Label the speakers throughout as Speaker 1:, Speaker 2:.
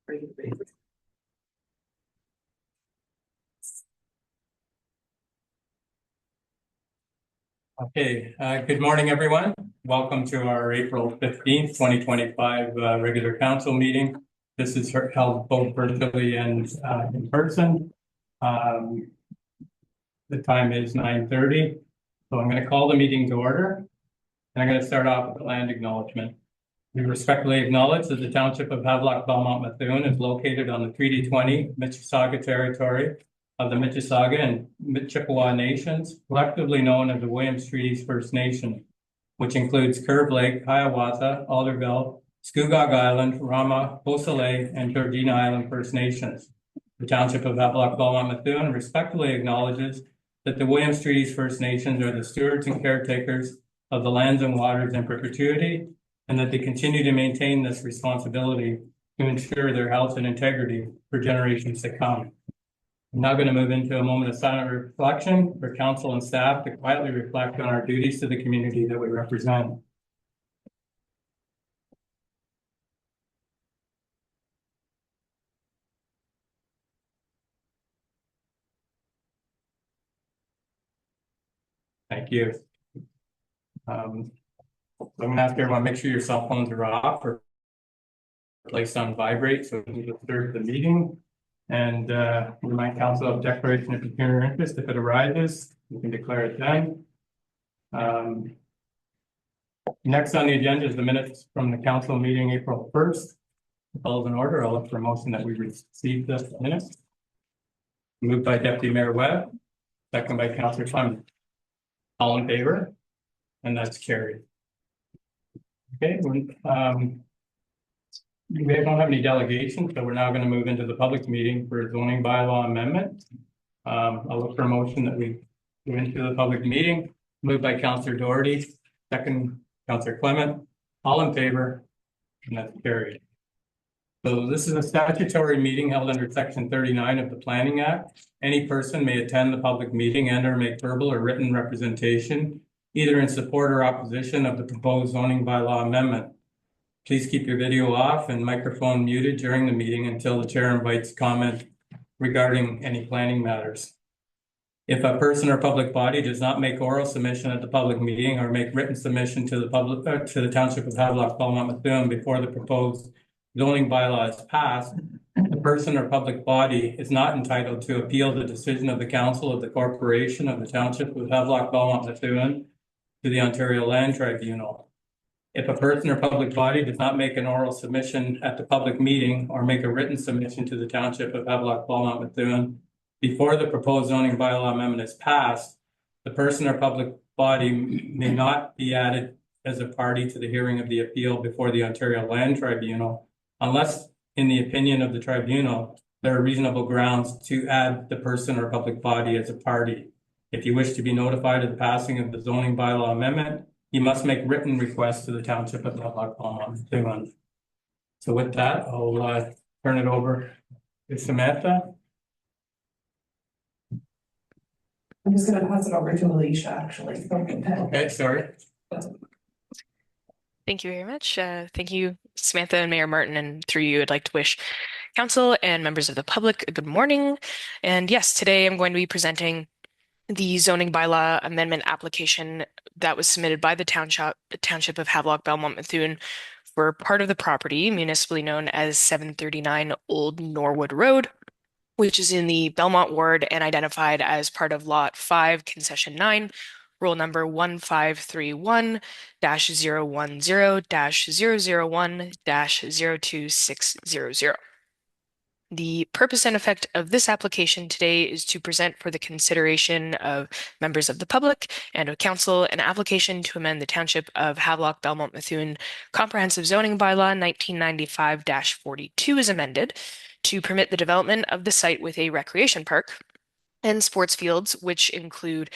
Speaker 1: Okay, good morning, everyone. Welcome to our April 15th, 2025 regular council meeting. This is held both virtually and in person. The time is 9:30, so I'm going to call the meeting to order. And I'm going to start off with the land acknowledgement. We respectfully acknowledge that the Township of Havelock-Belmont-Methuen is located on the Treaty 20 Mississauga territory of the Mississauga and Chippewa Nations, collectively known as the Williams Treaties First Nation, which includes Curve Lake, Hiawatha, Alderville, Scugog Island, Rama, Beausoleil, and Georgina Island First Nations. The Township of Havelock-Belmont-Methuen respectfully acknowledges that the Williams Treaties First Nations are the stewards and caretakers of the lands and waters in perpetuity, and that they continue to maintain this responsibility to ensure their health and integrity for generations to come. I'm now going to move into a moment of silent reflection for council and staff to quietly reflect on our duties to the community that we represent. Thank you. I'm going to ask everyone, make sure your cell phones are off or placed on vibrate so we can disturb the meeting. And remind council of declaration of pecuniary interest. If it arises, we can declare it then. Next on the agenda is the minutes from the council meeting April 1st. If all is in order, I'll look for a motion that we receive the minutes. Moved by Deputy Mayor Webb, second by Councillor Clement. All in favor? And that's carried. Okay, we don't have any delegations, so we're now going to move into the public meeting for zoning bylaw amendment. I'll look for a motion that we go into the public meeting. Moved by Councillor Doherty, second Councillor Clement. All in favor? And that's carried. So this is a statutory meeting held under Section 39 of the Planning Act. Any person may attend the public meeting and or make verbal or written representation, either in support or opposition of the proposed zoning bylaw amendment. Please keep your video off and microphone muted during the meeting until the chair invites comment regarding any planning matters. If a person or public body does not make oral submission at the public meeting or make written submission to the Township of Havelock-Belmont-Methuen before the proposed zoning bylaw is passed, the person or public body is not entitled to appeal the decision of the Council of the Corporation of the Township of Havelock-Belmont-Methuen to the Ontario Land Tribunal. If a person or public body does not make an oral submission at the public meeting or make a written submission to the Township of Havelock-Belmont-Methuen before the proposed zoning bylaw amendment is passed, the person or public body may not be added as a party to the hearing of the appeal before the Ontario Land Tribunal, unless, in the opinion of the tribunal, there are reasonable grounds to add the person or public body as a party. If you wish to be notified of the passing of the zoning bylaw amendment, you must make written requests to the Township of Havelock-Belmont-Methuen. So with that, I'll turn it over to Samantha.
Speaker 2: I'm just going to pass it over to Alicia, actually.
Speaker 1: Okay, sorry.
Speaker 3: Thank you very much. Thank you, Samantha and Mayor Martin, and through you, I'd like to wish council and members of the public a good morning. And yes, today I'm going to be presenting the zoning bylaw amendment application that was submitted by the Township of Havelock-Belmont-Methuen for part of the property, municipally known as 739 Old Norwood Road, which is in the Belmont Ward and identified as part of Lot 5, Concession 9, Roll number 1531-010-001-02600. The purpose and effect of this application today is to present for the consideration of members of the public and of council an application to amend the Township of Havelock-Belmont-Methuen Comprehensive Zoning Bylaw 1995-42 as amended to permit the development of the site with a recreation park and sports fields, which include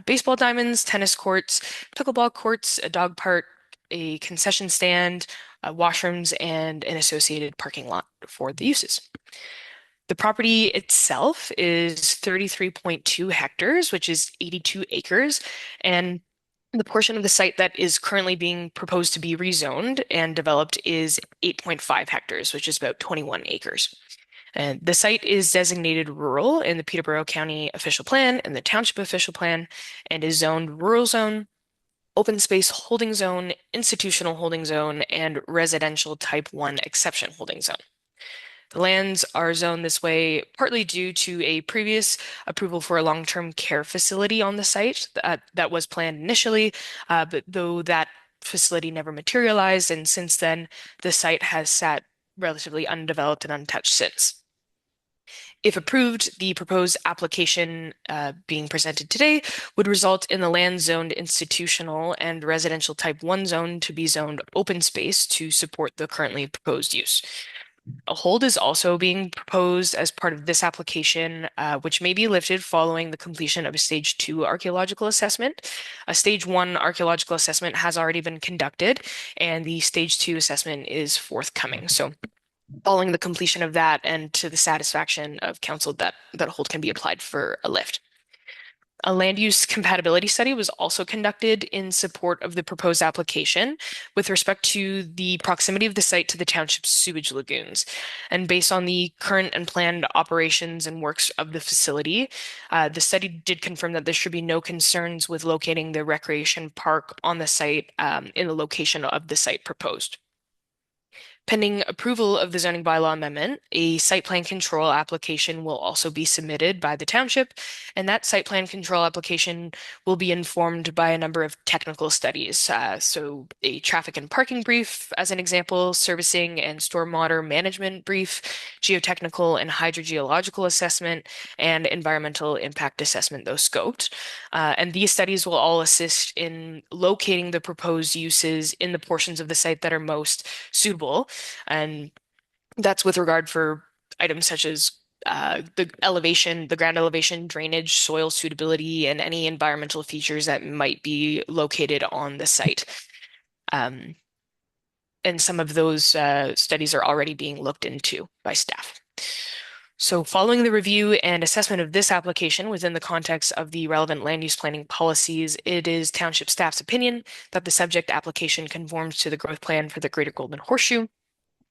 Speaker 3: baseball diamonds, tennis courts, pickleball courts, a dog park, a concession stand, washrooms, and an associated parking lot for the uses. The property itself is 33.2 hectares, which is 82 acres, and The portion of the site that is currently being proposed to be rezoned and developed is 8.5 hectares, which is about 21 acres. And the site is designated rural in the Peterborough County official plan and the township official plan, and is zoned rural zone, open space holding zone, institutional holding zone, and residential type 1 exception holding zone. The lands are zoned this way partly due to a previous approval for a long-term care facility on the site that was planned initially, but though that facility never materialized, and since then the site has sat relatively undeveloped and untouched since. If approved, the proposed application being presented today would result in the land zoned institutional and residential type 1 zone to be zoned open space to support the currently proposed use. A hold is also being proposed as part of this application, which may be lifted following the completion of a stage 2 archaeological assessment. A stage 1 archaeological assessment has already been conducted, and the stage 2 assessment is forthcoming. So following the completion of that and to the satisfaction of council, that hold can be applied for a lift. A land use compatibility study was also conducted in support of the proposed application with respect to the proximity of the site to the township's sewage lagoons. And based on the current and planned operations and works of the facility, the study did confirm that there should be no concerns with locating the recreation park on the site in the location of the site proposed. Pending approval of the zoning bylaw amendment, a site plan control application will also be submitted by the township, and that site plan control application will be informed by a number of technical studies. So a traffic and parking brief, as an example, servicing and stormwater management brief, geotechnical and hydrogeological assessment, and environmental impact assessment, though scoped. And these studies will all assist in locating the proposed uses in the portions of the site that are most suitable. And that's with regard for items such as the elevation, the ground elevation, drainage, soil suitability, and any environmental features that might be located on the site. And some of those studies are already being looked into by staff. So following the review and assessment of this application within the context of the relevant land use planning policies, it is township staff's opinion that the subject application conforms to the growth plan for the Greater Golden Horseshoe.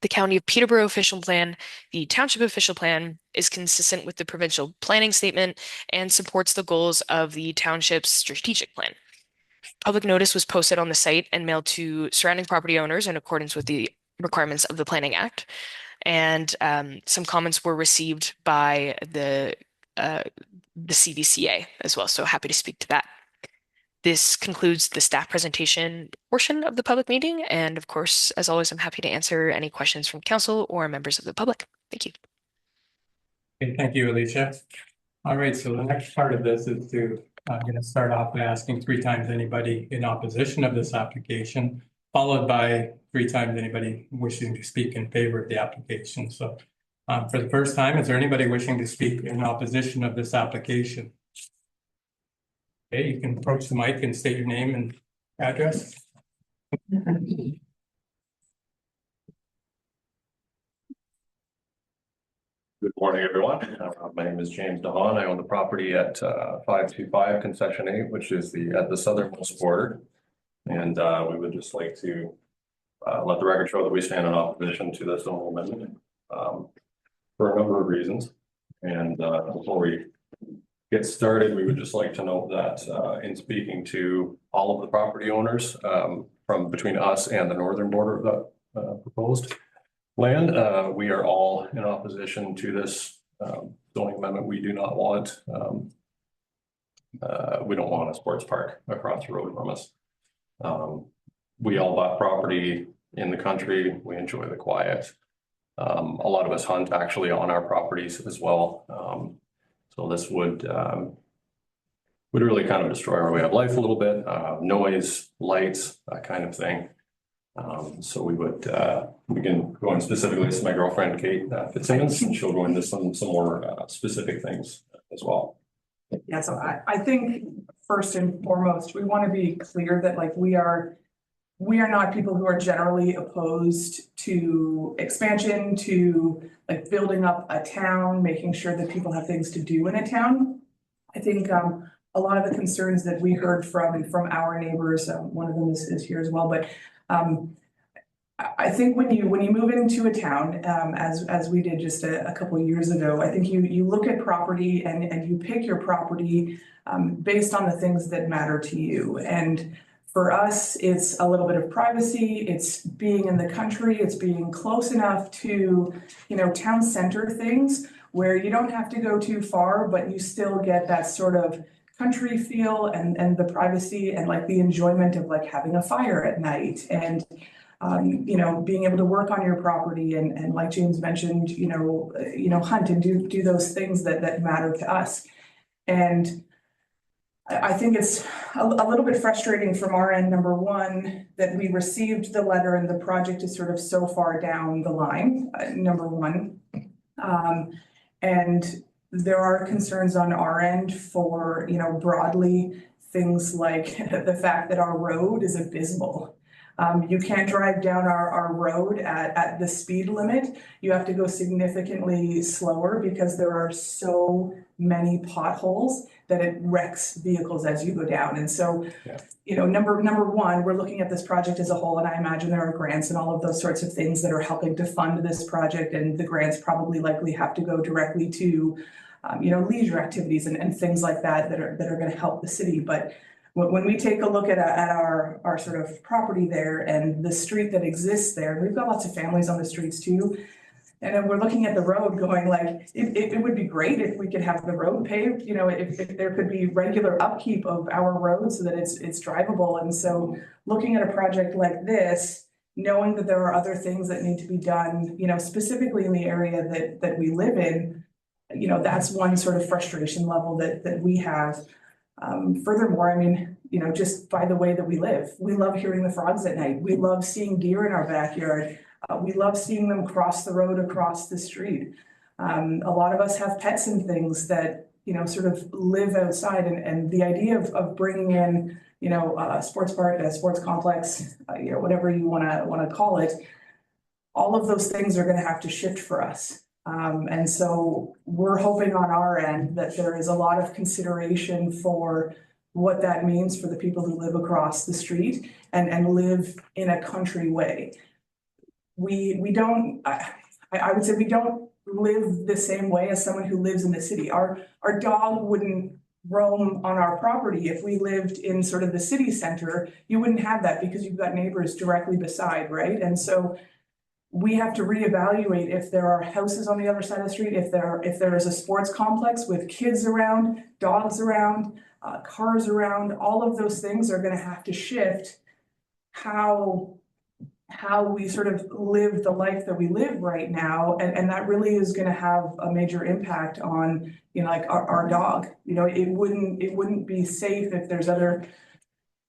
Speaker 3: The County of Peterborough official plan, the Township official plan, is consistent with the provincial planning statement and supports the goals of the Township's strategic plan. Public notice was posted on the site and mailed to surrounding property owners in accordance with the requirements of the Planning Act. And some comments were received by the CVCA as well, so happy to speak to that. This concludes the staff presentation portion of the public meeting, and of course, as always, I'm happy to answer any questions from council or members of the public. Thank you.
Speaker 1: Okay, thank you, Alicia. All right, so the next part of this is to going to start off by asking 3 times anybody in opposition of this application, followed by 3 times anybody wishing to speak in favor of the application. So for the first time, is there anybody wishing to speak in opposition of this application? Okay, you can approach the mic and state your name and address.
Speaker 4: Good morning, everyone. My name is James DeHaan. I own the property at 525 Concession 8, which is at the southernmost border. And we would just like to let the record show that we stand in opposition to this zonal amendment for a number of reasons. And before we get started, we would just like to note that in speaking to all of the property owners from between us and the northern border of the proposed land, we are all in opposition to this zoning amendment. We do not want, we don't want a sports park across the road from us. We all bought property in the country. We enjoy the quiet. A lot of us hunt actually on our properties as well. So this would really kind of destroy our way of life a little bit, noise, lights, that kind of thing. So we can go in specifically. This is my girlfriend, Kate Fitzsimmons, and she'll go into some more specific things as well.
Speaker 2: Yeah, so I think first and foremost, we want to be clear that like we are not people who are generally opposed to expansion, to like building up a town, making sure that people have things to do in a town. I think a lot of the concerns that we heard from our neighbors, one of them is here as well, but I think when you move into a town, as we did just a couple of years ago, I think you look at property and you pick your property based on the things that matter to you. And for us, it's a little bit of privacy, it's being in the country, it's being close enough to, town center things where you don't have to go too far, but you still get that sort of country feel and the privacy and like the enjoyment of like having a fire at night and being able to work on your property and like James mentioned, hunt and do those things that matter to us. And I think it's a little bit frustrating from our end, number one, that we received the letter and the project is sort of so far down the line, number one. And there are concerns on our end for, broadly things like the fact that our road is abysmal. You can't drive down our road at the speed limit. You have to go significantly slower because there are so many potholes that it wrecks vehicles as you go down. And so, number one, we're looking at this project as a whole, and I imagine there are grants and all of those sorts of things that are helping to fund this project, and the grants probably likely have to go directly to, leisure activities and things like that are going to help the city. But when we take a look at our sort of property there and the street that exists there, we've got lots of families on the streets too. And then we're looking at the road going like, it would be great if we could have the road paved, if there could be regular upkeep of our road so that it's drivable. And so looking at a project like this, knowing that there are other things that need to be done, specifically in the area that we live in, that's one sort of frustration level that we have. Furthermore, I mean, just by the way that we love hearing the frogs at night. We love seeing deer in our backyard. We love seeing them cross the road across the street. A lot of us have pets and things that, sort of live outside, and the idea of bringing in, a sports park, a sports complex, whatever you want to call it, all of those things are going to have to shift for us. And so we're hoping on our end that there is a lot of consideration for what that means for the people who live across the street and live in a country way. We don't, I would say we don't live the same way as someone who lives in the city. Our dog wouldn't roam on our property. If we lived in sort of the city center, you wouldn't have that because you've got neighbors directly beside, right? And so we have to reevaluate if there are houses on the other side of the street, if there is a sports complex with kids around, dogs around, cars around, all of those things are going to have to shift how we sort of live the life that we live right now. And that really is going to have a major impact on, like our dog. It wouldn't be safe if there's other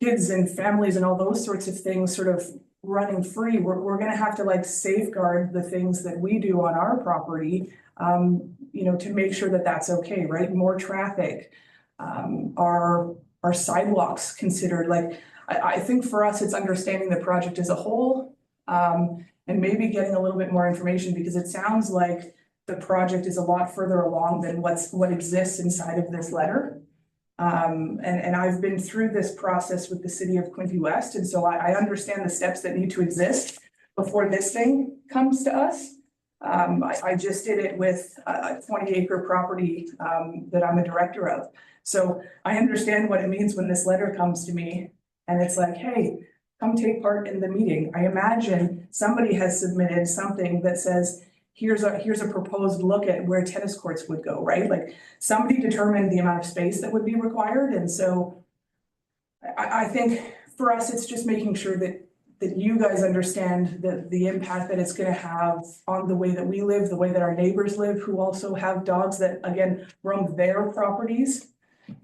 Speaker 2: kids and families and all those sorts of things sort of running free. We're going to have to like safeguard the things that we do on our property, to make sure that that's okay, right? More traffic, our sidewalks considered. Like, I think for us, it's understanding the project as a whole, and maybe getting a little bit more information, because it sounds like the project is a lot further along than what exists inside of this letter. And I've been through this process with the city of Quinte West, and so I understand the steps that need to exist before this thing comes to us. I just did it with a 20-acre property that I'm a director of. So I understand what it means when this letter comes to me and it's like, hey, come take part in the meeting. I imagine somebody has submitted something that says, here's a proposed look at where tennis courts would go, right? Like somebody determined the amount of space that would be required. And so I think for us, it's just making sure that you guys understand the impact that it's going to have on the way that we live, the way that our neighbors live, who also have dogs that, again, roam their properties.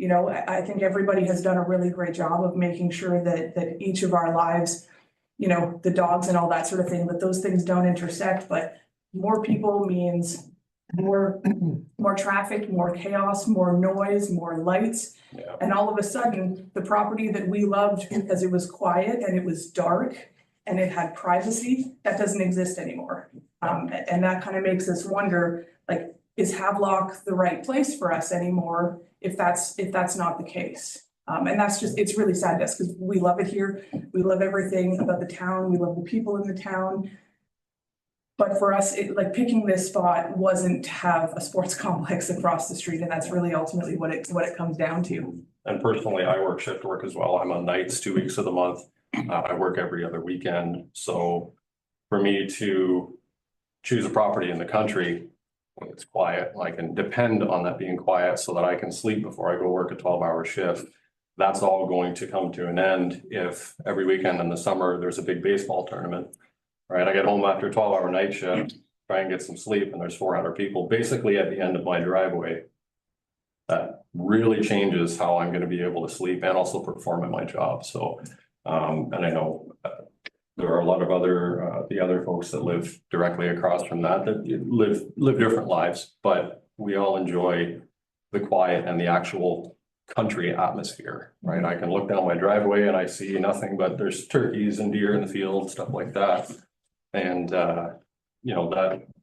Speaker 2: I think everybody has done a really great job of making sure that each of our lives, the dogs and all that sort of thing, that those things don't intersect. But more people means more traffic, more chaos, more noise, more lights. Yeah. And all of a sudden, the property that we loved because it was quiet and it was dark and it had privacy, that doesn't exist anymore. And that kind of makes us wonder, like, is Havelock the right place for us anymore if that's not the case? And that's just, it's really sad to us because we love it here. We love everything about the town. We love the people in the town. But for us, like picking this spot wasn't to have a sports complex across the street. And that's really ultimately what it comes down to.
Speaker 4: And personally, I work shift work as well. I'm on nights 2 weeks of the month. I work every other weekend. So for me to choose a property in the country, when it's quiet, I can depend on that being quiet so that I can sleep before I go work a 12-hour shift. That's all going to come to an end if every weekend in the summer there's a big baseball tournament, right? I get home after a 12-hour night shift, try and get some sleep, and there's 400 people basically at the end of my driveway. That really changes how I'm going to be able to sleep and also perform at my job. So, and I know there are a lot of the other folks that live directly across from that live different lives, but we all enjoy the quiet and the actual country atmosphere, right? I can look down my driveway and I see nothing but there's turkeys and deer in the field, stuff like that. And, you know,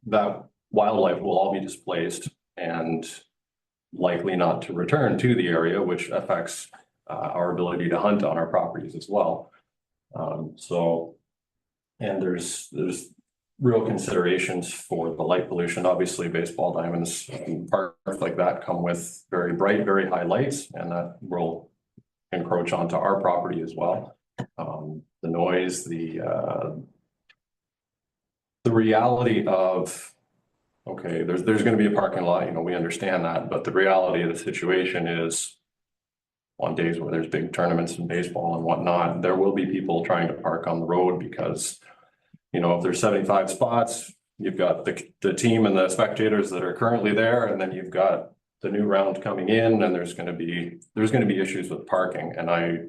Speaker 4: that wildlife will all be displaced and likely not to return to the area, which affects our ability to hunt on our properties as well. And there's real considerations for the light pollution. Obviously, baseball diamonds and parks like that come with very bright, very high lights, and that will encroach onto our property as well. The noise, the reality of, okay, there's going to be a parking lot, you know, we understand that, but the reality of the situation is on days where there's big tournaments in baseball and whatnot, there will be people trying to park on the road because, you know, if there's 75 spots, you've got the team and the spectators that are currently there, and then you've got the new round coming in, and there's going to be issues with parking. And I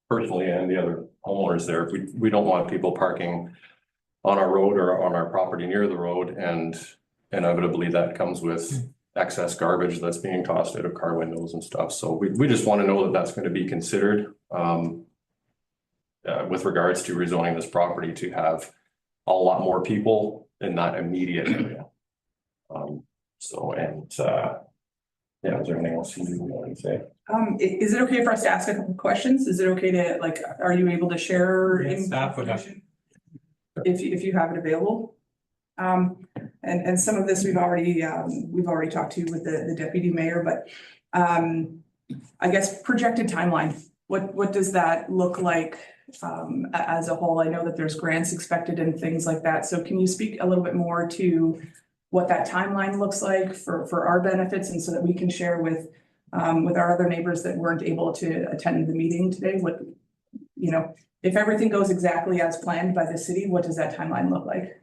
Speaker 4: personally and the other homeowners there, we don't want people parking on our road or on our property near the road, and inevitably that comes with excess garbage that's being tossed out of car windows and stuff. So we just want to know that that's going to be considered with regards to rezoning this property to have a lot more people in that immediate area. Yeah, is there anything else you want to say?
Speaker 2: Is it okay for us to ask a couple questions? Is it okay to, like, are you able to share information if you have it available? And some of this we've already talked to with the deputy mayor, but I guess projected timeline. What does that look like as a whole? I know that there's grants expected and things like that. So can you speak a little bit more to what that timeline looks like for our benefits, and so that we can share with our other neighbors that weren't able to attend the meeting today? What, you know, if everything goes exactly as planned by the city, what does that timeline look like?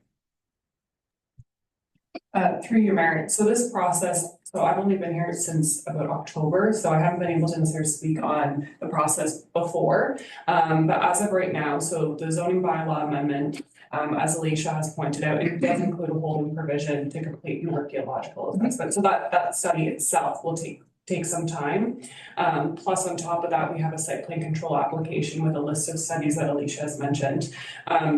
Speaker 5: Through you, Mayor. So this process, so I've only been here since about October, so I haven't been able to necessarily speak on the process before. But as of right now, so the zoning bylaw amendment, as Alicia has pointed out, it does include a holding provision to complete an archaeological assessment. So that study itself will take some time. Plus on top of that, we have a site plan control application with a list of studies that Alicia has mentioned.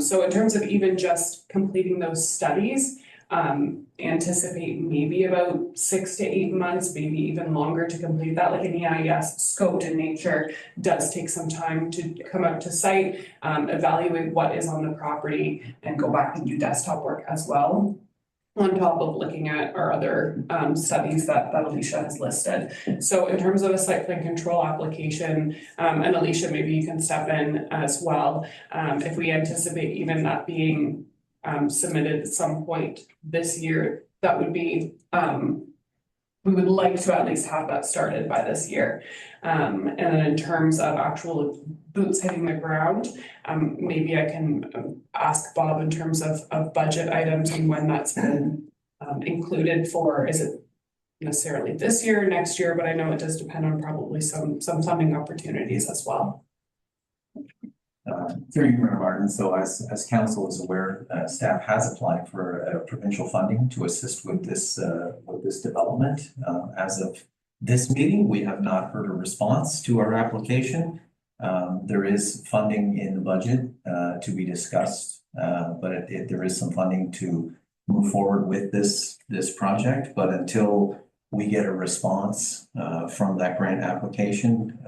Speaker 5: So in terms of even just completing those studies, anticipate maybe about 6 to 8 months, maybe even longer to complete that. Like an EIS scoped in nature does take some time to come out to site, evaluate what is on the property, and go back and do desktop work as well, on top of looking at our other studies that Alicia has listed. So in terms of a site plan control application, and Alicia, maybe you can step in as well, if we anticipate even that being submitted at some point this year, that would be, we would like to at least have that started by this year. And then in terms of actual boots hitting the ground, maybe I can ask Bob in terms of budget items and when that's been included for. Is it necessarily this year, next year? But I know it does depend on probably some funding opportunities as well.
Speaker 6: Through you, Mayor Martin. So as council is aware, staff has applied for provincial funding to assist with this development. As of this meeting, we have not heard a response to our application. There is funding in the budget to be discussed, but there is some funding to move forward with this project, but until we get a response from that grant application,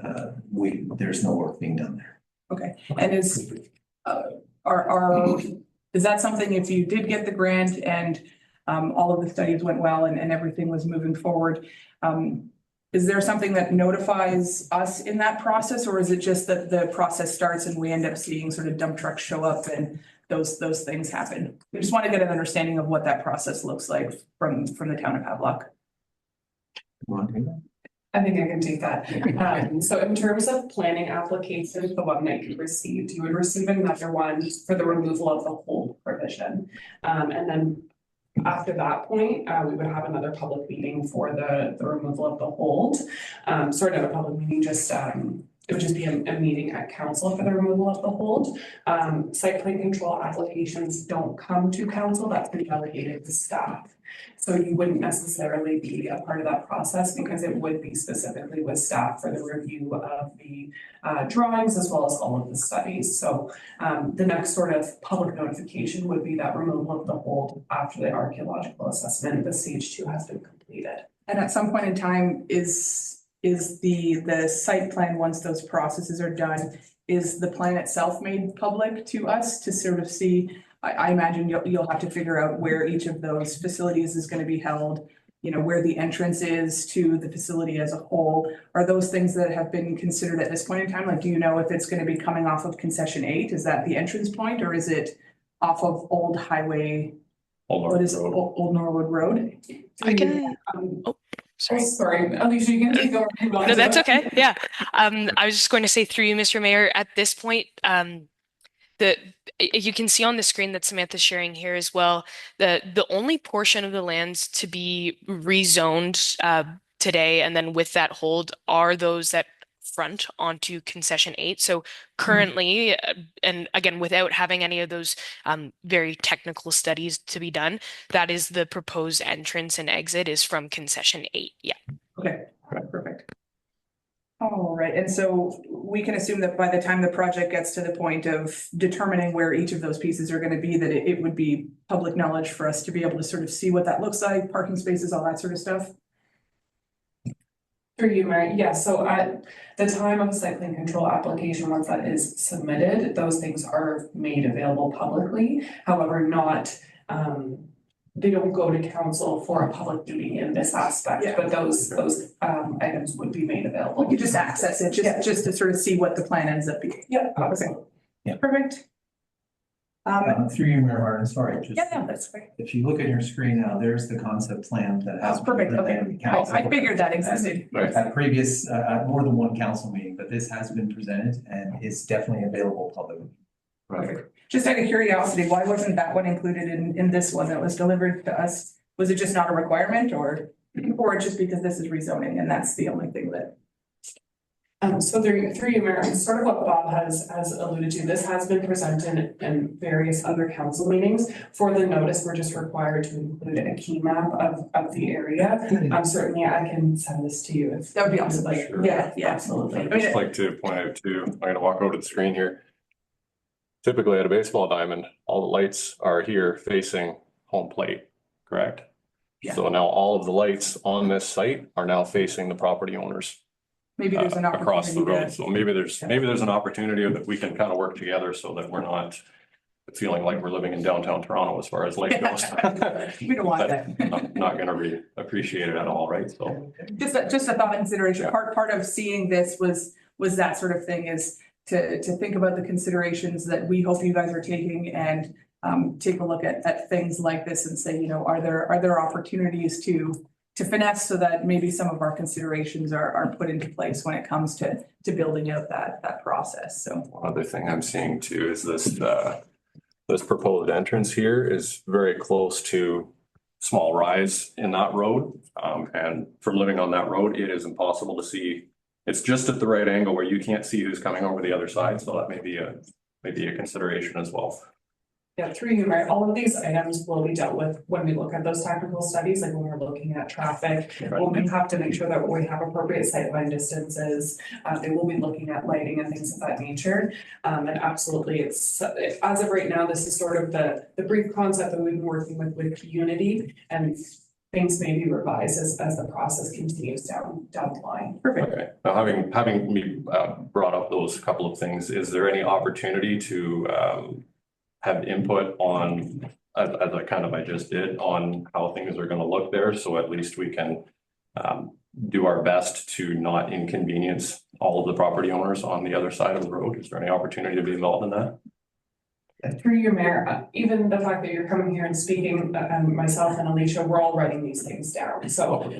Speaker 6: there's no work being done there.
Speaker 2: Okay, and is that something, if you did get the grant and all of the studies went well and everything was moving forward, is there something that notifies us in that process, or is it just that the process starts and we end up seeing sort of dump trucks show up and those things happen? We just want to get an understanding of what that process looks like from the town of Havelock.
Speaker 5: I think I can take that. So in terms of planning applications, the one that you received, you would receive another one for the removal of the hold provision. And then after that point, we would have another public meeting for the removal of the hold. Sorry, not a public meeting, just it would just be a meeting at council for the removal of the hold. Site plan control applications don't come to council, that's been delegated to staff. So you wouldn't necessarily be a part of that process because it would be specifically with staff for the review of the drawings as well as all of the studies. So the next sort of public notification would be that removal of the hold after the archaeological assessment, the stage 2 has been completed.
Speaker 2: And at some point in time, is the site plan, once those processes are done, is the plan itself made public to us to sort of see? I imagine you'll have to figure out where each of those facilities is going to be held, you know, where the entrance is to the facility as a whole. Are those things that have been considered at this point in time? Like, do you know if it's going to be coming off of concession 8? Is that the entrance point, or is it off of Old Highway? What is Old Norwood Road?
Speaker 3: I can. Sorry.
Speaker 5: Oh, sorry, Alicia, you can take over.
Speaker 3: No, that's okay. Yeah. I was just going to say through you, Mr. Mayor, at this point, you can see on the screen that Samantha's sharing here as well, the only portion of the lands to be rezoned today and then with that hold are those that front onto concession 8. So currently, and again, without having any of those very technical studies to be done, that is the proposed entrance and exit is from concession 8. Yeah.
Speaker 2: Okay, perfect. All right, and so we can assume that by the time the project gets to the point of determining where each of those pieces are going to be, that it would be public knowledge for us to be able to sort of see what that looks like, parking spaces, all that sort of stuff.
Speaker 5: Through you, Mary. Yeah, so at the time of a site plan control application, once that is submitted, those things are made available publicly. However, not they don't go to council for a public duty in this aspect, but those items would be made available.
Speaker 2: You just access it, just to sort of see what the plan ends up being.
Speaker 5: Yeah,
Speaker 2: okay.
Speaker 6: Yeah.
Speaker 2: Perfect.
Speaker 6: Through you, Mayor Martin, sorry. Just,
Speaker 2: yeah, that's great.
Speaker 6: If you look at your screen now, there's the concept plan that has.
Speaker 2: Perfect. Okay. I figured that existed.
Speaker 6: At previous, more than one council meeting, but this has been presented and is definitely available publicly.
Speaker 2: Right. Just out of curiosity, why wasn't that one included in this one that was delivered to us? Was it just not a requirement, or just because this is rezoning and that's the only thing that?
Speaker 5: So through you, Mayor, sort of what Bob has alluded to, this has been presented in various other council meetings. For the notice, we're just required to include a key map of the area. Certainly I can send this to you.
Speaker 2: That would be awesome.
Speaker 4: Sure.
Speaker 2: Yeah, absolutely.
Speaker 4: I'd just like to point out too, I'm going to walk over to the screen here. Typically at a baseball diamond, all the lights are here facing home plate, correct?
Speaker 2: Yeah.
Speaker 4: So now all of the lights on this site are now facing the property owners.
Speaker 2: Maybe there's an opportunity
Speaker 4: across the road.
Speaker 2: to...
Speaker 4: So maybe there's an opportunity that we can kind of work together so that we're not feeling like we're living in downtown Toronto as far as light goes.
Speaker 2: We don't want that.
Speaker 4: Not going to be appreciated at all, right? So
Speaker 2: just a thought consideration. Yeah. Part of seeing this was that sort of thing, is to think about the considerations that we hope you guys are taking, and take a look at things like this and say, you know, are there opportunities to finesse so that maybe some of our considerations are put into place when it comes to building out that process. So
Speaker 4: one other thing I'm seeing too is this proposed entrance here is very close to small rise in that road. And from living on that road, it is impossible to see. It's just at the right angle where you can't see who's coming over the other side. So that may be a consideration as well.
Speaker 5: Yeah, through you, Mayor, all of these items will be dealt with when we look at those technical studies, like when we're looking at traffic. When we have to make sure that we have appropriate sightline distances, they will be looking at lighting and things of that nature. And absolutely, as of right now, this is sort of the brief concept that we've been working with community, and things may be revised as the process continues down the line.
Speaker 2: Perfect.
Speaker 4: Okay, now having me brought up those couple of things, is there any opportunity to have input on, as I just did, on how things are gonna look there, so at least we can do our best to not inconvenience all of the property owners on the other side of the road? Is there any opportunity to be involved in that?
Speaker 5: Through you, Mayor, even the fact that you're coming here and speaking, and myself and Alicia, we're all writing these things down. So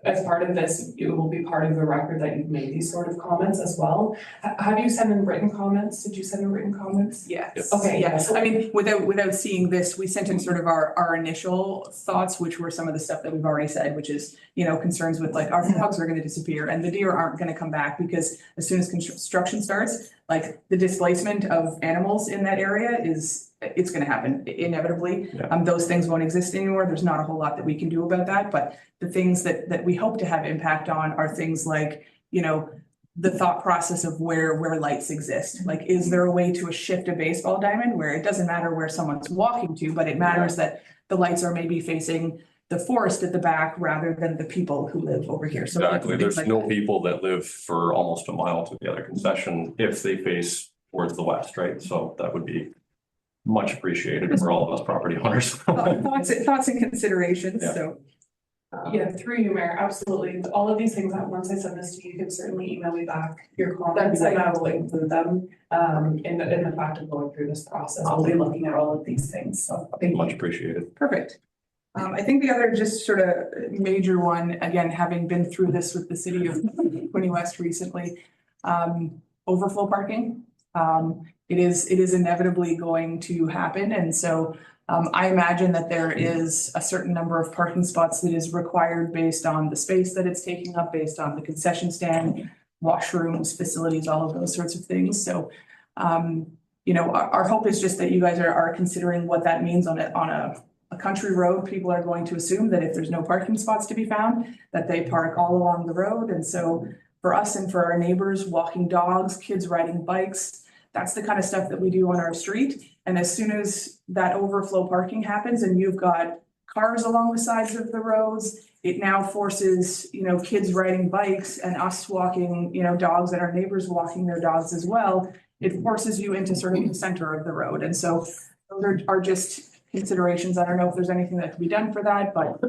Speaker 5: as part of this, it will be part of the record that you've made these sort of comments as well. Have you sent in written comments? Did you send in written comments?
Speaker 2: Yes.
Speaker 5: Okay,
Speaker 2: Yes. I mean, without seeing this, we sent in sort of our initial thoughts, which were some of the stuff that we've already said, which is, you know, concerns with like our frogs are going to disappear and the deer aren't going to come back because as soon as construction starts, like the displacement of animals in that area it's going to happen inevitably.
Speaker 4: Yeah.
Speaker 2: Those things won't exist anymore. There's not a whole lot that we can do about that, but the things that we hope to have impact on are things like, you know, the thought process of where lights exist. Like, is there a way to shift a baseball diamond where it doesn't matter where someone's walking to, but it matters that the lights are maybe facing the forest at the back rather than the people who live over here. So
Speaker 4: Exactly, there's
Speaker 2: like
Speaker 4: no people that live for almost a mile to the other concession if they face towards the west, right? So that would be much appreciated for all of us property owners.
Speaker 2: thoughts and considerations,
Speaker 4: Yeah.
Speaker 2: so.
Speaker 5: Yeah, through you, Mayor, absolutely. All of these things, that once I send this to you, you can certainly email me back your comments and I will include them in the fact of going through this process. We'll be looking at all of these things, so thank you.
Speaker 4: Much appreciated.
Speaker 2: Perfect. I think the other just sort of major one, again, having been through this with the city of Quinte West recently, overflow parking. It is inevitably going to happen. And so I imagine that there is a certain number of parking spots that is required based on the space that it's taking up, based on the concession stand, washrooms, facilities, all of those sorts of things. So, you know, our hope is just that you guys are considering what that means on a country road. People are going to assume that if there's no parking spots to be found, that they park all along the road. And so for us and for our neighbors, walking dogs, kids riding bikes, that's the kind of stuff that we do on our street. And as soon as that overflow parking happens and you've got cars along the sides of the roads, it now forces, you know, kids riding bikes and us walking, you know, dogs and our neighbors walking their dogs as well. It forces you into sort of the center of the road. And so those are just considerations. I don't know if there's anything that can be done for that, but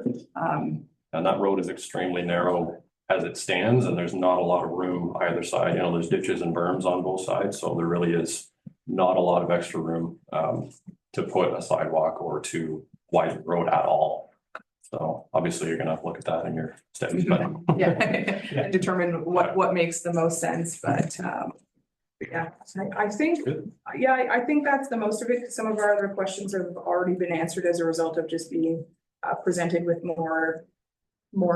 Speaker 4: And that road is extremely narrow as it stands, and there's not a lot of room either side. You know, there's ditches and berms on both sides, so there really is not a lot of extra room to put a sidewalk or to widen the road at all. So obviously you're gonna have to look at that in your studies, but
Speaker 2: yeah, and determine what makes the most sense. But yeah, I think, yeah, I think that's the most of it. Some of our other questions have already been answered as a result of just being presented with more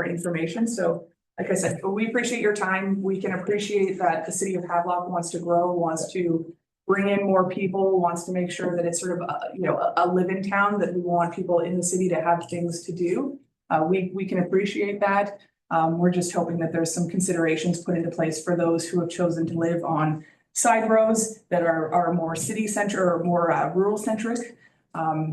Speaker 2: information. So like I said, we appreciate your time. We can appreciate that the city of Havelock wants to grow, wants to bring in more people, wants to make sure that it's sort of a live-in town, that we want people in the city to have things to do. We can appreciate that. We're just hoping that there's some considerations put into place for those who have chosen to live on side roads that are more city center or more rural centric,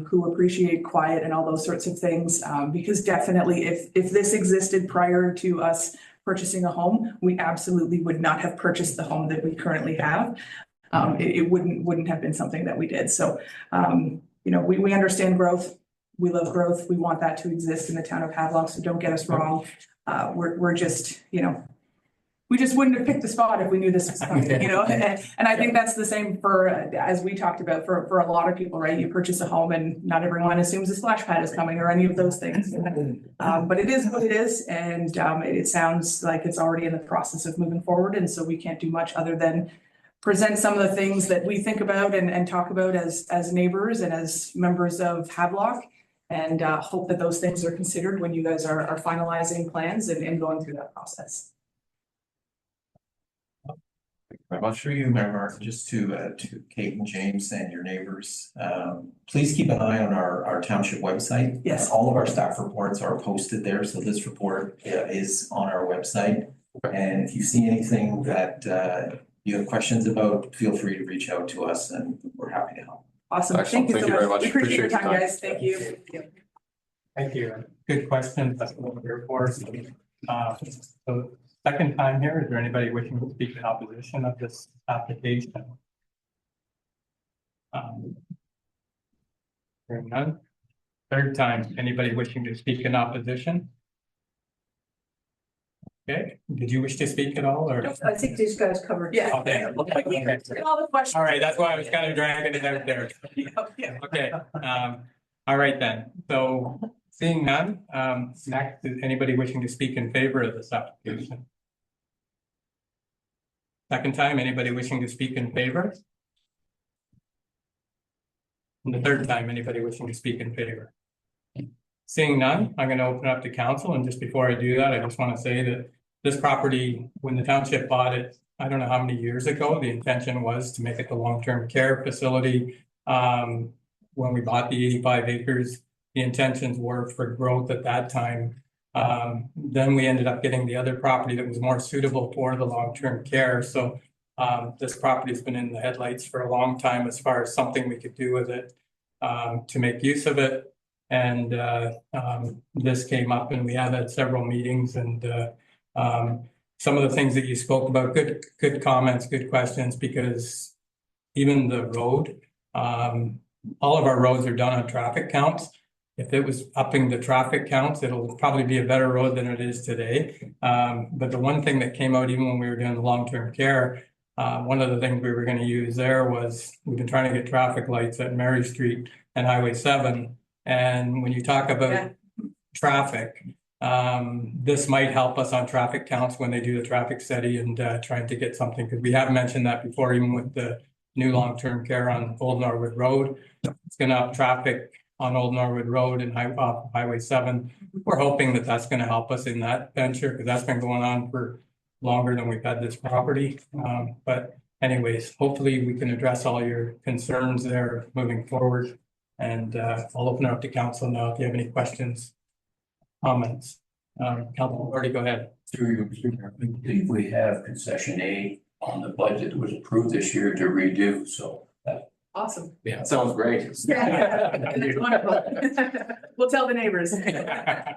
Speaker 2: who appreciate quiet and all those sorts of things. Because definitely if this existed prior to us purchasing a home, we absolutely would not have purchased the home that we currently have. It wouldn't have been something that we did. So, you know, we understand growth. We love growth. We want that to exist in the town of Havelock. So don't get us wrong. We're just, you know, we just wouldn't have picked the spot if we knew this was coming, you know, and I think that's the same for, as we talked about, for a lot of people, right? You purchase a home and not everyone assumes a splash pad is coming or any of those things. But it is what it is. And it sounds like it's already in the process of moving forward. And so we can't do much other than present some of the things that we think about and talk about as neighbors and as members of Havelock, and hope that those things are considered when you guys are finalizing plans and going through that process.
Speaker 4: Very much.
Speaker 6: Through you, Mayor Martin, just to Kate and James and your neighbors, please keep an eye on our township website.
Speaker 2: Yes.
Speaker 6: All of our staff reports are posted there, so this report is on our website. And if you see anything that you have questions about, feel free to reach out to us and we're happy to help.
Speaker 2: Awesome.
Speaker 4: Excellent.
Speaker 2: Thank you so
Speaker 4: Thank you very
Speaker 2: much.
Speaker 4: much.
Speaker 2: We appreciate your
Speaker 4: Appreciate
Speaker 2: time,
Speaker 4: your time.
Speaker 2: guys. Thank you.
Speaker 1: Thank you. Good question. That's what we're here for. So second time here, is there anybody wishing to speak in opposition of this application? Hearing none. Third time, anybody wishing to speak in opposition? Okay, did you wish to speak at all, or?
Speaker 7: I think these guys covered.
Speaker 2: Yeah.
Speaker 1: Okay.
Speaker 2: All the questions.
Speaker 1: All right, that's why I was kind of dragging it out there.
Speaker 2: Yeah.
Speaker 1: Okay, all right then. So seeing none, next, is anybody wishing to speak in favor of this application? Second time, anybody wishing to speak in favor? And the third time, anybody wishing to speak in favor? Seeing none, I'm going to open up to council, and just before I do that, I just want to say that this property, when the township bought it, I don't know how many years ago, the intention was to make it the long-term care facility. When we bought the 85 acres, the intentions were for growth at that time. Then we ended up getting the other property that was more suitable for the long-term care. So this property's been in the headlights for a long time as far as something we could do with it to make use of it. And this came up, and we have had several meetings, and some of the things that you spoke about, good comments, good questions, because even the road, all of our roads are done on traffic counts. If it was upping the traffic counts, it'll probably be a better road than it is today. But the one thing that came out, even when we were doing the long-term care, one of the things we were going to use there was, we've been trying to get traffic lights at Mary Street and Highway 7. And when you talk about traffic, this might help us on traffic counts when they do the traffic study and trying to get something, because we have mentioned that before, even with the new long-term care on Old Norwood Road. It's going to up traffic on Old Norwood Road and Highway 7. We're hoping that that's going to help us in that venture, because that's been going on for longer than we've had this property. But anyways, hopefully we can address all your concerns there moving forward. And I'll open it up to council now if you have any questions, comments. Council, already go ahead.
Speaker 8: Through you, Mr. Mayor, I believe we have concession A on the budget that was approved this year to redo, so that.
Speaker 2: Awesome.
Speaker 4: Yeah, it sounds great.
Speaker 2: Yeah. Wonderful. We'll tell the neighbors.
Speaker 1: Okay,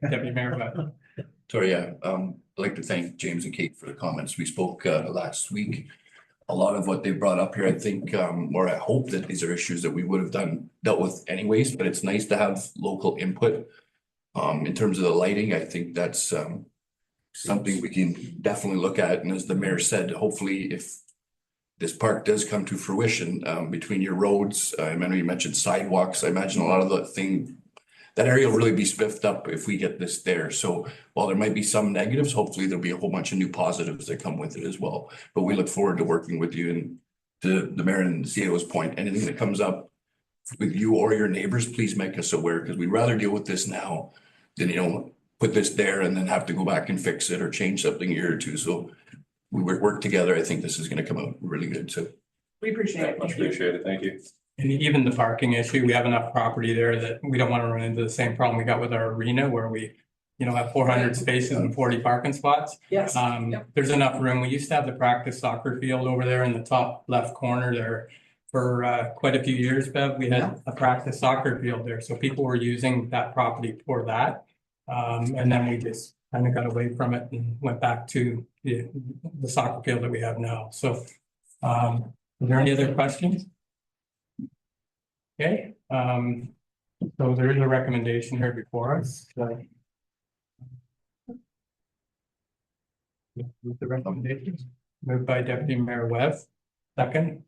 Speaker 1: Deputy Mayor Webb.
Speaker 8: Sorry, I'd like to thank James and Kate for the comments. We spoke last week. A lot of what they brought up here, I think, or I hope that these are issues that we would have dealt with anyways, but it's nice to have local input. In terms of the lighting, I think that's something we can definitely look at. And as the mayor said, hopefully if this park does come to fruition, between your roads, I remember you mentioned sidewalks. I imagine a lot of the thing, that area will really be spiffed up if we get this there. So while there might be some negatives, hopefully there'll be a whole bunch of new positives that come with it as well. But we look forward to working with you, and to the mayor and CEO's point, anything that comes up with you or your neighbors, please make us aware, because we'd rather deal with this now than, put this there and then have to go back and fix it or change something a year or two. So we work together. I think this is going to come out really good. So
Speaker 2: We appreciate it.
Speaker 4: Much appreciated. Thank you.
Speaker 1: And even the parking issue, we have enough property there that we don't want to run into the same problem we got with our arena, where we, have 400 spaces and 40 parking spots.
Speaker 2: Yes.
Speaker 1: There's enough room. We used to have the practice soccer field over there in the top left corner there for quite a few years, Bev. We had a practice soccer field there, so people were using that property for that. And then we just kind of got away from it and went back to the soccer field that we have now. So, are there any other questions? Okay, so there is a recommendation here before us. With the recommendations, moved by Deputy Mayor Webb, second.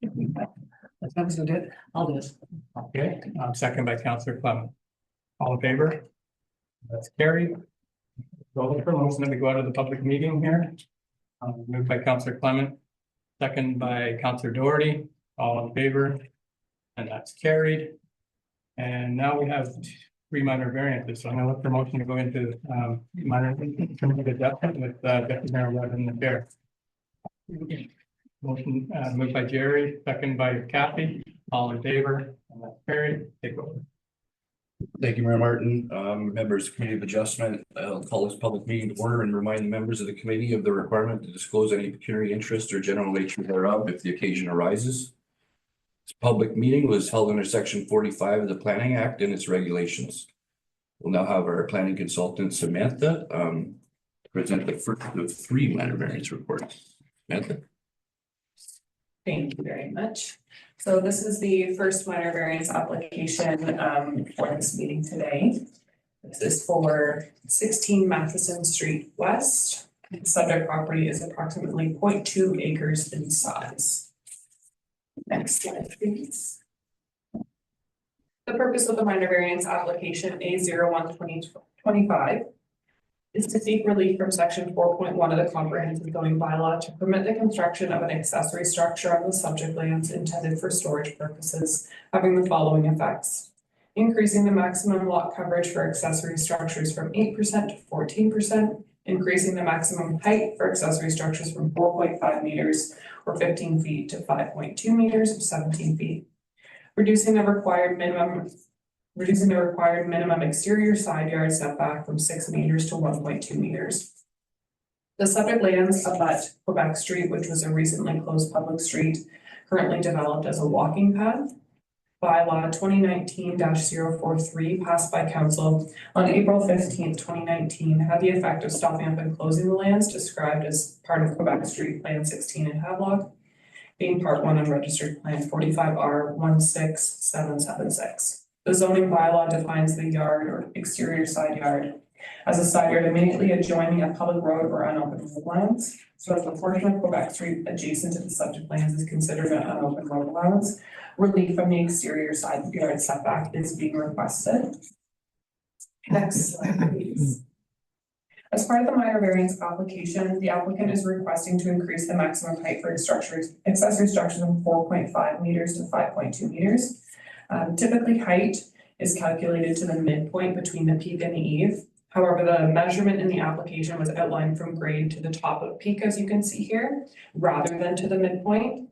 Speaker 7: That's what it. I'll do it.
Speaker 1: Okay, second by Councillor Clement. All in favor? That's carried. Roll for motion that we go out of the public meeting here. Moved by Councillor Clement, second by Councillor Doherty. All in favor? And that's carried. And now we have three minor variances. So I'm gonna look for motion to go into minor adjustment with Deputy Mayor Webb in the chair. Motion moved by Jerry, second by Kathy, all in favor, and that's carried. Take over.
Speaker 8: Thank you, Mayor Martin. Members, Committee of Adjustment, I'll call this public meeting to order and remind the members of the committee of the requirement to disclose any pecuniary interest or general nature thereof if the occasion arises. This public meeting was held under Section 45 of the Planning Act and its regulations. We'll now have our planning consultant, Samantha, present the first of three minor variance reports. Samantha?
Speaker 5: Thank you very much. So this is the first minor variance application for this meeting today. This is for 16 Matheson Street West. The subject property is approximately 0.2 acres in size. Next slide, please. The purpose of the minor variance application A01-2025 is to seek relief from section 4.1 of the comprehensive zoning bylaw to permit the construction of an accessory structure on the subject lands intended for storage purposes, having the following effects: increasing the maximum lot coverage for accessory structures from 8% to 14%, increasing the maximum height for accessory structures from 4.5 meters or 15 feet to 5.2 meters or 17 feet, reducing the required minimum exterior side yard setback from 6 meters to 1.2 meters. The subject lands abut Quebec Street, which was a recently closed public street, currently developed as a walking path. Bylaw 2019-043 passed by council on April 15th, 2019, had the effect of stopping up and closing the lands described as part of Quebec Street Plan 16 in Havelock, being Part 1 on Registered Plan 45R 16776. The zoning bylaw defines the yard or exterior side yard as a side yard immediately adjoining a public road or unopened lands. So if a portion of Quebec Street adjacent to the subject lands is considered an unopened road allowance, relief from the exterior side yard setback is being requested. Next slide, please. As part of the minor variance application, the applicant is requesting to increase the maximum height for accessory structures from 4.5 meters to 5.2 meters. Typically, height is calculated to the midpoint between the peak and the eave. However, the measurement in the application was outlined from grade to the top of peak, as you can see here, rather than to the midpoint.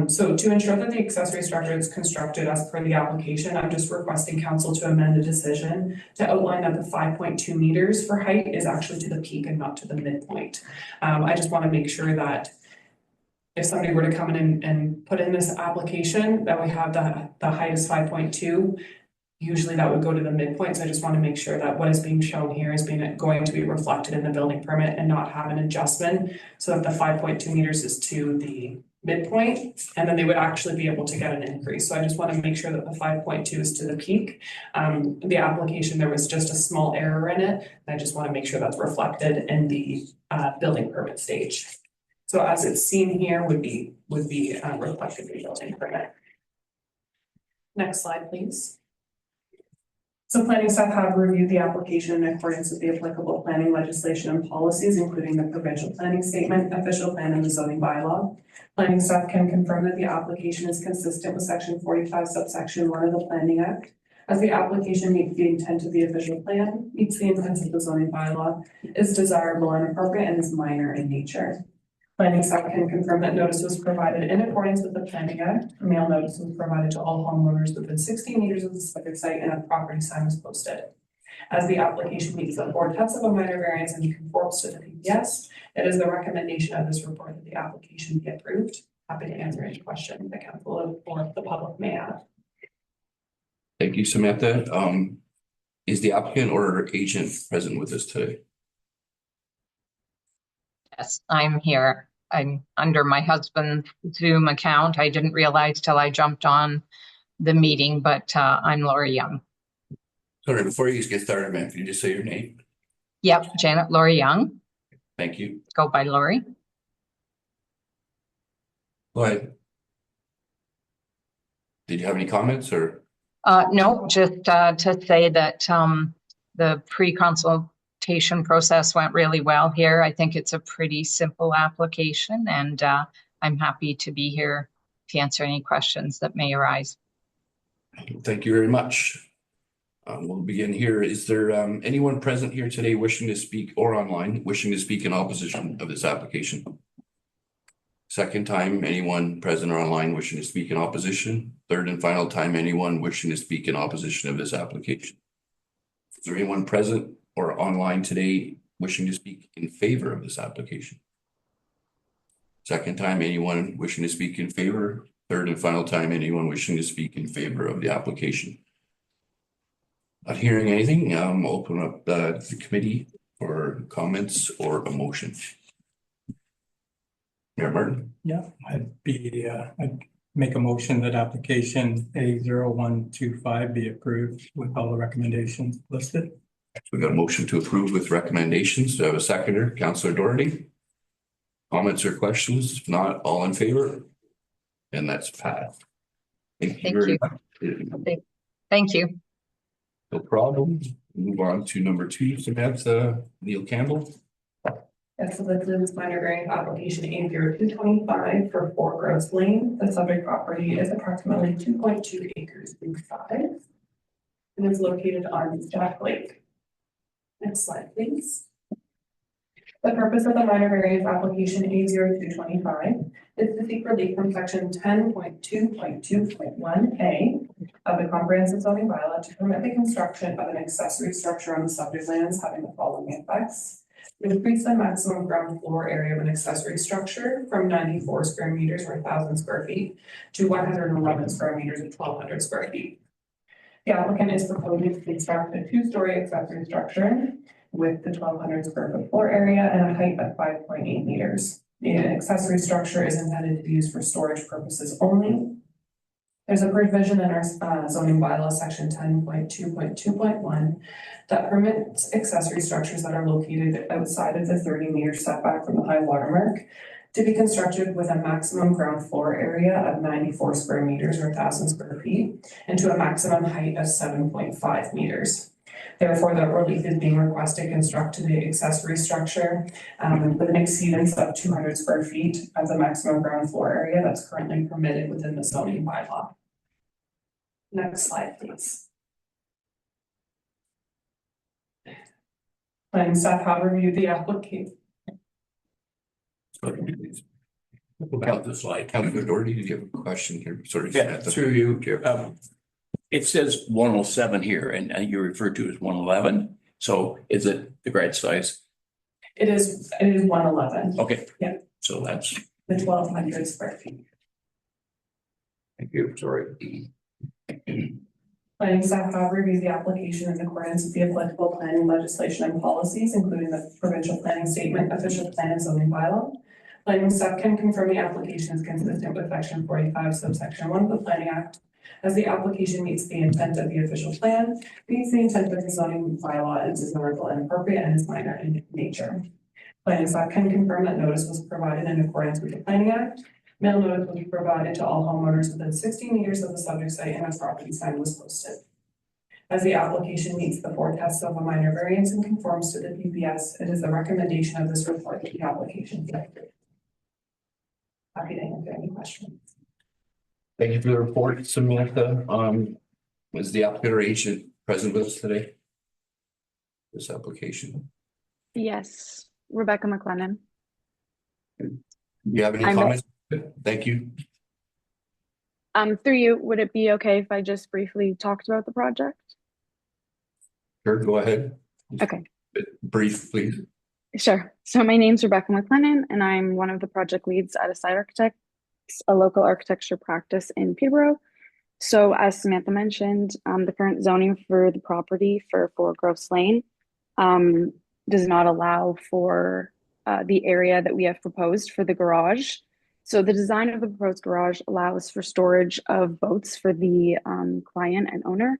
Speaker 5: So to ensure that the accessory structure is constructed as per the application, I'm just requesting council to amend the decision to outline that the 5.2 meters for height is actually to the peak and not to the midpoint. I just want to make sure that if somebody were to come in and put in this application that we have the height is 5.2, usually that would go to the midpoint. So I just want to make sure that what is being shown here is going to be reflected in the building permit and not have an adjustment so that the 5.2 meters is to the midpoint, and then they would actually be able to get an increase. So I just want to make sure that the 5.2 is to the peak. The application, there was just a small error in it. I just want to make sure that's reflected in the building permit stage. So as it's seen here would be reflected in the building permit. Next slide, please. So planning staff have reviewed the application in accordance with the applicable planning legislation and policies, including the provincial planning statement, official plan, and the zoning bylaw. Planning staff can confirm that the application is consistent with section 45 subsection 1 of the Planning Act, as the application meets the intent of the official plan, meets the intent of the zoning bylaw, is desirable and appropriate, and is minor in nature. Planning staff can confirm that notice was provided in accordance with the Planning Act. A mail notice was provided to all homeowners within 60 meters of the subject site, and a property sign was posted. As the application meets the 4 tests of a minor variance and conforms to the PPS, it is the recommendation of this report that the application be approved. Happy to answer any questions the council or the public may have.
Speaker 8: Thank you, Samantha. Is the applicant or agent present with us today?
Speaker 9: Yes, I'm here. I'm under my husband's Zoom account. I didn't realize till I jumped on the meeting, but I'm Lori Young.
Speaker 8: Sorry, before you get started, man, can you just say your name?
Speaker 9: Yep, Janet Lori Young.
Speaker 8: Thank you.
Speaker 9: Go by Lori.
Speaker 8: Go ahead. Did you have any comments or?
Speaker 9: No, just to say that the pre-consultation process went really well here. I think it's a pretty simple application, and I'm happy to be here to answer any questions that may arise.
Speaker 8: Thank you very much. We'll begin here. Is there anyone present here today wishing to speak or online wishing to speak in opposition of this application? Second time, anyone present or online wishing to speak in opposition? Third and final time, anyone wishing to speak in opposition of this application? Is there anyone present or online today wishing to speak in favor of this application? Second time, anyone wishing to speak in favor? Third and final time, anyone wishing to speak in favor of the application? Not hearing anything, open up the committee for comments or a motion. Mayor Martin.
Speaker 1: Yeah, I'd make a motion that application A0125 be approved with all the recommendations listed.
Speaker 8: We got a motion to approve with recommendations. Do I have a seconder? Councillor Doherty? Comments or questions? If not, all in favor? And that's passed. Thank you very much.
Speaker 9: Thank you.
Speaker 8: No problem. Move on to number 2, Samantha Neil Campbell.
Speaker 5: Yes, so this is minor variance application A0225 for 4 Groves Lane. The subject property is approximately 2.2 acres in size and is located on Jack Lake. Next slide, please. The purpose of the minor variance application A0225 is to seek relief from section 10.2.2.1A of the comprehensive zoning bylaw to permit the construction of an accessory structure on the subject lands having the following effects. Increase the maximum ground floor area of an accessory structure from 94 square meters or 1,000 square feet to 111 square meters or 1,200 square feet. The applicant is proposing to construct a 2-story accessory structure with the 1,200 square foot floor area and a height of 5.8 meters. The accessory structure is intended to be used for storage purposes only. There's a provision in our zoning bylaw section 10.2.2.1 that permits accessory structures that are located outside of the 30-meter setback from the high water mark to be constructed with a maximum ground floor area of 94 square meters or 1,000 square feet and to a maximum height of 7.5 meters. Therefore, the relief is being requested to construct the accessory structure with an exceedance of 200 square feet as a maximum ground floor area that's currently permitted within the zoning bylaw. Next slide, please. Planning staff have reviewed the application.
Speaker 8: Count the slide. Councillor Doherty, did you have a question here? Sorry.
Speaker 10: Yeah, through you, Chair. It says 107 here and you referred to it as 111. So is it the right size?
Speaker 5: It is 111.
Speaker 10: Okay.
Speaker 5: Yeah.
Speaker 10: So that's.
Speaker 5: The 1,200 square feet.
Speaker 10: Thank you. Sorry.
Speaker 5: Planning staff have reviewed the application in accordance with the applicable planning legislation and policies, including the provincial planning statement, official plan and zoning bylaw. Planning staff can confirm the application is consistent with section 45 subsection 1 of the Planning Act, as the application meets the intent of the official plan, meets the intent of the zoning bylaw, and is desirable and appropriate and is minor in nature. Planning staff can confirm that notice was provided in accordance with the Planning Act. Mail notice will be provided to all homeowners within 60 meters of the subject site and a property sign was posted. As the application meets the 4 tests of a minor variance and conforms to the PPS, it is the recommendation of this report that the application be approved. Happy to answer any questions.
Speaker 8: Thank you for the report, Samantha. Was the applicant or agent present with us today? This application.
Speaker 11: Yes, Rebecca McLennan.
Speaker 8: Do you have any
Speaker 11: I'm
Speaker 8: comments? Thank you.
Speaker 11: Through you, would it be okay if I just briefly talked about the project?
Speaker 8: Sure, go ahead.
Speaker 11: Okay.
Speaker 8: Brief, please.
Speaker 11: Sure. So my name's Rebecca McLennan, and I'm one of the project leads at Aside Architects, a local architecture practice in Peterborough. So as Samantha mentioned, the current zoning for the property for 4 Groves Lane does not allow for the area that we have proposed for the garage. So the design of the proposed garage allows for storage of boats for the client and owner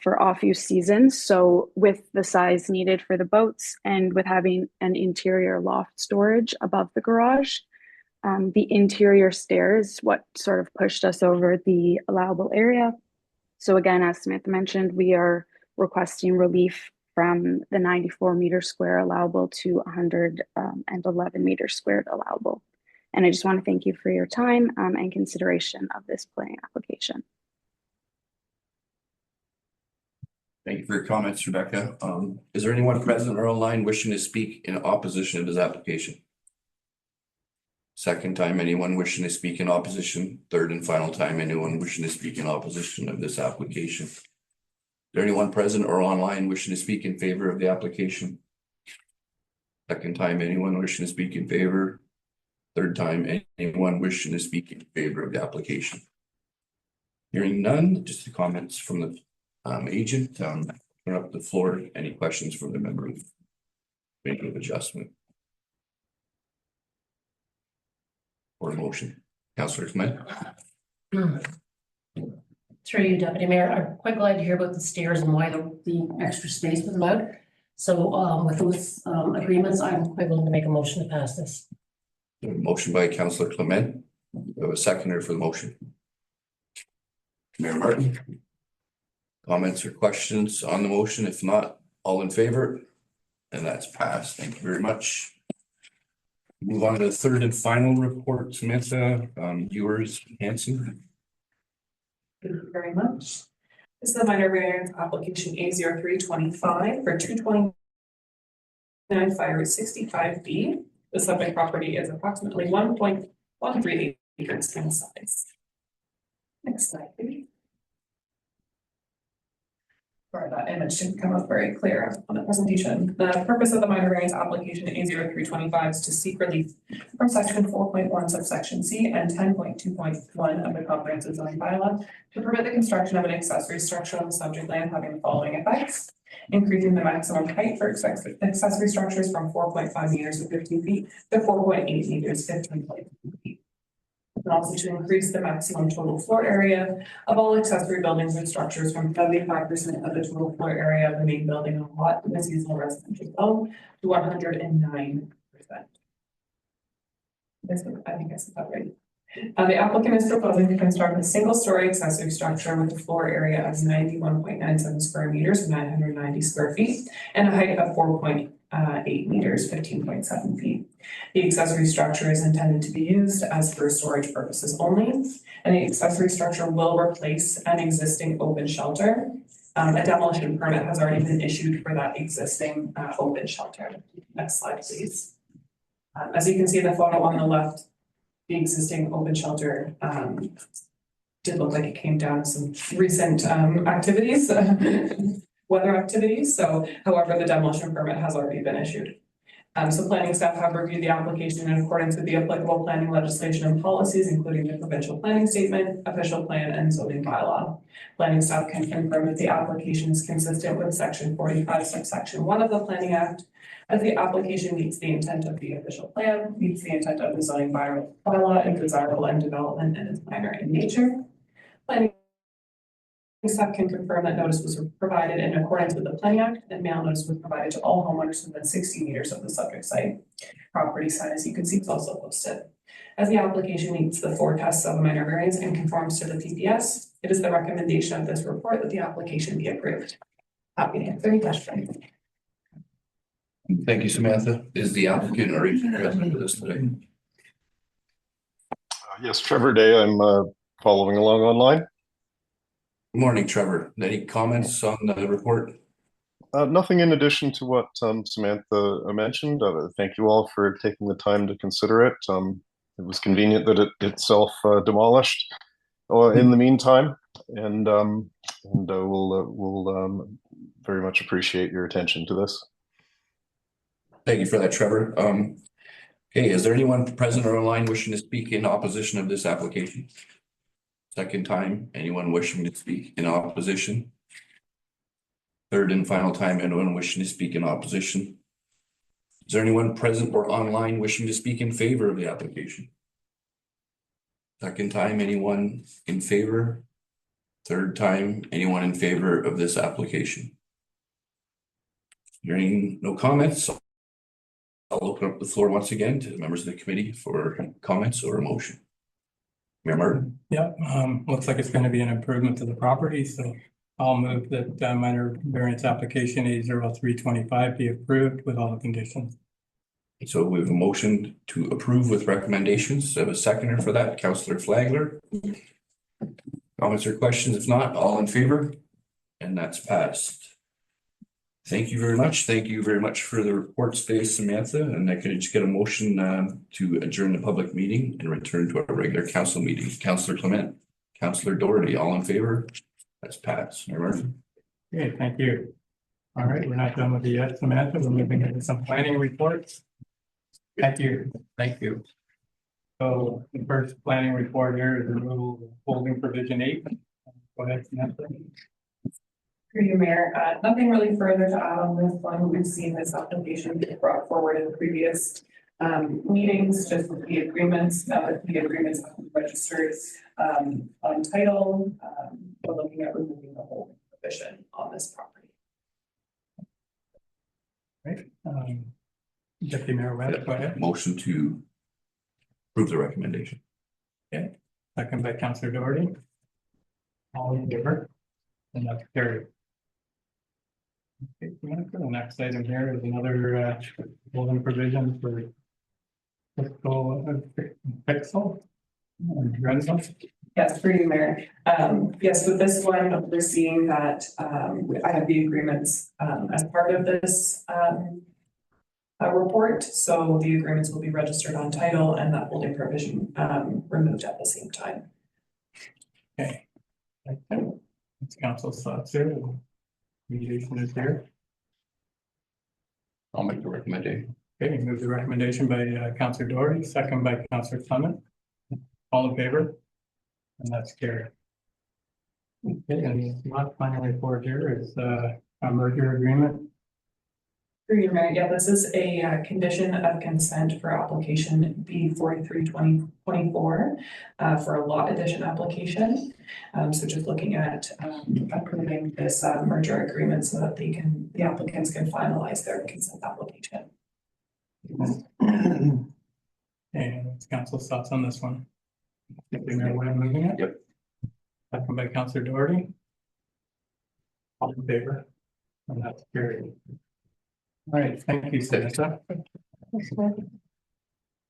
Speaker 11: for off-use seasons. So with the size needed for the boats and with having an interior loft storage above the garage, the interior stairs, what sort of pushed us over the allowable area. So again, as Samantha mentioned, we are requesting relief from the 94 meter square allowable to 111 meters squared allowable. And I just want to thank you for your time and consideration of this planning application.
Speaker 8: Thank you for your comments, Rebecca. Is there anyone present or online wishing to speak in opposition to this application? Second time, anyone wishing to speak in opposition? Third and final time, anyone wishing to speak in opposition of this application? Is there anyone present or online wishing to speak in favor of the application? Second time, anyone wishing to speak in favor? Third time, anyone wishing to speak in favor of the application? Hearing none, just the comments from the agent. Open up the floor. Any questions from the member of committee of adjustment? Or motion? Councillor Smith.
Speaker 7: Through you, Deputy Mayor, I'm quite glad to hear about the stairs and why the extra space was allowed. So with those agreements, I'm quite willing to make a motion to pass this.
Speaker 8: Motion by Councillor Clement. We have a seconder for the motion. Mayor Martin. Comments or questions on the motion? If not, all in favor? And that's passed. Thank you very much. Move on to the third and final report, Samantha. Yours, Hanson.
Speaker 5: Thank you very much. This is the minor variance application A0325 for 229 Fire 65B. The subject property is approximately 1.13 acres in size. Next slide, please. Sorry, that image didn't come up very clear on the presentation. The purpose of the minor variance application A0325 is to seek relief from section 4.1 subsection C and 10.2.1 of the comprehensive zoning bylaw to permit the construction of an accessory structure on the subject land having the following effects: increasing the maximum height for accessory structures from 4.5 meters to 15 feet to 4.8 meters, 15.2 feet. And also to increase the maximum total floor area of all accessory buildings and structures from 75% of the total floor area of the main building on lot in the seasonal residential zone to 109%. I think I said that right. The applicant is proposing to construct a single-story accessory structure with a floor area of 91.97 square meters, 990 square feet, and a height of 4.8 meters, 15.7 feet. The accessory structure is intended to be used as for storage purposes only, and the accessory structure will replace an existing open shelter. A demolition permit has already been issued for that existing open shelter. Next slide, please. As you can see in the photo on the left, the existing open shelter did look like it came down some recent activities, weather activities. So, however, the demolition permit has already been issued. So planning staff have reviewed the application in accordance with the applicable planning legislation and policies, including the provincial planning statement, official plan, and zoning bylaw. Planning staff can confirm that the application is consistent with section 45, subsection 1 of the Planning Act, as the application meets the intent of the official plan, meets the intent of the zoning bylaw, and desirable and development, and is minor in nature. Planning staff can confirm that notice was provided in accordance with the Planning Act, and mail notice was provided to all homeowners within 60 meters of the subject site. Property sign, as you can see, is also posted. As the application meets the 4 tests of a minor variance and conforms to the PPS, it is the recommendation of this report that the application be approved. Happy to answer any questions.
Speaker 8: Thank you, Samantha. Is the applicant or agent present with us today?
Speaker 12: Yes, Trevor Day. I'm following along online.
Speaker 8: Good morning, Trevor. Any comments on the report?
Speaker 12: Nothing in addition to what Samantha mentioned. Thank you all for taking the time to consider it. It was convenient that it itself demolished in the meantime, and we'll very much appreciate your attention to this.
Speaker 8: Thank you for that, Trevor. Okay, is there anyone present or online wishing to speak in opposition of this application? Second time, anyone wishing to speak in opposition? Third and final time, anyone wishing to speak in opposition? Is there anyone present or online wishing to speak in favor of the application? Second time, anyone in favor? Third time, anyone in favor of this application? Hearing no comments, I'll open up the floor once again to the members of the committee for comments or a motion. Mayor Martin.
Speaker 1: Yep, looks like it's going to be an improvement to the property, so I'll move that minor variance application A0325 be approved with all the conditions.
Speaker 8: So we have a motion to approve with recommendations. I have a seconder for that, Councillor Flagler. Comments or questions? If not, all in favor? And that's passed. Thank you very much. Thank you very much for the report today, Samantha. And I could just get a motion to adjourn the public meeting and return to our regular council meeting. Councillor Clement, Councillor Doherty, all in favor? That's passed. Remember?
Speaker 1: Okay, thank you. All right, we're not done with the yet, Samantha. We're moving into some planning reports. Thank you.
Speaker 10: Thank you.
Speaker 1: So the first planning report here is removal of holding provision 8. Go ahead, Samantha.
Speaker 5: Through you, Mayor, nothing really further to add on this one. We've seen this application be brought forward in previous meetings, just with the agreements. Now that the agreements have been registered on title, we're looking at removing the whole provision on this property.
Speaker 1: Right. Deputy Mayor Webb, go ahead.
Speaker 8: Motion to approve the recommendation.
Speaker 1: Okay, second by Councillor Doherty. All in favor? And that's carried. Okay, the next item here is another holding provision for Pixel and Renzo.
Speaker 5: Yes, through you, Mayor. Yes, with this one, we're seeing that I have the agreements as part of this report. So the agreements will be registered on title and that holding provision removed at the same time.
Speaker 1: Okay. It's council's thoughts here. Mediation is here.
Speaker 8: I'll make the recommendation.
Speaker 1: Okay, move the recommendation by Councillor Doherty, second by Councillor Clement. All in favor? And that's carried. Okay, and the last final report here is a merger agreement.
Speaker 5: Through you, Mayor. Yeah, this is a condition of consent for application B 43-2024 for a lot addition application. So just looking at approving this merger agreement so that the applicants can finalize their consent application.
Speaker 1: And what's council's thoughts on this one? Deputy Mayor Webb moving it?
Speaker 8: Yep.
Speaker 1: Second by Councillor Doherty. All in favor? And that's carried. All right, thank you, Samantha. Okay,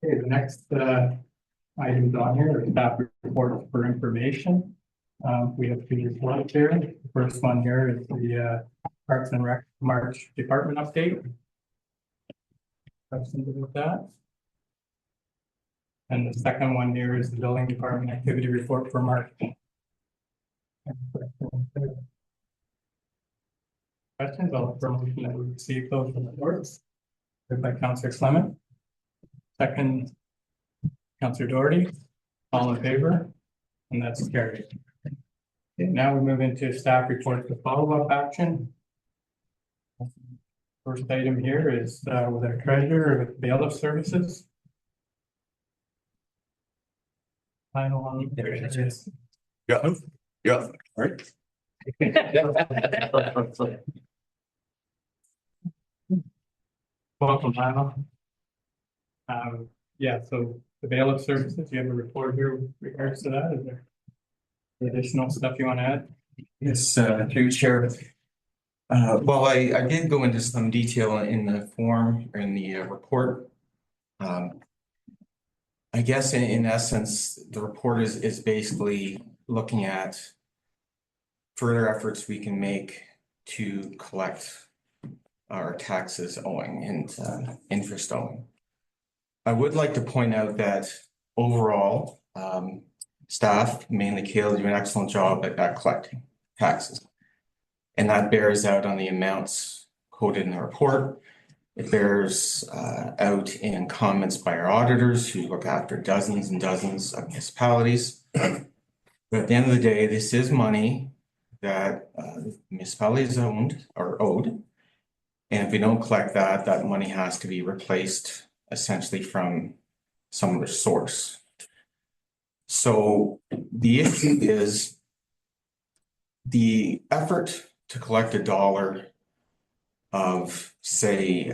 Speaker 1: the next items on here are staff reports for information. We have 2 reports here. The first one here is the Parks and Rec March Department update. Questions about that? And the second one here is the Building Department Activity Report for March. Questions? I'll promotion that we receive those reports. Moved by Councillor Clement. Second, Councillor Doherty. All in favor? And that's carried. Okay, now we move into staff reports for follow-up action. First item here is with our treasurer with bailiff services. Final one. There it is.
Speaker 8: Yeah. Yeah. All right.
Speaker 1: Welcome, Lionel. Yeah, so the bailiff services, you have a report here with regards to that. Is there additional stuff you want to add?
Speaker 13: Yes, through Chair. Well, I did go into some detail in the form or in the report. I guess in essence, the report is basically looking at further efforts we can make to collect our taxes owing and interest owing. I would like to point out that overall, staff, mainly Kayla, do an excellent job at collecting taxes. And that bears out on the amounts quoted in the report. It bears out in comments by our auditors who look after dozens and dozens of municipalities. But at the end of the day, this is money that municipalities owned or owed. And if we don't collect that, that money has to be replaced essentially from some other source. So the issue is the effort to collect $1 of, say,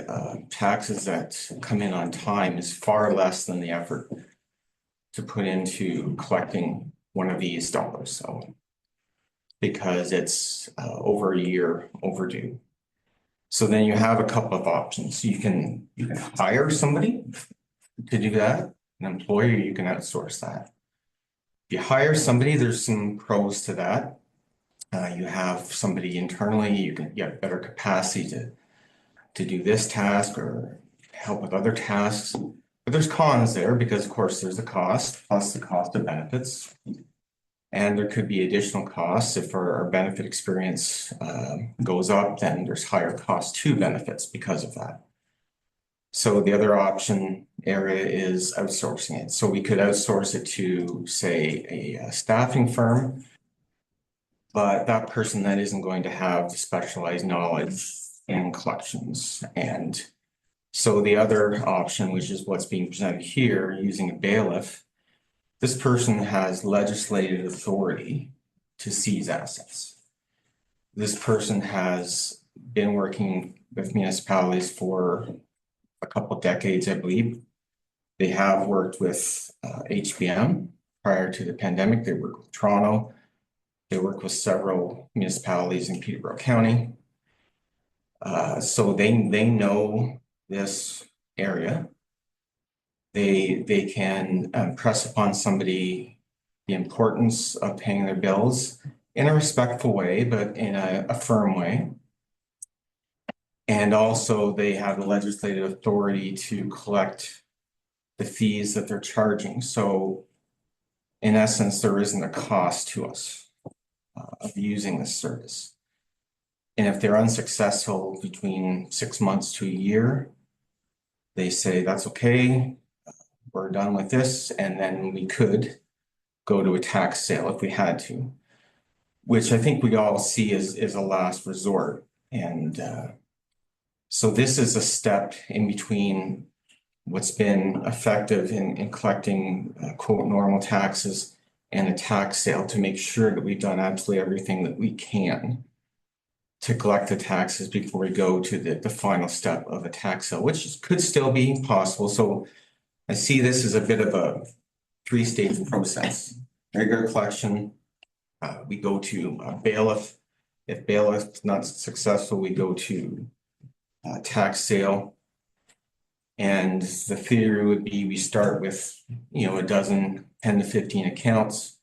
Speaker 13: taxes that come in on time is far less than the effort to put into collecting one of these dollars. So, because it's over a year overdue. So then you have a couple of options. You can hire somebody to do that, an employer, you can outsource that. If you hire somebody, there's some pros to that. You have somebody internally, you can get better capacity to do this task or help with other tasks. But there's cons there because of course there's a cost plus the cost of benefits. And there could be additional costs if our benefit experience goes up, then there's higher cost to benefits because of that. So the other option area is outsourcing it. So we could outsource it to, say, a staffing firm, but that person then isn't going to have the specialized knowledge in collections. And so the other option, which is what's being presented here, using a bailiff, this person has legislative authority to seize assets. This person has been working with municipalities for a couple of decades, I believe. They have worked with HBM prior to the pandemic. They worked with Toronto. They worked with several municipalities in Peterborough County. So they know this area. They can press upon somebody the importance of paying their bills in a respectful way, but in a firm way. And also they have the legislative authority to collect the fees that they're charging. So in essence, there isn't a cost to us of using this service. And if they're unsuccessful between 6 months to a year, they say, that's okay, we're done with this. And then we could go to a tax sale if we had to, which I think we all see as a last resort. And so this is a step in between what's been effective in collecting quote normal taxes and a tax sale to make sure that we've done absolutely everything that we can to collect the taxes before we go to the final step of a tax sale, which could still be possible. So I see this as a bit of a three-stage process. Regular collection, we go to a bailiff. If bailiff is not successful, we go to tax sale. And the theory would be we start with, a dozen, 10 to 15 accounts,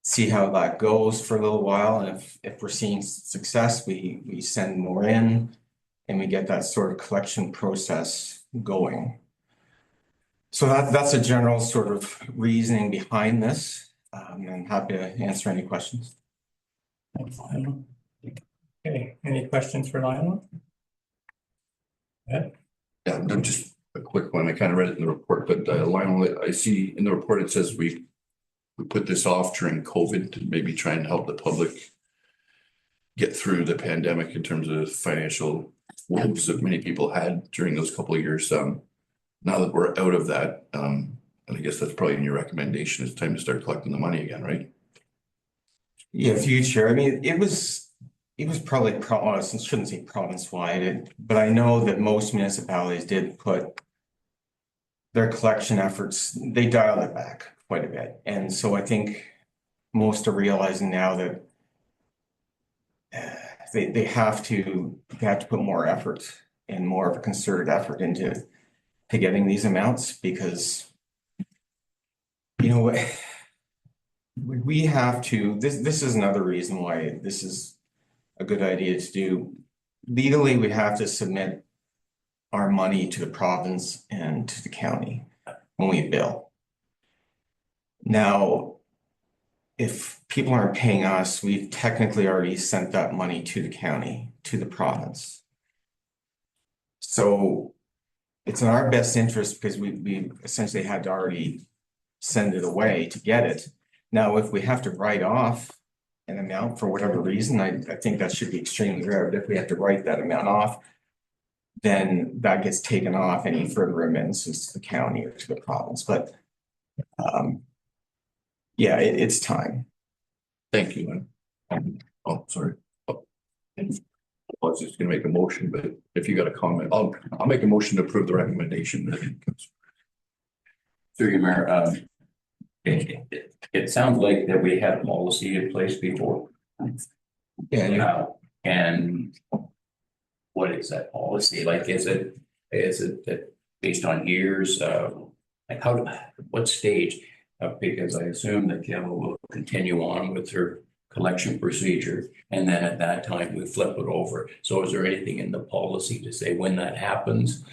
Speaker 13: see how that goes for a little while. And if we're seeing success, we send more in and we get that sort of collection process going. So that's a general sort of reasoning behind this. I'm happy to answer any questions.
Speaker 1: Thanks, Lionel. Okay, any questions for Lionel?
Speaker 8: Yeah, just a quick one. I kind of read it in the report, but Lionel, I see in the report it says we put this off during COVID to maybe try and help the public get through the pandemic in terms of financial woes that many people had during those couple of years. Now that we're out of that, and I guess that's probably in your recommendation, it's time to start collecting the money again, right?
Speaker 13: Yeah, future. I mean, it was probably I shouldn't say province-wide, but I know that most municipalities did put their collection efforts, they dialed it back quite a bit. And so I think most are realizing now that they have to put more effort and more of a concerted effort into getting these amounts, because we have to, this is another reason why this is a good idea to do. Legally, we have to submit our money to the province and to the county when we bill. Now, if people aren't paying us, we've technically already sent that money to the county, to the province. So it's in our best interest because we essentially had to already send it away to get it. Now, if we have to write off an amount for whatever reason, I think that should be extremely rare. But if we have to write that amount off, then that gets taken off any further remittances to the county or to the province. But yeah, it's time.
Speaker 8: Thank you. Oh, sorry. Oh. I was just gonna make a motion, but if you got a comment, I'll make a motion to approve the recommendation.
Speaker 10: Through you, Mayor, it sounds like that we had a policy in place before.
Speaker 13: Yeah.
Speaker 10: And what is that policy? Like, is it that based on years, like what stage? Because I assume that Kim will continue on with her collection procedure. And then at that time, we flip it over. So is there anything in the policy to say when that happens?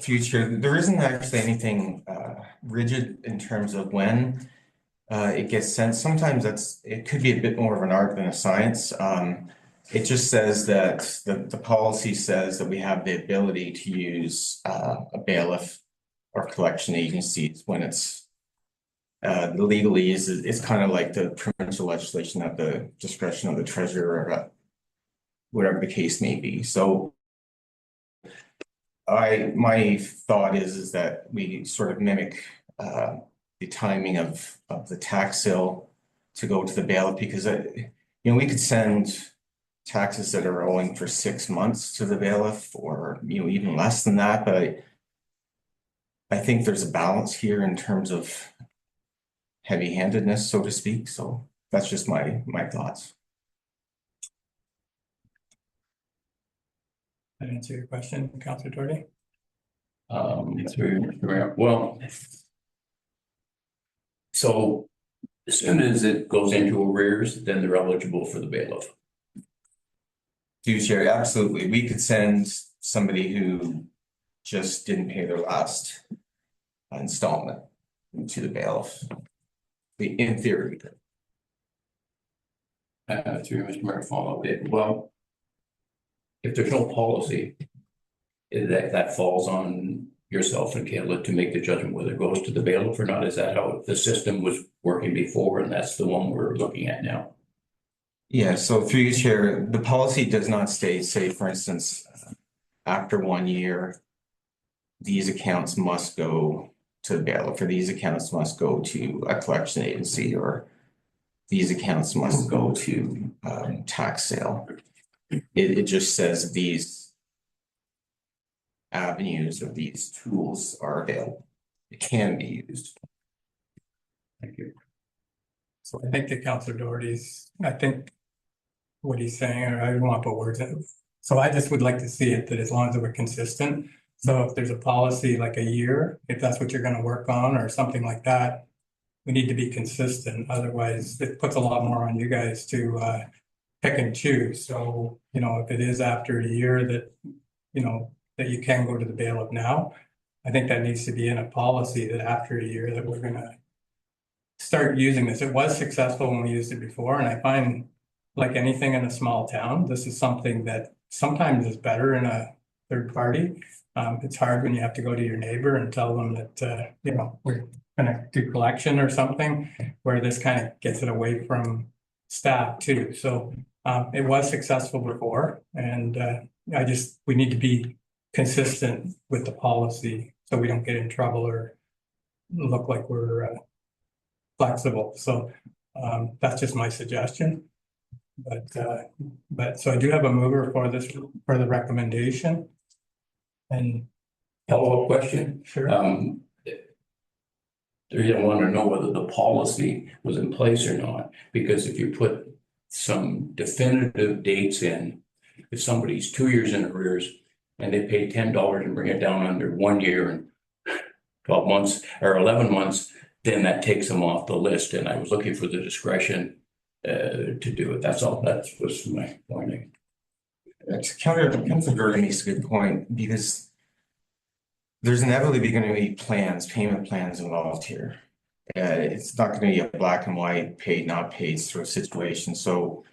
Speaker 13: Future, there isn't actually anything rigid in terms of when it gets sent. Sometimes it could be a bit more of an art than a science. It just says that the policy says that we have the ability to use a bailiff or collection agencies when it's the legalese is kind of like the provincial legislation at the discretion of the treasurer, or whatever the case may be. So my thought is that we sort of mimic the timing of the tax sale to go to the bailiff, because we could send taxes that are owing for 6 months to the bailiff, or even less than that. But I think there's a balance here in terms of heavy-handedness, so to speak. So that's just my thoughts.
Speaker 1: That answer your question, Councillor Doherty?
Speaker 10: Well, so as soon as it goes into arrears, then they're eligible for the bailiff.
Speaker 13: Sherry, absolutely. We could send somebody who just didn't pay their last installment to the bailiff. In theory.
Speaker 10: Through Mr. Mayor, follow up. Well, if there's no policy, that falls on yourself and Kayla to make the judgment whether it goes to the bailiff or not. Is that how the system was working before, and that's the one we're looking at now?
Speaker 13: Yeah, so through you, Chair, the policy does not say, for instance, after 1 year, these accounts must go to the bailiff, or these accounts must go to a collection agency, or these accounts must go to tax sale. It just says these avenues or these tools are available. It can be used.
Speaker 1: Thank you. So I think the Councillor Doherty's, I think what he's saying, or I don't want to put words in. So I just would like to see it that as long as we're consistent. So if there's a policy like a year, if that's what you're going to work on or something like that, we need to be consistent. Otherwise, it puts a lot more on you guys to pick and choose. So, if it is after a year that, that you can go to the bailiff now, I think that needs to be in a policy that after a year that we're going to start using this. It was successful when we used it before. And I find, like anything in a small town, this is something that sometimes is better in a third party. It's hard when you have to go to your neighbor and tell them that, we're going to do collection or something, where this kind of gets it away from staff too. So it was successful before, and we need to be consistent with the policy so we don't get in trouble or look like we're flexible. So that's just my suggestion. But so I do have a mover for the recommendation. And
Speaker 10: follow-up question.
Speaker 1: Sure.
Speaker 10: They want to know whether the policy was in place or not, because if you put some definitive dates in, if somebody's 2 years in arrears and they pay $10 and bring it down under 1 year and 12 months or 11 months, then that takes them off the list. And I was looking for the discretion to do it. That's all. That was my point.
Speaker 13: Councillor Doherty makes a good point, because there's inevitably going to be payment plans involved here. It's not going to be a black and white, paid, not paid sort of situation. So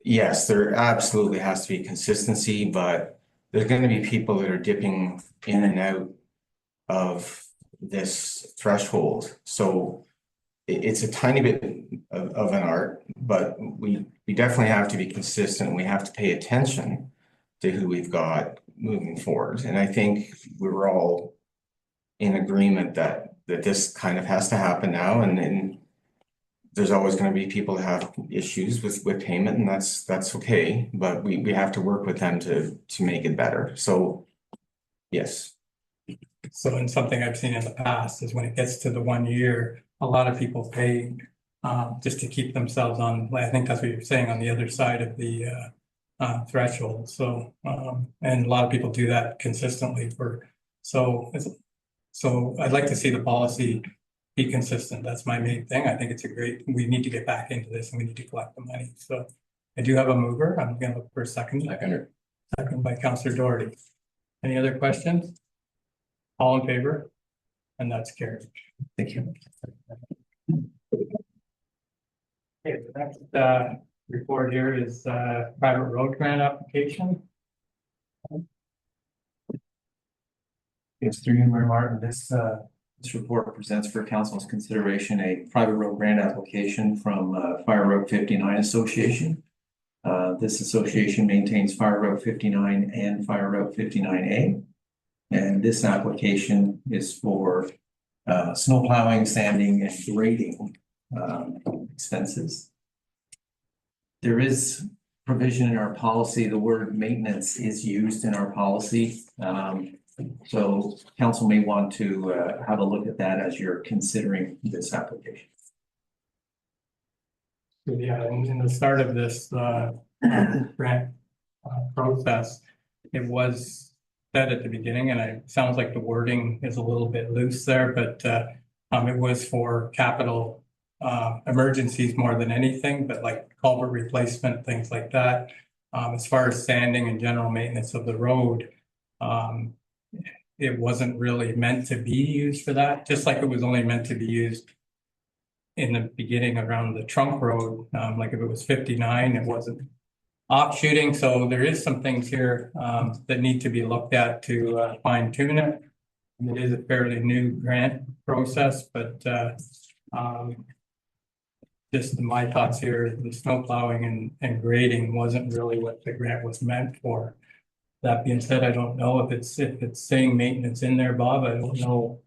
Speaker 13: yes, there absolutely has to be consistency, but there's going to be people that are dipping in and out of this threshold. So it's a tiny bit of an art, but we definitely have to be consistent. We have to pay attention to who we've got moving forward. And I think we were all in agreement that this kind of has to happen now. And then there's always going to be people that have issues with payment, and that's okay. But we have to work with them to make it better. So yes.
Speaker 1: So, and something I've seen in the past is when it gets to the 1 year, a lot of people pay just to keep themselves on, I think that's what you're saying, on the other side of the threshold. So, and a lot of people do that consistently so I'd like to see the policy be consistent. That's my main thing. I think it's we need to get back into this and we need to collect the money. So I do have a mover. I'm gonna look for a second. Second by Councillor Doherty. Any other questions? All in favor? And that's carried.
Speaker 6: Thank you.
Speaker 1: Okay, the next report here is private road grant application.
Speaker 6: Yes, through you, Mayor Martin, this report presents for council's consideration a private road grant application from Fire Road 59 Association. This association maintains Fire Road 59 and Fire Road 59A. And this application is for snow plowing, sanding, and grading expenses. There is provision in our policy, the word maintenance is used in our policy. So council may want to have a look at that as you're considering this application.
Speaker 1: Yeah, in the start of this grant process, it was said at the beginning, and it sounds like the wording is a little bit loose there, but it was for capital emergencies more than anything, but like culvert replacement, things like that. As far as sanding and general maintenance of the road, it wasn't really meant to be used for that, just like it was only meant to be used in the beginning around the trunk road. Like if it was 59, it wasn't offshooting. So there is some things here that need to be looked at to fine tune it. And it is a fairly new grant process, but just my thoughts here, the snow plowing and grading wasn't really what the grant was meant for. That being said, I don't know if it's saying maintenance in there, Bob. I don't know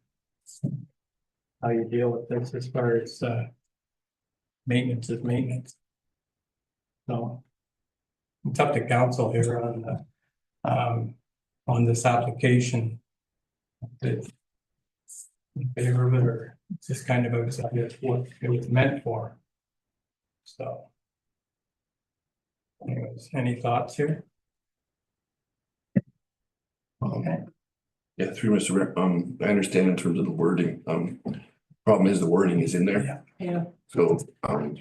Speaker 1: how you deal with this as far as maintenance is maintenance. So it's up to council here on this application. In favor of it, or it's just kind of outside what it was meant for. So anyways, any thoughts here?
Speaker 8: Okay. Yeah, through Mr. Rep, I understand in terms of the wording, problem is the wording is in there.
Speaker 7: Yeah.
Speaker 8: So, I'm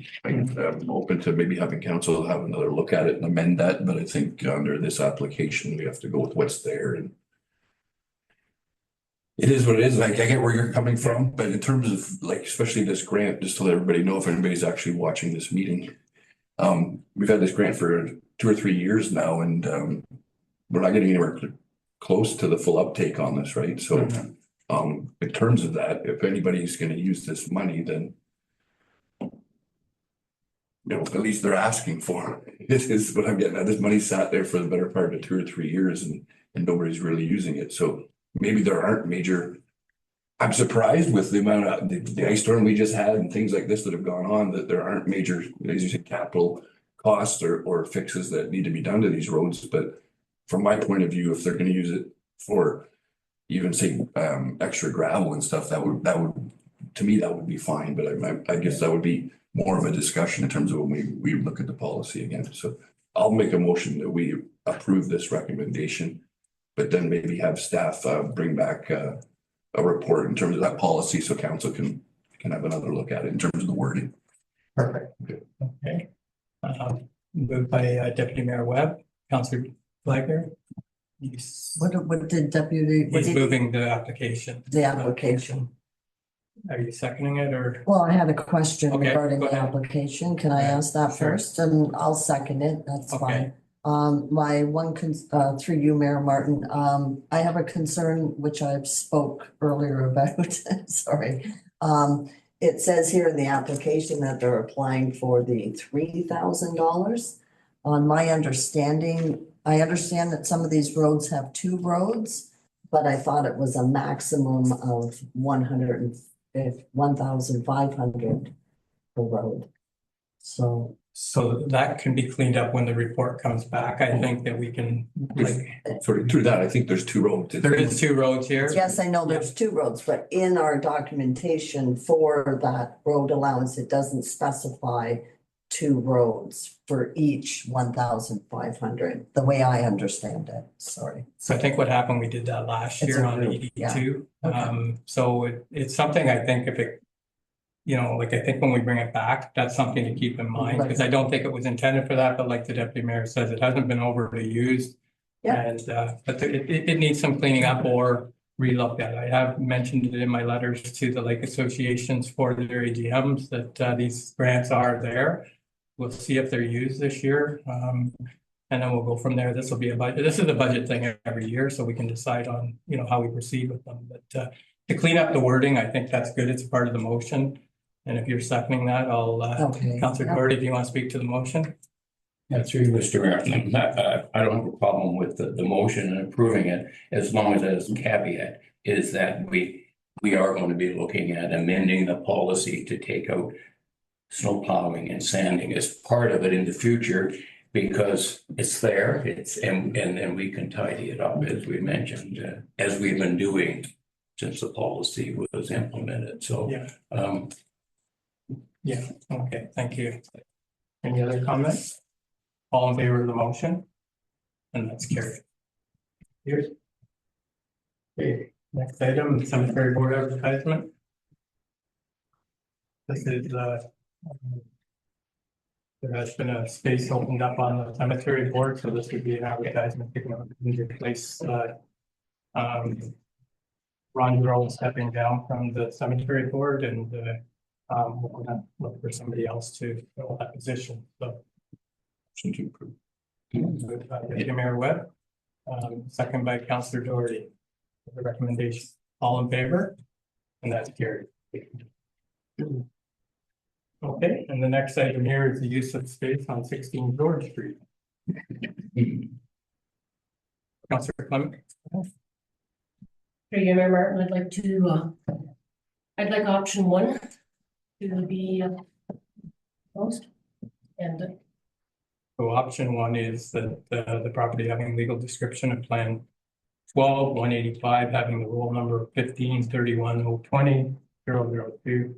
Speaker 8: open to maybe having council have another look at it and amend that, but I think under this application, we have to go with what's there and it is what it is. Like, I get where you're coming from, but in terms of like, especially this grant, just to let everybody know if anybody's actually watching this meeting. We've had this grant for 2 or 3 years now and, we're not getting anywhere close to the full uptake on this, right? So, in terms of that, if anybody's gonna use this money, then you know, at least they're asking for it. This is what I'm getting at. This money sat there for the better part of 2 or 3 years and nobody's really using it. So maybe there aren't major, I'm surprised with the amount of the ice storm we just had and things like this that have gone on, that there aren't major, as you said, capital costs or fixes that need to be done to these roads. But from my point of view, if they're gonna use it for even say extra gravel and stuff, that would to me that would be fine. But I guess that would be more of a discussion in terms of when we look at the policy again. So I'll make a motion that we approve this recommendation, but then maybe have staff bring back a report in terms of that policy so council can have another look at it in terms of the wording.
Speaker 1: Perfect. Okay. Moved by Deputy Mayor Webb. Councillor Flagler.
Speaker 14: What did deputy?
Speaker 1: He's moving the application.
Speaker 14: The application.
Speaker 1: Are you seconding it or?
Speaker 14: Well, I had a question
Speaker 1: Okay,
Speaker 14: regarding
Speaker 1: go
Speaker 14: the
Speaker 1: ahead.
Speaker 14: application. Can I ask that
Speaker 1: Sure.
Speaker 14: first? And I'll second it. That's
Speaker 1: Okay.
Speaker 14: fine. My one through you, Mayor Martin, I have a concern which I've spoke earlier about. Sorry. It says here in the application that they're applying for the $3,000. On my understanding, I understand that some of these roads have 2 roads, but I thought it was a maximum of 1,500 per road. So
Speaker 1: that can be cleaned up when the report comes back. I think that we can, like,
Speaker 8: Sorry, through that, I think there's 2 roads.
Speaker 1: there is 2 roads here.
Speaker 14: yes, I know there's 2 roads, but in our documentation for that road allowance, it doesn't specify 2 roads for each 1,500, the way I understand it. Sorry.
Speaker 1: So I think what happened, we did that last
Speaker 14: It's
Speaker 1: year
Speaker 14: a
Speaker 1: on
Speaker 14: group, yeah.
Speaker 1: ED2.
Speaker 14: Okay.
Speaker 1: So it's something I think if it you know, like I think when we bring it back, that's something to keep in mind, because I don't think it was intended for that, but like the deputy mayor says, it hasn't been overly used.
Speaker 14: Yeah.
Speaker 1: And but it needs some cleaning up or relooked at. I have mentioned it in my letters to the lake associations for their AGMs that these grants are there. We'll see if they're used this year. And then we'll go from there. This will be a budget. This is a budget thing every year, so we can decide on, you know, how we proceed with them. But to clean up the wording, I think that's good. It's part of the motion. And if you're seconding that, I'll,
Speaker 14: Okay.
Speaker 1: Councillor Doherty, do you want to speak to the motion?
Speaker 10: Yeah, through you, Mr. Mayor, I don't have a problem with the motion and approving it, as long as there's a caveat, is that we are going to be looking at amending the policy to take out snow plowing and sanding as part of it in the future, because it's there, and we can tidy it up, as we mentioned, as we've been doing since the policy was implemented. So,
Speaker 1: yeah. Yeah, okay, thank you. Any other comments? All in favor of the motion? And that's carried. Here. Okay, next item, cemetery board advertisement. This is there has been a space opened up on the cemetery board, so this would be an advertisement to replace Ron Rose stepping down from the cemetery board, and we're gonna look for somebody else to fill that position. So Deputy Mayor Webb, second by Councillor Doherty. The recommendation, all in favor? And that's carried. Okay, and the next item here is the use of space on 16 George Street. Councillor Clement.
Speaker 7: Through you, Mayor Martin, I'd like option 1 to be closed. And
Speaker 1: so option 1 is that the property having legal description of plan 12-185, having the roll number 15-31-020 002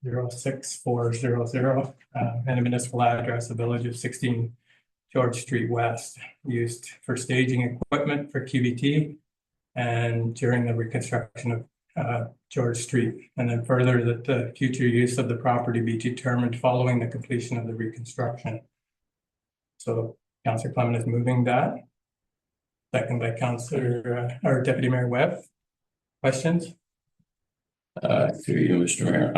Speaker 1: 06400, and a municipal address, the village of 16 George Street West, used for staging equipment for QBT and during the reconstruction of George Street. And then further, that the future use of the property be determined following the completion of the reconstruction. So Councillor Clement is moving that. Second by Councillor or Deputy Mayor Webb. Questions?
Speaker 10: Through you, Mr. Mayor.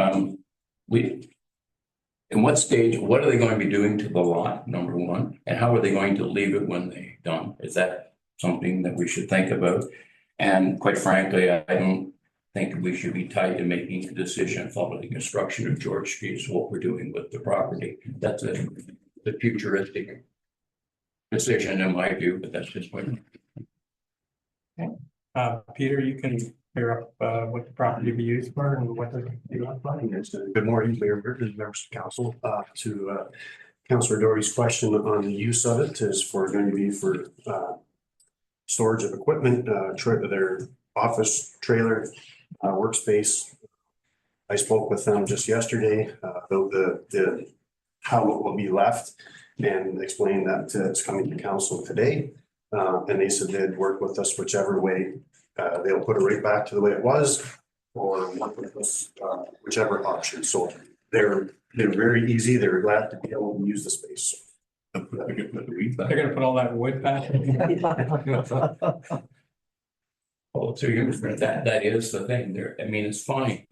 Speaker 10: In what stage, what are they going to be doing to the lot, number 1? And how are they going to leave it when they're done? Is that something that we should think about? And quite frankly, I don't think we should be tied to making a decision following the construction of George Street is what we're doing with the property. That's the futuristic decision in my view, but that's just what.
Speaker 1: Okay. Peter, you can clear up what the property be used for and what the
Speaker 15: Good morning, Mayor, members of council. To Councillor Doherty's question on the use of it is going to be for storage of equipment, their office trailer, workspace. I spoke with them just yesterday about the how it will be left and explained that it's coming to council today. And they said they'd work with us whichever way. They'll put it right back to the way it was, or work with us whichever option. So they're very easy. They're glad to be able to use the space.
Speaker 1: They're gonna put all that wood back.
Speaker 10: Well, so that is the thing there. I mean, it's fine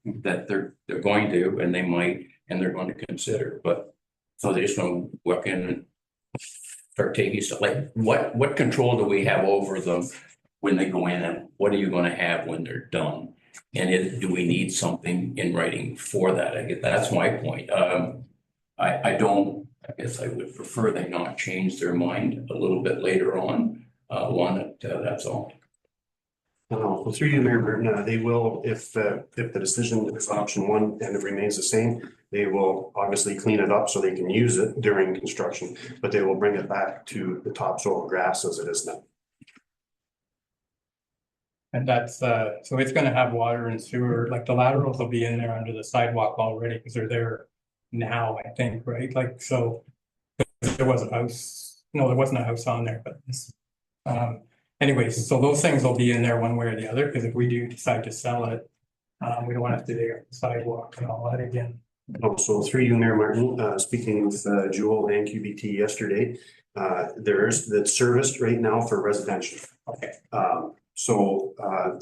Speaker 10: that they're going to, and they might, and they're going to consider, but so they just going to work in and start taking stuff. Like what control do we have over them when they go in, and what are you going to have when they're done? And do we need something in writing for that? I guess that's my point. I guess I would prefer they not change their mind a little bit later on. That's all.
Speaker 15: Well, through you, Mayor Burton, they will, if the decision is option 1 and it remains the same, they will obviously clean it up so they can use it during construction, but they will bring it back to the topsoil grass as it is now.
Speaker 1: And that's so it's gonna have water and sewer, like the laterals will be in there under the sidewalk already, because they're there now, I think, right? Like, so there was a house, no, there wasn't a house on there, but this, anyways, so those things will be in there one way or the other, because if we do decide to sell it, We don't want to have to dig up the sidewalk and all that again.
Speaker 15: Also, through you, Mayor Martin, speaking with Jewel and QBT yesterday, there's that serviced right now for residential.
Speaker 1: Okay.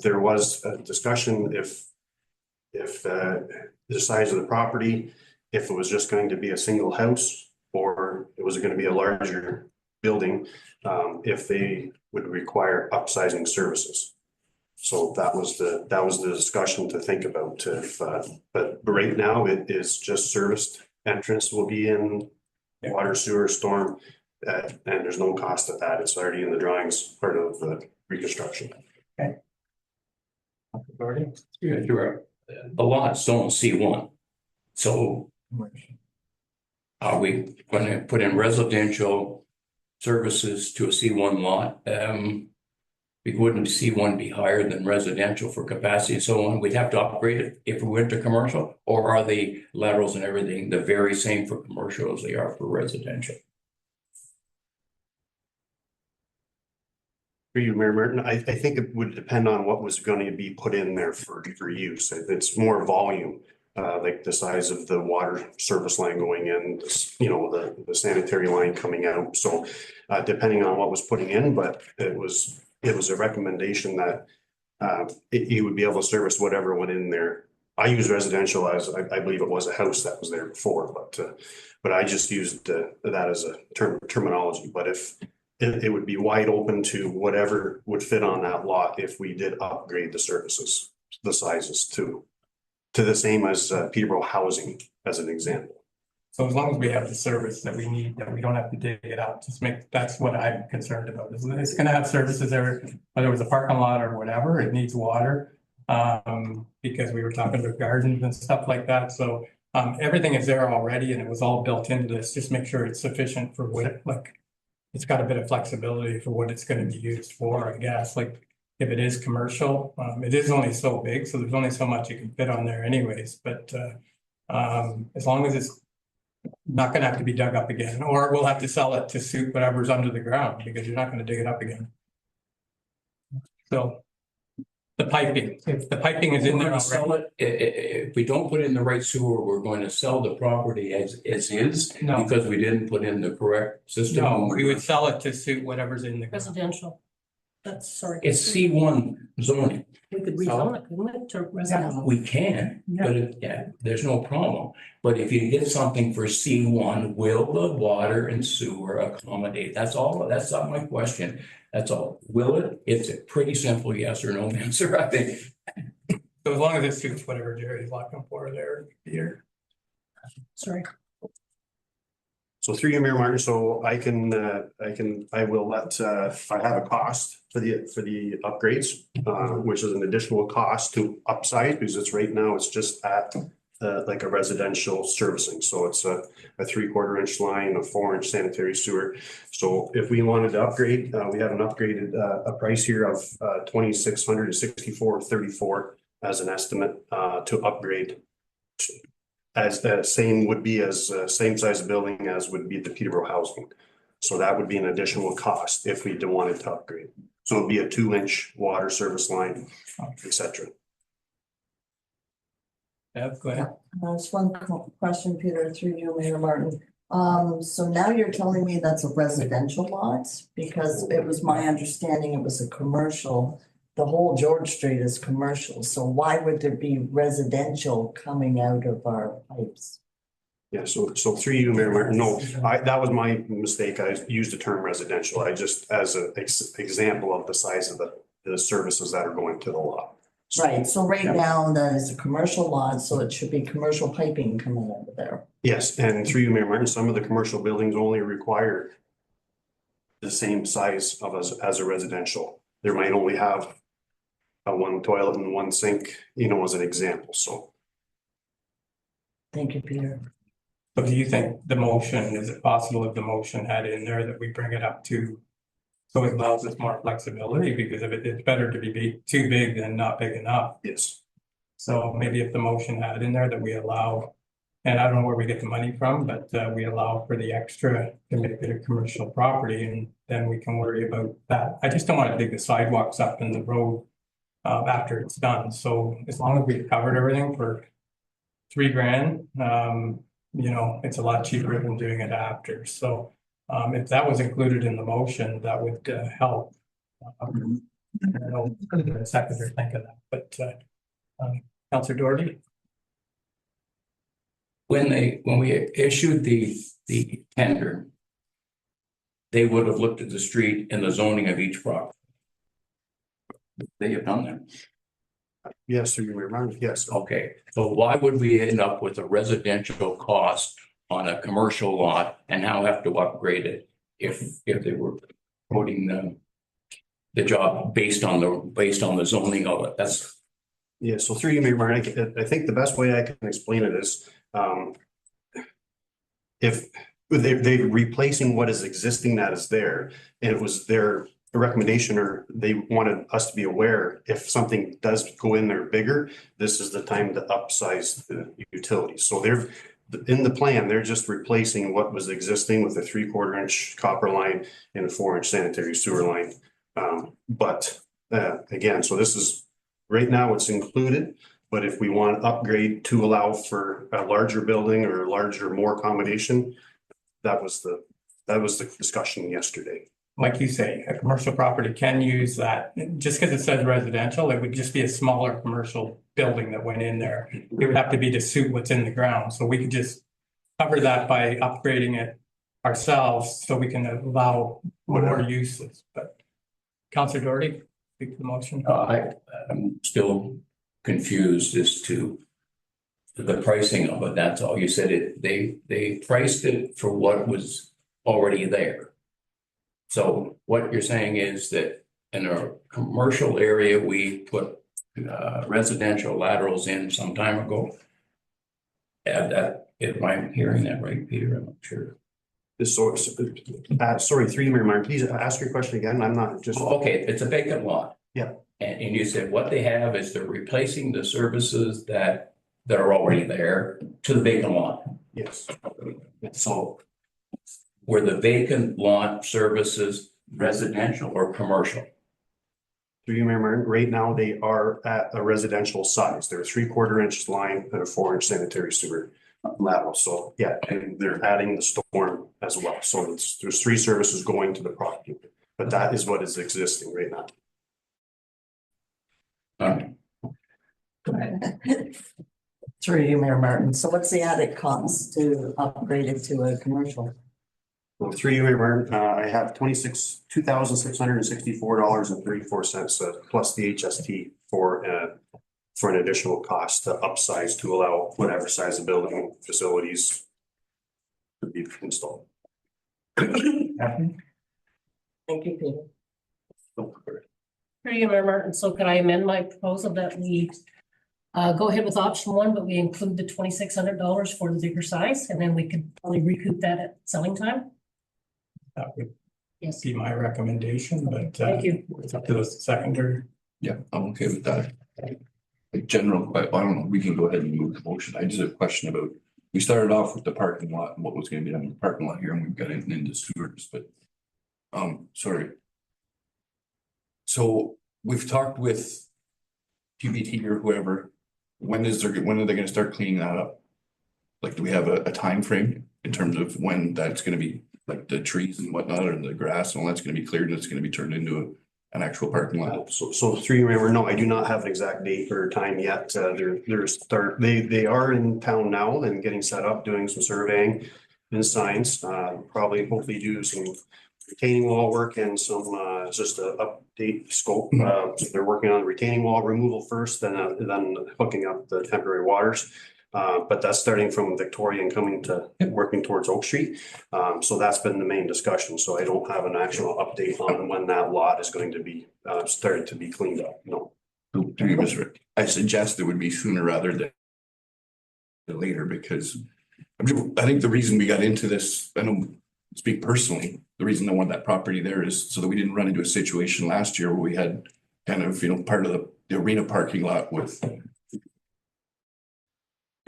Speaker 15: There was a discussion if the size of the property, if it was just going to be a single house or it was going to be a larger building, if they would require upsizing services. So that was the discussion to think about. But right now it is just serviced. Entrance will be in water, sewer, storm, and there's no cost of that. It's already in the drawings, part of the reconstruction.
Speaker 1: Okay.
Speaker 10: Yeah, sure. The lots don't C1. So are we going to put in residential services to a C1 lot? Wouldn't C1 be higher than residential for capacity and so on? We'd have to upgrade it if we went to commercial, or are the laterals and everything the very same for commercial as they are for residential?
Speaker 15: For you, Mayor Martin, I think it would depend on what was going to be put in there for use. If it's more volume, like the size of the water service line going in, you know, the sanitary line coming out. So depending on what was putting in, but it was a recommendation that you would be able to service whatever went in there. I use residential as I believe it was a house that was there before, but I just used that as a terminology. But if it would be wide open to whatever would fit on that lot if we did upgrade the services, the sizes to the same as Peterborough housing as an example.
Speaker 1: So as long as we have the service that we need, that we don't have to dig it out, that's what I'm concerned about. It's gonna have services there, whether it was a parking lot or whatever, it needs water. Because we were talking about gardens and stuff like that, so everything is there already and it was all built into this, just make sure it's sufficient for what it's got a bit of flexibility for what it's gonna be used for, I guess, like if it is commercial, it is only so big, so there's only so much you can fit on there anyways, but as long as it's not gonna have to be dug up again, or we'll have to sell it to suit whatever's under the ground, because you're not gonna dig it up again. So the piping, if the piping is in there already.
Speaker 10: If we don't put in the right sewer, we're going to sell the property as is.
Speaker 1: No.
Speaker 10: Because we didn't put in the correct system.
Speaker 1: No, we would sell it to suit whatever's in the ground.
Speaker 7: Residential. That's, sorry.
Speaker 10: It's C1 zoning.
Speaker 7: We could rezone it, couldn't we, to residential?
Speaker 10: We can, but there's no problem. But if you get something for C1, will the water and sewer accommodate? That's not my question. That's all. Will it? It's a pretty simple yes or no answer, I think.
Speaker 1: So as long as it suits whatever Jerry's looking for there, Peter.
Speaker 7: Sorry.
Speaker 15: So through you, Mayor Martin, so I will let, I have a cost for the upgrades, which is an additional cost to upsize, because it's right now, it's just at like a residential servicing. So it's a 3/4 inch line, a 4-inch sanitary sewer. So if we wanted to upgrade, we have an upgraded, a price here of $2,600 to $64.34 as an estimate to upgrade. As the same would be as same size building as would be the Peterborough housing. So that would be an additional cost if we wanted to upgrade. So it'd be a 2-inch water service line, etc.
Speaker 1: Yeah, go ahead.
Speaker 14: There's one question, Peter, through you, Mayor Martin. So now you're telling me that's a residential lot, because it was my understanding it was a commercial. The whole George Street is commercial, so why would there be residential coming out of our pipes?
Speaker 15: Yeah, so through you, Mayor Martin, no, that was my mistake. I used the term residential. I just, as an example of the size of the services that are going to the lot.
Speaker 14: Right, so right now that is a commercial lot, so it should be commercial piping coming out of there.
Speaker 15: Yes, and through you, Mayor Martin, some of the commercial buildings only require the same size of as a residential. There might only have a 1 toilet and 1 sink, you know, as an example, so.
Speaker 14: Thank you, Peter.
Speaker 1: So do you think the motion, is it possible if the motion had in there that we bring it up to, so it allows us more flexibility, because if it's better to be too big than not big enough.
Speaker 15: Yes.
Speaker 1: So maybe if the motion had in there that we allow, and I don't know where we get the money from, but we allow for the extra to make it a commercial property, and then we can worry about that. I just don't want to dig the sidewalks up in the road after it's done. So as long as we've covered everything for $3,000, you know, it's a lot cheaper than doing it after. So if that was included in the motion, that would help. I don't know, the seconder think of that, but Councillor Doherty?
Speaker 10: When we issued the tender, they would have looked at the street and the zoning of each property. They have done that.
Speaker 15: Yes, through you, Mayor Martin, yes.
Speaker 10: Okay, so why would we end up with a residential cost on a commercial lot and now have to upgrade it if they were putting the job based on the zoning of it? That's.
Speaker 15: Yeah, so through you, Mayor Martin, I think the best way I can explain it is, if they're replacing what is existing that is there, and it was their recommendation, or they wanted us to be aware, if something does go in there bigger, this is the time to upsize the utilities. So they're, in the plan, they're just replacing what was existing with a 3/4 inch copper line and a 4-inch sanitary sewer line. But again, so this is, right now it's included, but if we want to upgrade to allow for a larger building or a larger, more accommodation, that was the discussion yesterday.
Speaker 1: Like you say, a commercial property can use that. Just because it says residential, it would just be a smaller commercial building that went in there. It would have to be to suit what's in the ground. So we could just cover that by upgrading it ourselves so we can allow more uses. But Councillor Doherty, speak to the motion.
Speaker 10: I'm still confused as to the pricing of it. That's all. You said it, they priced it for what was already there. So what you're saying is that in a commercial area, we put residential laterals in some time ago. Add that, if I'm hearing that right, Peter, I'm not sure.
Speaker 15: Sorry, through you, Mayor Martin, please ask your question again. I'm not just.
Speaker 10: Okay, it's a vacant lot.
Speaker 15: Yeah.
Speaker 10: And you said what they have is they're replacing the services that are already there to the vacant lot.
Speaker 15: Yes.
Speaker 10: So were the vacant lot services residential or commercial?
Speaker 15: Through you, Mayor Martin, right now they are at a residential size. They're a 3/4 inch line and a 4-inch sanitary sewer lateral. So yeah, and they're adding the storm as well. So there's 3 services going to the property, but that is what is existing right now.
Speaker 14: Through you, Mayor Martin. So what's the added cost to upgrade it to a commercial?
Speaker 15: Well, through you, Mayor Martin, I have $2,664.34 plus the HST for an additional cost to upsize to allow whatever size of building facilities to be installed.
Speaker 14: Thank you, Peter.
Speaker 7: Through you, Mayor Martin, so could I amend my proposal that we go ahead with option 1, but we include the $2,600 for the bigger size, and then we could probably recoup that at selling time?
Speaker 1: That would
Speaker 7: Yes.
Speaker 1: be my recommendation, but
Speaker 7: Thank you.
Speaker 1: it's up to the seconder.
Speaker 8: Yeah, I'm okay with that. General, I don't know, we can go ahead and move the motion. I just have a question about, we started off with the parking lot and what was gonna be done in the parking lot here, and we've got it into sewers, but sorry. So we've talked with QBT or whoever, when are they gonna start cleaning that up? Like, do we have a time frame in terms of when that's gonna be, like the trees and whatnot, and the grass and all that's gonna be cleared and it's gonna be turned into an actual parking lot?
Speaker 15: So through you, Mayor, no, I do not have an exact date or time yet. They are in town now and getting set up, doing some surveying and signs, probably hopefully do some retaining wall work and some just a update scope. So they're working on the retaining wall removal first, then hooking up the temporary waters. But that's starting from Victoria and coming to working towards Oak Street. So that's been the main discussion. So I don't have an actual update on when that lot is going to be started to be cleaned up. No.
Speaker 8: I suggest it would be sooner rather than later, because I think the reason we got into this, I don't speak personally, the reason I want that property there is so that we didn't run into a situation last year where we had kind of, part of the arena parking lot with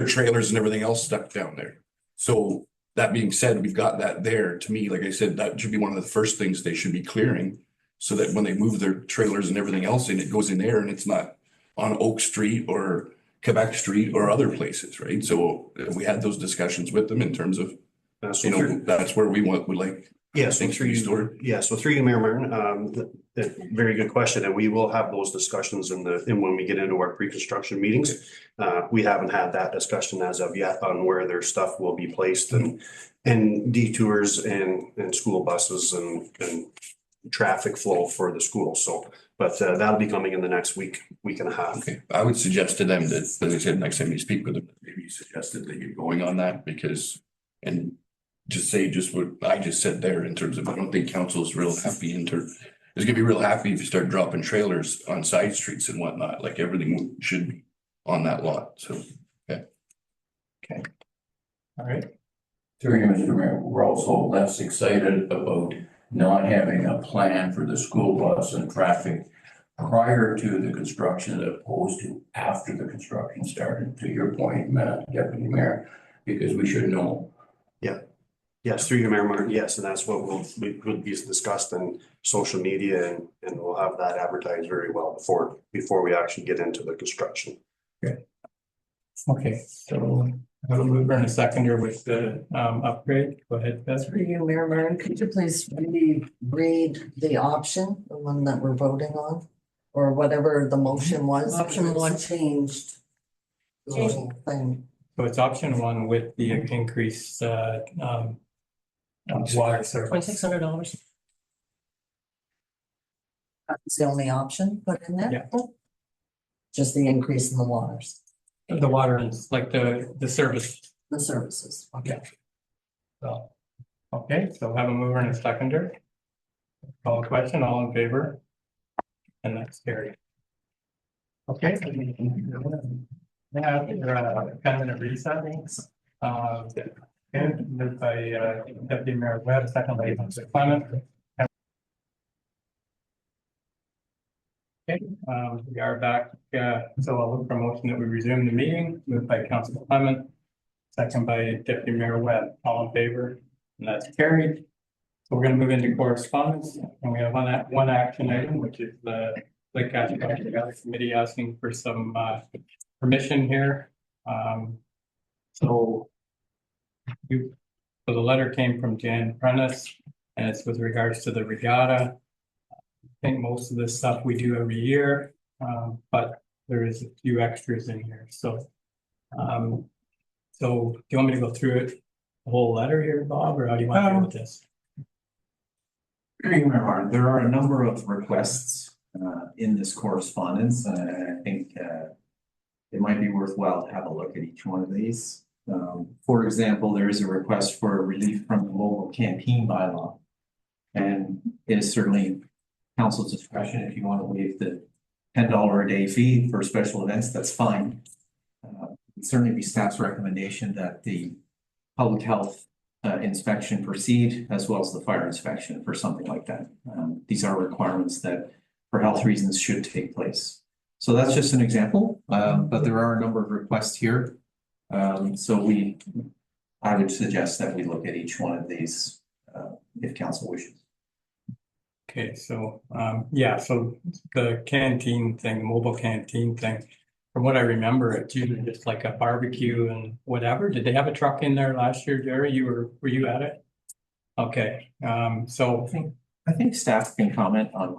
Speaker 8: trailers and everything else stuck down there. So that being said, we've got that there. To me, like I said, that should be one of the first things they should be clearing so that when they move their trailers and everything else in, it goes in there and it's not on Oak Street or Quebec Street or other places, right? So we had those discussions with them in terms of, you know, that's where we would like.
Speaker 15: Yeah, so
Speaker 8: things to be stored.
Speaker 15: through you, Mayor Martin, very good question, and we will have those discussions in when we get into our pre-construction meetings. We haven't had that discussion as of yet on where their stuff will be placed and detours and school buses and traffic flow for the school. So, but that'll be coming in the next week and a half.
Speaker 8: Okay, I would suggest to them that, as I said, next time you speak with them, maybe you suggested they get going on that because, and just say just what I just said there in terms of, I don't think council's real happy is gonna be real happy if you start dropping trailers on side streets and whatnot, like everything should be on that lot, so, yeah.
Speaker 1: Okay. All right.
Speaker 10: Through you, Mr. Mayor, we're also less excited about not having a plan for the school bus and traffic prior to the construction as opposed to after the construction started, to your point, Deputy Mayor, because we should know.
Speaker 15: Yeah. Yes, through you, Mayor Martin. Yes, and that's what will be discussed in social media and we'll have that advertised very well before we actually get into the construction.
Speaker 1: Okay, so I have a mover and a seconder with the upgrade. Go ahead, Beth.
Speaker 14: Through you, Mayor Martin, could you please read the option, the one that we're voting on? Or whatever the motion was?
Speaker 7: Option one.
Speaker 14: Changed. The whole thing.
Speaker 1: So it's option one with the increased water service.
Speaker 7: $2,600.
Speaker 14: That's the only option put in there?
Speaker 1: Yeah.
Speaker 14: Just the increase in the waters,
Speaker 1: The water is like the service.
Speaker 14: the services.
Speaker 1: Yeah. So, okay, so have a mover and a seconder. Call a question, all in favor? And that's carried. Okay. Yeah, we're at a 10-minute recess. Okay, moved by Deputy Mayor Webb, second by Councilor Clement. Okay, we are back. So I'll look for a motion that we resume the meeting, moved by Councilor Clement, second by Deputy Mayor Webb. All in favor? And that's carried. So we're going to move into correspondence, and we have one action item, which is the Lake Atchison Committee asking for some permission here. So the letter came from Jan Prentice, and it's with regards to the regatta. I think most of this stuff we do every year, but there is a few extras in here. So, do you want me to go through it, the whole letter here, Bob, or how do you want to do with this?
Speaker 6: There are a number of requests in this correspondence, and I think it might be worthwhile to have a look at each one of these. For example, there is a request for relief from the mobile canteen bylaw. And it is certainly council's discretion if you want to waive the $10 a day fee for special events, that's fine. It'd certainly be staff's recommendation that the public health inspection proceed as well as the fire inspection for something like that. These are requirements that for health reasons should take place. So that's just an example, but there are a number of requests here. I would suggest that we look at each one of these if council wishes.
Speaker 1: Okay, so yeah, so the canteen thing, mobile canteen thing, from what I remember, it's usually just like a barbecue and whatever. Did they have a truck in there last year, Jerry? Were you at it? Okay, so
Speaker 6: I think staff can comment on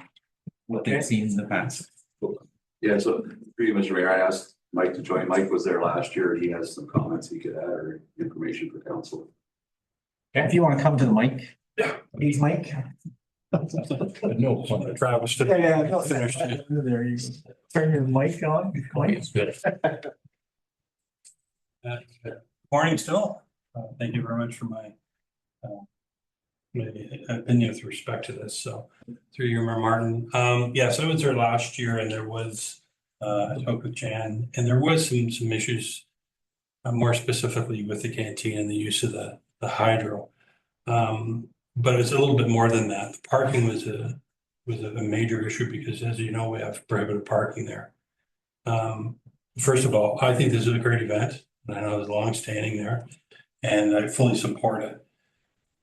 Speaker 6: what they've seen in the past.
Speaker 16: Yeah, so for you, Mr. Mayor, I asked Mike to join. Mike was there last year. He has some comments he could add or information for council.
Speaker 6: Okay. If you want to come to the mic.
Speaker 16: Yeah.
Speaker 6: Please, Mike.
Speaker 10: No, Travis.
Speaker 6: Yeah, no, finished. There you go. Turn your mic on.
Speaker 10: It's good.
Speaker 17: Morning still. Thank you very much for my opinion with respect to this. So through you, Mayor Martin. Yes, I was there last year and there was I spoke with Jan and there was some issues more specifically with the canteen and the use of the hydro. But it's a little bit more than that. The parking was a major issue because, as you know, we have prohibited parking there. First of all, I think this is a great event, and I know it's long-standing there, and I fully support it.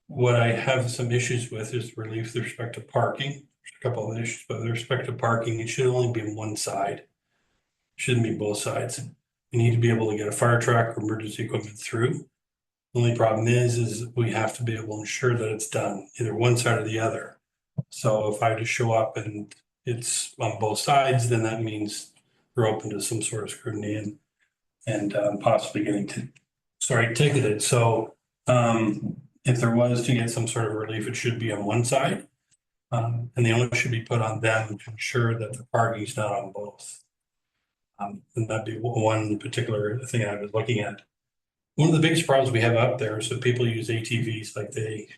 Speaker 17: What I have some issues with is relief with respect to parking, a couple of issues, but with respect to parking, it should only be on one side. Shouldn't be both sides. You need to be able to get a fire truck or emergency equipment through. Only problem is we have to be able to ensure that it's done either one side or the other. So if I just show up and it's on both sides, then that means we're open to some sort of scrutiny and possibly getting ticketed. So if there was to get some sort of relief, it should be on one side. And the onus should be put on them to ensure that the parking is not on both. And that'd be one particular thing I was looking at. One of the biggest problems we have up there is that people use ATVs like they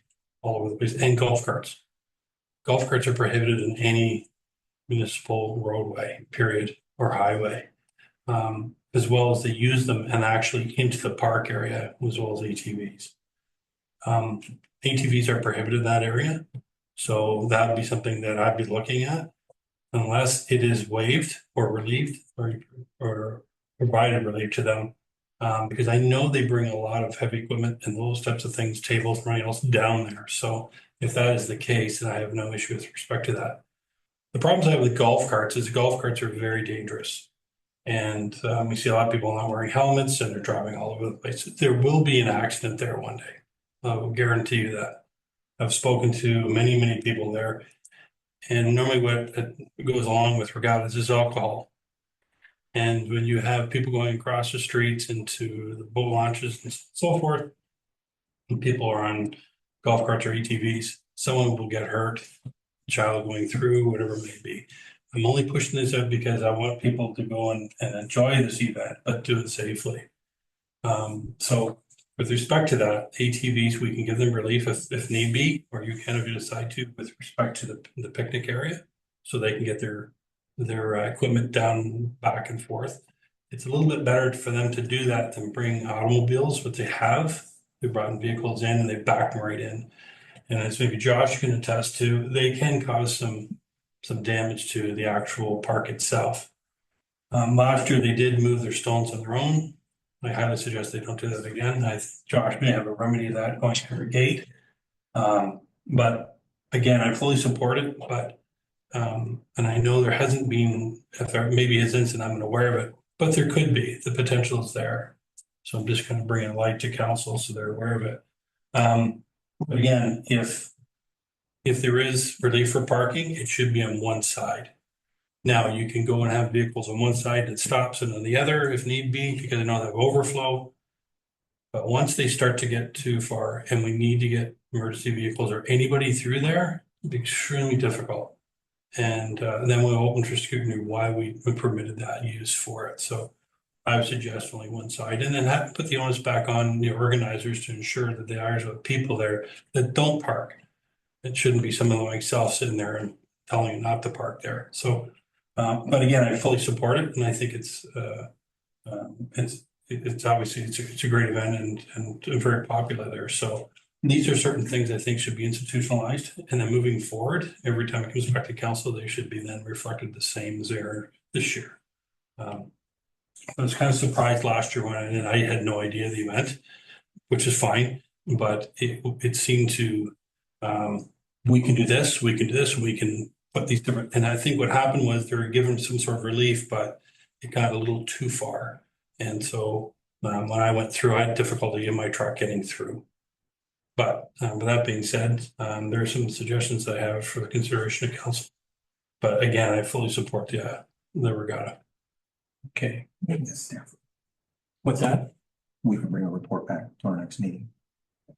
Speaker 17: all over the place, and golf carts. Golf carts are prohibited in any municipal roadway, period, or highway. As well as they use them and actually into the park area, as well as ATVs. ATVs are prohibited in that area. So that would be something that I'd be looking at unless it is waived or relieved or provided relief to them. Because I know they bring a lot of heavy equipment and those types of things, tables, and everything else down there. So if that is the case, then I have no issue with respect to that. The problems I have with golf carts is golf carts are very dangerous. And we see a lot of people not wearing helmets and they're driving all over the place. There will be an accident there one day. I will guarantee you that. I've spoken to many, many people there. And normally what goes along with regattas is alcohol. And when you have people going across the streets into the boat launches and so forth, and people are on golf carts or ATVs, someone will get hurt, a child going through, whatever it may be. I'm only pushing this out because I want people to go and enjoy this event, but do it safely. So with respect to that, ATVs, we can give them relief if need be, or you can if you decide to, with respect to the picnic area, so they can get their equipment down back and forth. It's a little bit better for them to do that than bring automobiles, but they have. They brought vehicles in and they backed them right in. And as maybe Josh can attest to, they can cause some damage to the actual park itself. Last year, they did move their stones on their own. I highly suggest they don't do that again. Josh may have a remedy to that going to every gate. But again, I fully support it, but and I know there hasn't been, if there maybe is incident, I'm unaware of it, but there could be, the potential is there. So I'm just going to bring a light to council so they're aware of it. But again, if there is relief for parking, it should be on one side. Now you can go and have vehicles on one side that stops and on the other if need be, because I know they have overflow. But once they start to get too far and we need to get emergency vehicles or anybody through there, it'd be extremely difficult. And then we'll open for scrutiny why we permitted that use for it. So I would suggest only one side, and then put the onus back on the organizers to ensure that there are people there that don't park. It shouldn't be someone like myself sitting there and telling you not to park there. So, but again, I fully support it, and I think it's obviously it's a great event and very popular there. So these are certain things I think should be institutionalized, and then moving forward, every time it comes back to council, they should be then reflected the same as they are this year. I was kind of surprised last year when I had no idea the event, which is fine, but it seemed to, we can do this, we can put these different, and I think what happened was they were given some sort of relief, but it got a little too far. And so when I went through, I had difficulty in my truck getting through. But with that being said, there are some suggestions that I have for the consideration of council. But again, I fully support the regatta.
Speaker 1: Okay. What's that?
Speaker 6: We can bring a report back to our next meeting.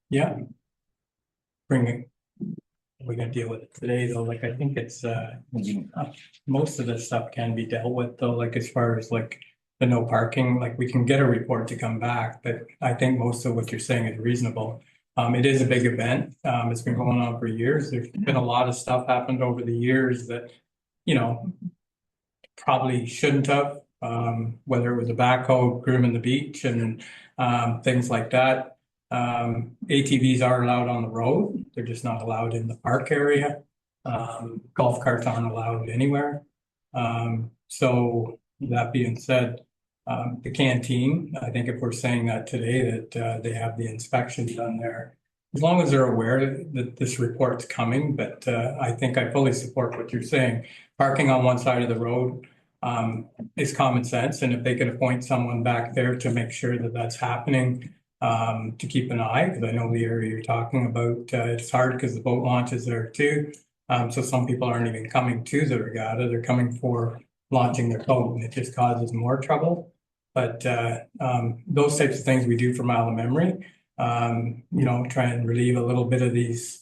Speaker 1: Yeah. Bring it. We're gonna deal with it today, though. Like, I think it's most of this stuff can be dealt with, though, like as far as like the no parking, like we can get a report to come back, but I think most of what you're saying is reasonable. It is a big event. It's been going on for years. There's been a lot of stuff happened over the years that, you know, probably shouldn't have, whether it was a backhoe grooming the beach and things like that. ATVs are allowed on the road. They're just not allowed in the park area. Golf carts aren't allowed anywhere. So that being said, the canteen, I think if we're saying that today, that they have the inspection done there, as long as they're aware that this report's coming, but I think I fully support what you're saying. Parking on one side of the road is common sense, and if they could appoint someone back there to make sure that that's happening, to keep an eye, because I know the area you're talking about, it's hard because the boat launch is there too. So some people aren't even coming to the regatta, they're coming for launching their boat, and it just causes more trouble. But those types of things we do from out of memory. You know, try and relieve a little bit of these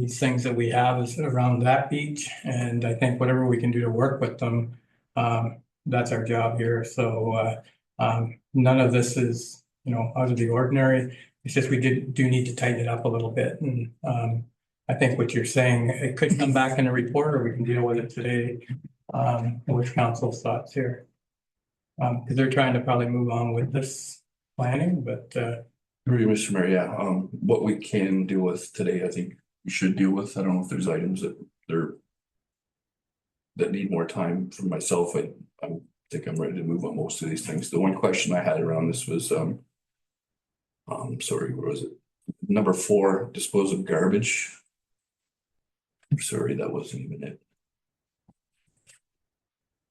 Speaker 1: things that we have is around that beach. And I think whatever we can do to work with them, that's our job here. So none of this is, you know, out of the ordinary. It's just we do need to tighten it up a little bit. And I think what you're saying, it could come back in a report, or we can deal with it today. With council's thoughts here. Because they're trying to probably move on with this planning, but
Speaker 8: Mr. Mayor, yeah, what we can deal with today, I think we should deal with. I don't know if there's items that need more time. For myself, I think I'm ready to move on most of these things. The one question I had around this was, sorry, what was it? Number 4, dispose of garbage. I'm sorry, that wasn't even it.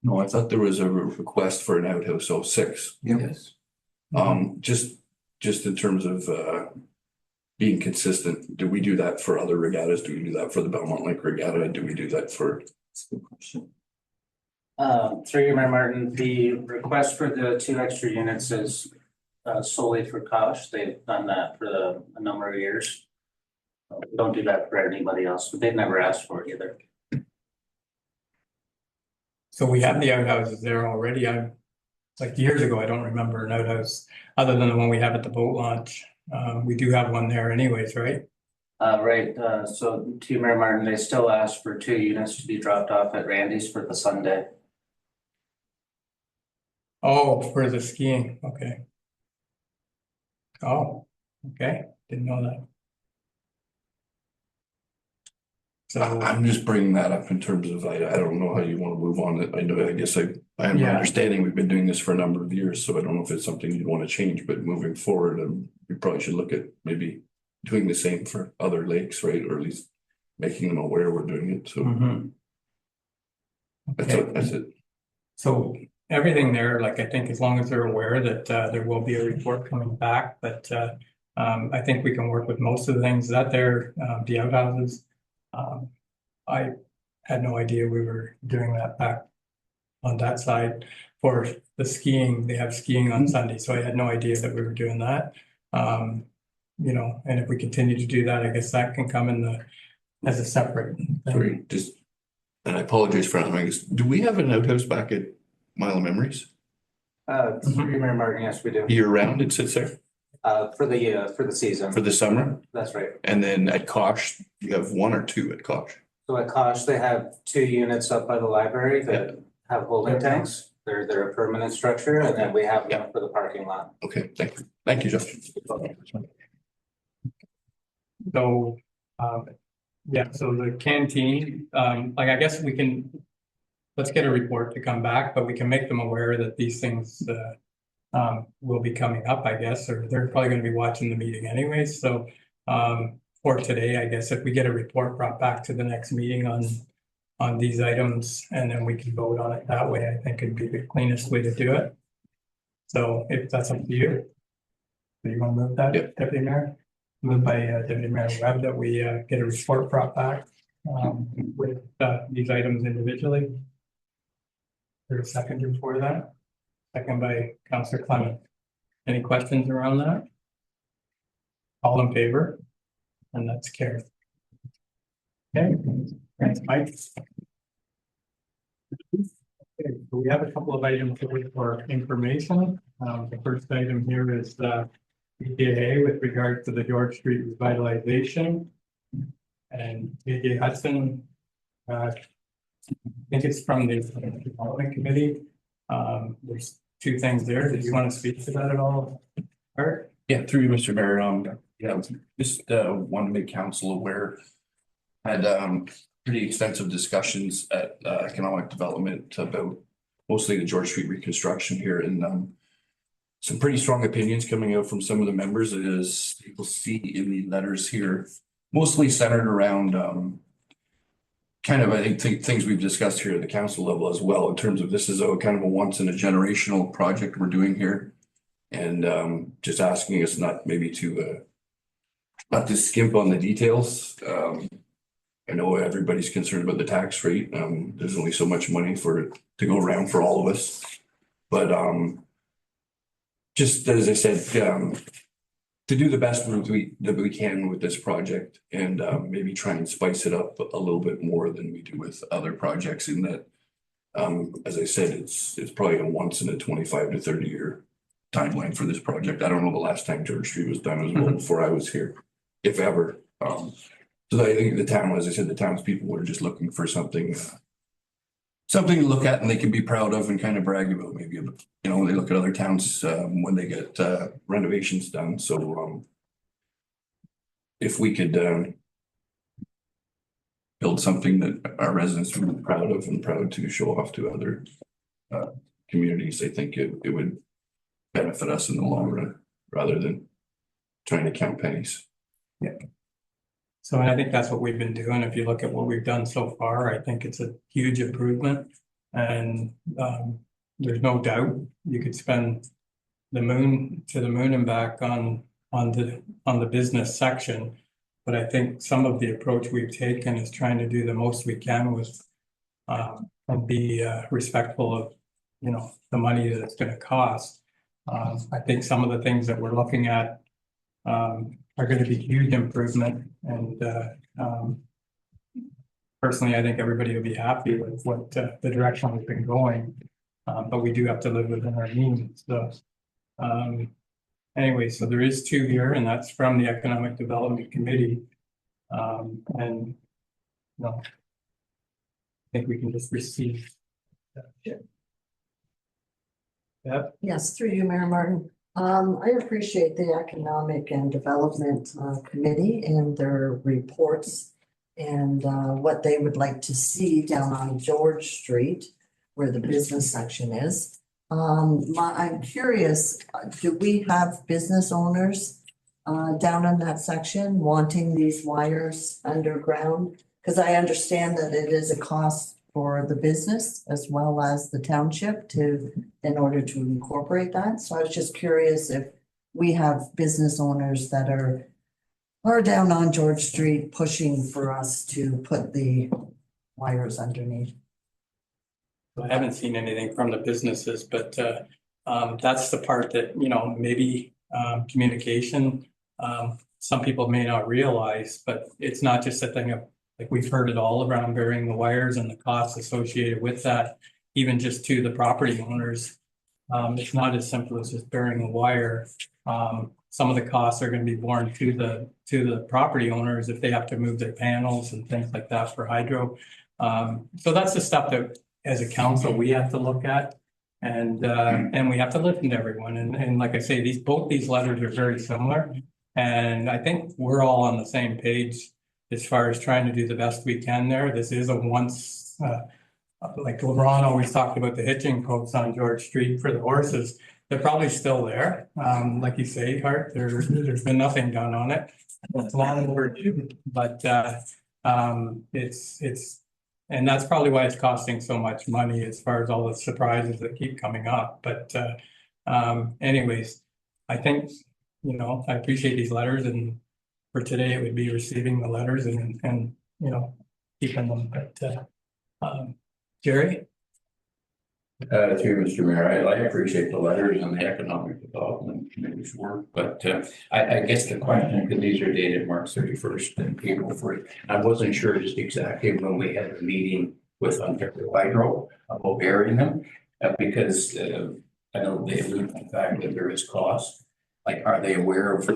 Speaker 8: No, I thought there was a request for an outhouse, so 6.
Speaker 6: Yes.
Speaker 8: Just in terms of being consistent, do we do that for other regattas? Do we do that for the Belmont Lake Regatta? Do we do that for?
Speaker 18: Through you, Mayor Martin, the request for the 2 extra units is solely for Kosh. They've done that for a number of years. We don't do that for anybody else, but they've never asked for it either.
Speaker 1: So we have the outhouses there already. Like years ago, I don't remember an outhouse other than the one we have at the boat launch. We do have one there anyways, right?
Speaker 18: Right. So to Mayor Martin, they still ask for 2 units to be dropped off at Randy's for the Sunday.
Speaker 1: Oh, for the skiing. Okay. Oh, okay. Didn't know that.
Speaker 8: So I'm just bringing that up in terms of, I don't know how you want to move on it. I guess I have an understanding we've been doing this for a number of years, so I don't know if it's something you'd want to change, but moving forward, we probably should look at maybe doing the same for other lakes, right? Or at least making them aware we're doing it, so. That's it.
Speaker 1: So everything there, like, I think as long as they're aware that there will be a report coming back, but I think we can work with most of the things that they're, the outhouses. I had no idea we were doing that back on that side. For the skiing, they have skiing on Sunday, so I had no idea that we were doing that. You know, and if we continue to do that, I guess that can come in as a separate thing.
Speaker 8: Sorry, and I apologize for having this. Do we have an outhouse back at Mile of Memories?
Speaker 18: Through Mayor Martin, yes, we do.
Speaker 8: Year round it sits there?
Speaker 18: For the season.
Speaker 8: For the summer?
Speaker 18: That's right.
Speaker 8: And then at Kosh, you have 1 or 2 at Kosh?
Speaker 18: So at Kosh, they have 2 units up by the library that have holding tanks. They're a permanent structure, and then we have one for the parking lot.
Speaker 8: Okay, thank you. Thank you, Justin.
Speaker 1: So, yeah, so the canteen, like, I guess let's get a report to come back, but we can make them aware that these things will be coming up, I guess, or they're probably going to be watching the meeting anyway. So for today, I guess if we get a report brought back to the next meeting on these items, and then we can vote on it that way, I think it'd be the cleanest way to do it. So if that's up to you. Do you want to move that,
Speaker 8: Yep.
Speaker 1: Deputy Mayor? Moved by Deputy Mayor Webb that we get a report brought back with these items individually. There's a second for that. Second by Councillor Clement. Any questions around that? All in favor? And that's carried. Okay, thanks, Mike. Okay, so we have a couple of items for information. The first item here is the EPA with regard to the George Street revitalization. And AJ Hudson, I think it's from the Development Committee. There's 2 things there. Did you want to speak to that at all, Art?
Speaker 8: Yeah, through you, Mr. Mayor. Yeah, just want to make council aware. Had pretty extensive discussions at economic development about mostly the George Street reconstruction here in some pretty strong opinions coming out from some of the members, as people see in the letters here, mostly centered around kind of, I think things we've discussed here at the council level as well, in terms of this is a kind of a once in a generational project we're doing here. And just asking us not maybe to not to skimp on the details. I know everybody's concerned about the tax rate. There's only so much money for it to go around for all of us. But just as I said, to do the best that we can with this project, and maybe try and spice it up a little bit more than we do with other projects, in that, as I said, it's probably a once in a 25 to 30 year timeline for this project. I don't know the last time George Street was done as well before I was here, if ever. So I think the town, as I said, the townspeople were just looking for something to look at and they can be proud of and kind of brag about. Maybe, you know, they look at other towns when they get renovations done. So if we could build something that our residents would be proud of and proud to show off to other communities, I think it would benefit us in the long run rather than trying to count pennies.
Speaker 1: Yeah. So I think that's what we've been doing. If you look at what we've done so far, I think it's a huge improvement. And there's no doubt you could spend the moon and back on the business section. But I think some of the approach we've taken is trying to do the most we can with and be respectful of, you know, the money that it's going to cost. I think some of the things that we're looking at are going to be huge improvement, and personally, I think everybody will be happy with what the direction we've been going, but we do have to live within our means. So anyway, so there is 2 here, and that's from the Economic Development Committee, and you know, I think we can just receive that. Yep.
Speaker 14: Yes, through you, Mayor Martin. I appreciate the Economic and Development Committee and their reports and what they would like to see down on George Street, where the business section is. I'm curious, do we have business owners down in that section wanting these wires underground? Because I understand that it is a cost for the business as well as the township in order to incorporate that. So I was just curious if we have business owners that are down on George Street pushing for us to put the wires underneath.
Speaker 1: I haven't seen anything from the businesses, but that's the part that, you know, maybe communication, some people may not realize, but it's not just a thing of, like, we've heard it all around burying the wires and the costs associated with that, even just to the property owners. It's not as simple as just burying a wire. Some of the costs are going to be borne to the property owners if they have to move their panels and things like that for hydro. So that's the stuff that, as a council, we have to look at, and we have to listen to everyone. And like I say, both these letters are very similar, and I think we're all on the same page as far as trying to do the best we can there. This is a once, like LeBron always talked about the hitching posts on George Street for the horses. They're probably still there. Like you say, Hart, there's been nothing done on it. It's long overdue, but it's and that's probably why it's costing so much money as far as all the surprises that keep coming up. But anyways, I think, you know, I appreciate these letters, and for today, it would be receiving the letters and you know, keeping them. But Jerry?
Speaker 10: Through Mr. Mayor, I appreciate the letters and the Economic Development Committee's work, but I guess the question, because these are dated March 31st and April 1st, I wasn't sure just exactly when we had the meeting with Ontario Hydro about burying them, because I know they allude to the fact that there is cost. Like, are they aware of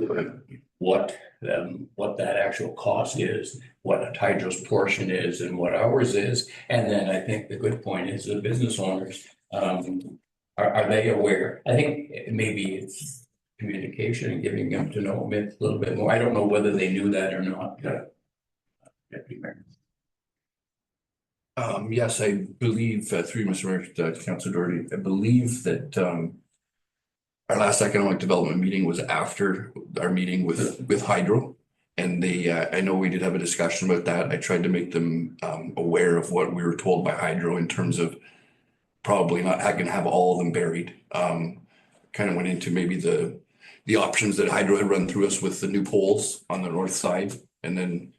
Speaker 10: what that actual cost is, what Hydro's portion is, and what ours is? And then I think the good point is the business owners, are they aware? I think maybe it's communication and giving them to know a little bit more. I don't know whether they knew that or not. Deputy Mayor.
Speaker 8: Yes, I believe through Mr. Mayor, Councilor Doherty, I believe that our last economic development meeting was after our meeting with Hydro. And they, I know we did have a discussion about that. I tried to make them aware of what we were told by Hydro in terms of probably not gonna have all of them buried. Kind of went into maybe the options that Hydro had run through us with the new poles on the north side and then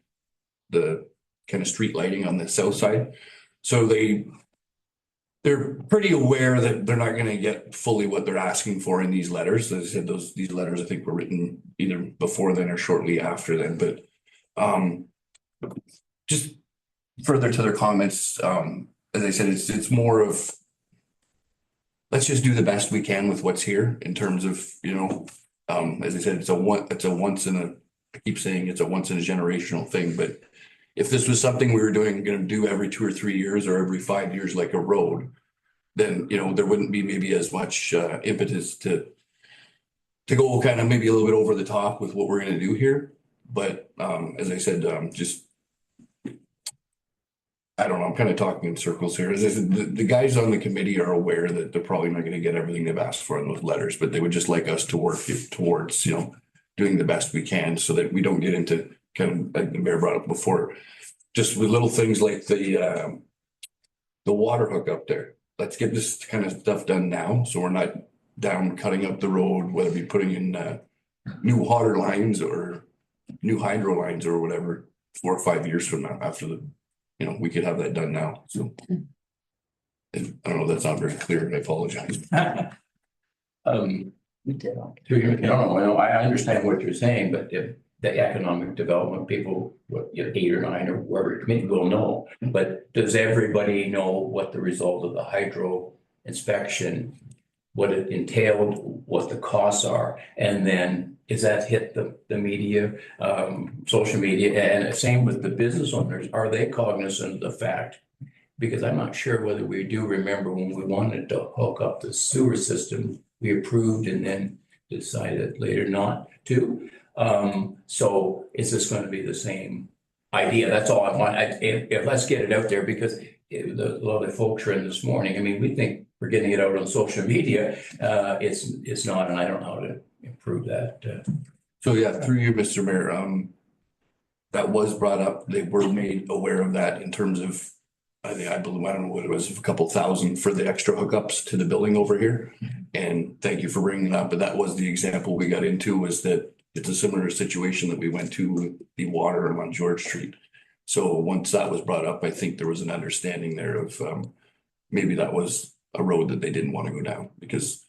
Speaker 8: the kind of street lighting on the south side. So they're pretty aware that they're not gonna get fully what they're asking for in these letters. As I said, these letters I think were written either before then or shortly after then, but just further to their comments, as I said, it's more of let's just do the best we can with what's here in terms of, you know, as I said, it's a once in a, I keep saying it's a once in a generational thing, but if this was something we were gonna do every 2 or 3 years or every 5 years, like a road, then, you know, there wouldn't be maybe as much impetus to go kind of maybe a little bit over the top with what we're gonna do here. But as I said, just, I don't know, I'm kind of talking in circles here. As I said, the guys on the committee are aware that they're probably not gonna get everything they've asked for in those letters, but they would just like us to work towards, you know, doing the best we can so that we don't get into kind of, like the mayor brought up before, just with little things like the water hook up there. Let's get this kind of stuff done now, so we're not down cutting up the road, whether it be putting in new water lines or new hydro lines or whatever, 4 or 5 years from now, after the, you know, we could have that done now, so. And I don't know, that's not very clear, I apologize.
Speaker 14: We did.
Speaker 10: No, I understand what you're saying, but if the economic development people, what, you know, 8 or 9 or whoever committee will know, but does everybody know what the result of the hydro inspection, what it entailed, what the costs are, and then is that hit the media, social media, and same with the business owners, are they cognizant of the fact? Because I'm not sure whether we do remember when we wanted to hook up the sewer system, we approved and then decided later not to. So is this going to be the same idea? That's all I want. If let's get it out there, because a lot of the folks are in this morning. I mean, we think we're getting it out on social media. It's not, and I don't know how to improve that.
Speaker 8: So yeah, through you, Mr. Mayor, that was brought up. They were made aware of that in terms of, I believe, I don't know what it was, a couple thousand for the extra hookups to the building over here. And thank you for bringing it up. But that was the example we got into, was that it's a similar situation that we went to with the water on George Street. So once that was brought up, I think there was an understanding there of maybe that was a road that they didn't want to go down, because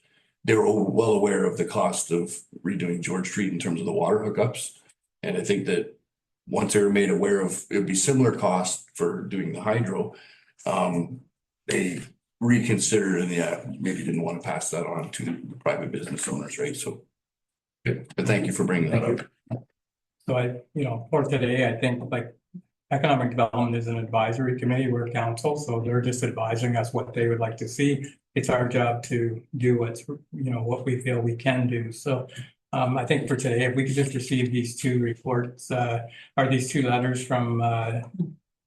Speaker 8: they were well aware of the cost of redoing George Street in terms of the water hookups. And I think that once they were made aware of it would be similar cost for doing the hydro, they reconsidered and maybe didn't want to pass that on to the private business owners, right? So, but thank you for bringing that up.
Speaker 1: So for today, I think like economic development is an advisory committee, we're council, so they're just advising us what they would like to see. It's our job to do what we feel we can do. So I think for today, if we could just receive these 2 reports, or these 2 letters from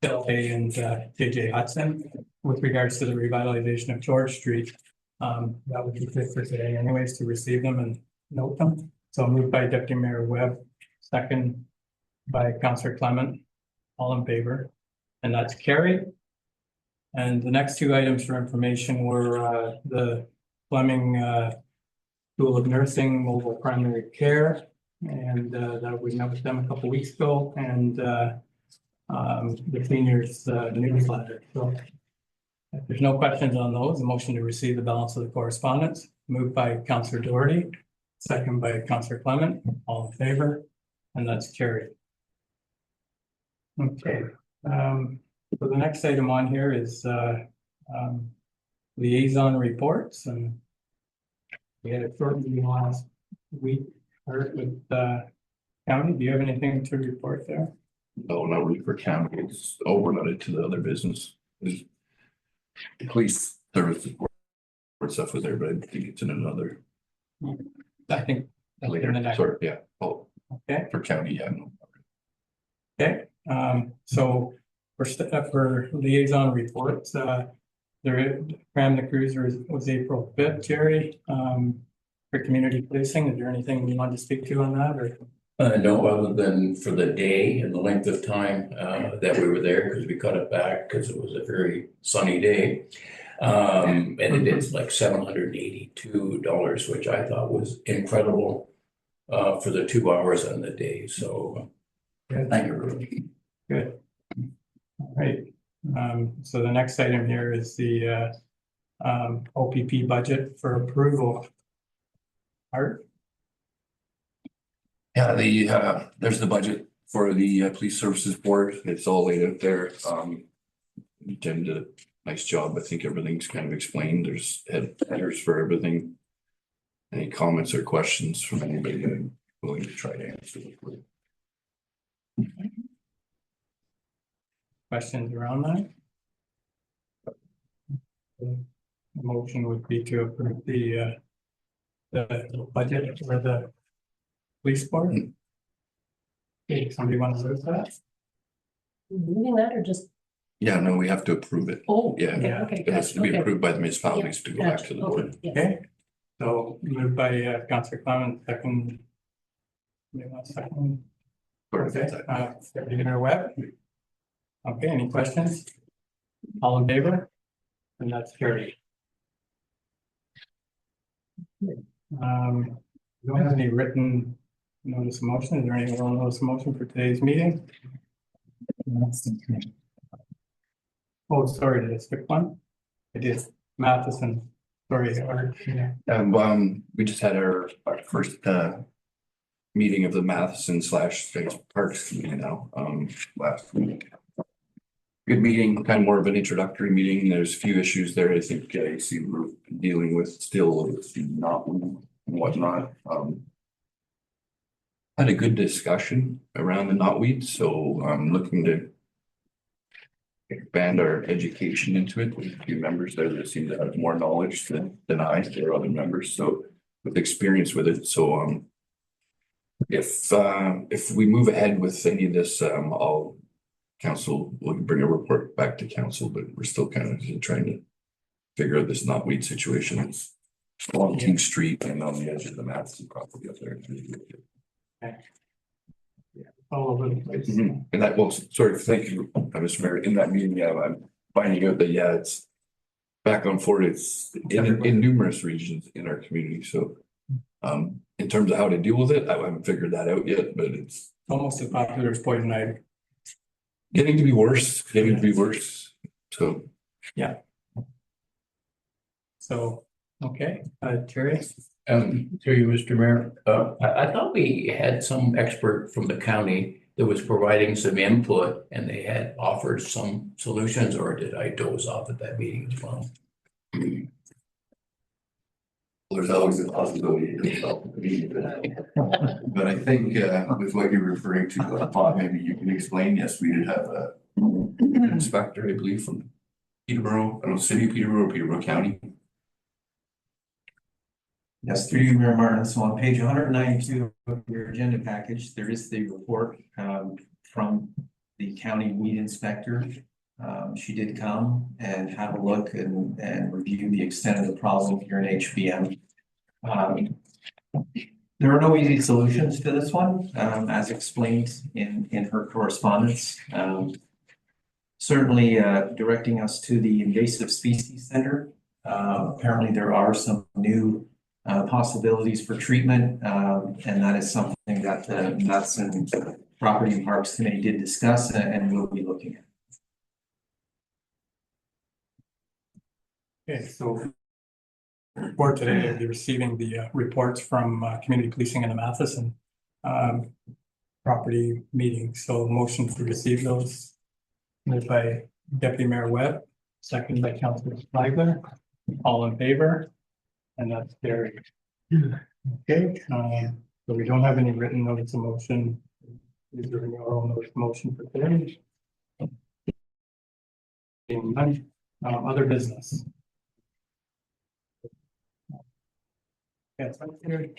Speaker 1: Bill Hay and JJ Hudson with regards to the revitalization of George Street, that would be good for today anyways, to receive them and note them. So moved by Deputy Mayor Webb, second by Councillor Clement, all in favor, and that's carried. And the next 2 items for information were the Fleming School of Nursing Mobile Primary Care, and that we met with them a couple weeks ago, and the seniors newsletter. So if there's no questions on those, a motion to receive the balance of the correspondence, moved by Councillor Doherty, second by Councillor Clement, all in favor, and that's carried. Okay, so the next item on here is liaison reports, and we had a short meeting last week with county. Do you have anything to report there?
Speaker 8: No, not really for county. It's overloaded to the other business. The police service support stuff was there, but I think it's in another.
Speaker 1: I think
Speaker 8: later. Sorry, yeah. Oh,
Speaker 1: okay.
Speaker 8: For county, yeah. No.
Speaker 1: Okay. So for liaison reports, Ram the Cruiser was April 5th, Jerry. for community policing. Is there anything you want to speak to on that or?
Speaker 10: No, other than for the day and the length of time that we were there, because we cut it back because it was a very sunny day. And it is like $782, which I thought was incredible for the 2 hours on the day. So thank you, everybody.
Speaker 1: Good. All right. So the next item here is the OPP budget for approval. Art?
Speaker 8: Yeah, there's the budget for the Police Services Board. It's all laid out there. Jen did a nice job. I think everything's kind of explained. There's headers for everything. Any comments or questions from anybody? I'm willing to try to answer them.
Speaker 1: Questions around that? The motion would be to approve the budget for the police board. Okay, somebody want to move that?
Speaker 7: Moving that or just?
Speaker 8: Yeah, no, we have to approve it.
Speaker 7: Oh,
Speaker 8: Yeah,
Speaker 7: okay.
Speaker 8: it has to be
Speaker 7: Okay.
Speaker 8: approved by the municipalities to go back to the board.
Speaker 1: Okay, so moved by Councillor Clement, second. Maybe one second. Okay, Deputy Mayor Webb. Okay, any questions? All in favor? And that's carried. We don't have any written notice of motion. Is there any notice of motion for today's meeting? Oh, sorry, did I skip one? I did. Matheson. Sorry, Art. Yeah.
Speaker 8: We just had our first meeting of the Matheson / Parks Committee now, last week. Good meeting, kind of more of an introductory meeting. There's a few issues there I think I see we're dealing with still, not and whatnot. Had a good discussion around the knotweed, so I'm looking to expand our education into it. With a few members there that seem to have more knowledge than I. There are other members, so with experience with it. So if we move ahead with any of this, council will bring a report back to council, but we're still kind of trying to figure out this knotweed situation. It's along King Street and on the edge of the Matheson property up there.
Speaker 1: Okay. Yeah, all over the place.
Speaker 8: And that, well, sorry, thank you, Mr. Mayor. In that meeting, I'm finding out that, yeah, it's back on forward. It's in numerous regions in our community. So in terms of how to deal with it, I haven't figured that out yet, but it's
Speaker 1: almost as popular as poison ivy.
Speaker 8: Getting to be worse. So
Speaker 1: yeah. So okay, Terry.
Speaker 10: Through you, Mr. Mayor. I thought we had some expert from the county that was providing some input and they had offered some solutions, or did I doze off at that meeting as well?
Speaker 8: There's always a possibility but I think with what you're referring to, Bob, maybe you can explain. Yes, we did have an inspector, I believe, from Peterborough, I don't know, City of Peterborough, Peterborough County.
Speaker 6: Yes, through you, Mayor Martin. So on page 192 of your agenda package, there is the report from the county weed inspector. She did come and have a look and review the extent of the problem here in HBM. There are no easy solutions to this one, as explained in her correspondence. Certainly directing us to the Invasive Species Center. Apparently there are some new possibilities for treatment, and that is something that the Matheson Property and Parks Committee did discuss and will be looking at.
Speaker 1: Okay, so for today, I'll be receiving the reports from community policing in the Matheson property meeting. So motion to receive those moved by Deputy Mayor Webb, second by Councillor Flagler. All in favor? And that's carried. Okay, so we don't have any written notice of motion. Is there any oral notice of motion for today? Other business. Yes, okay,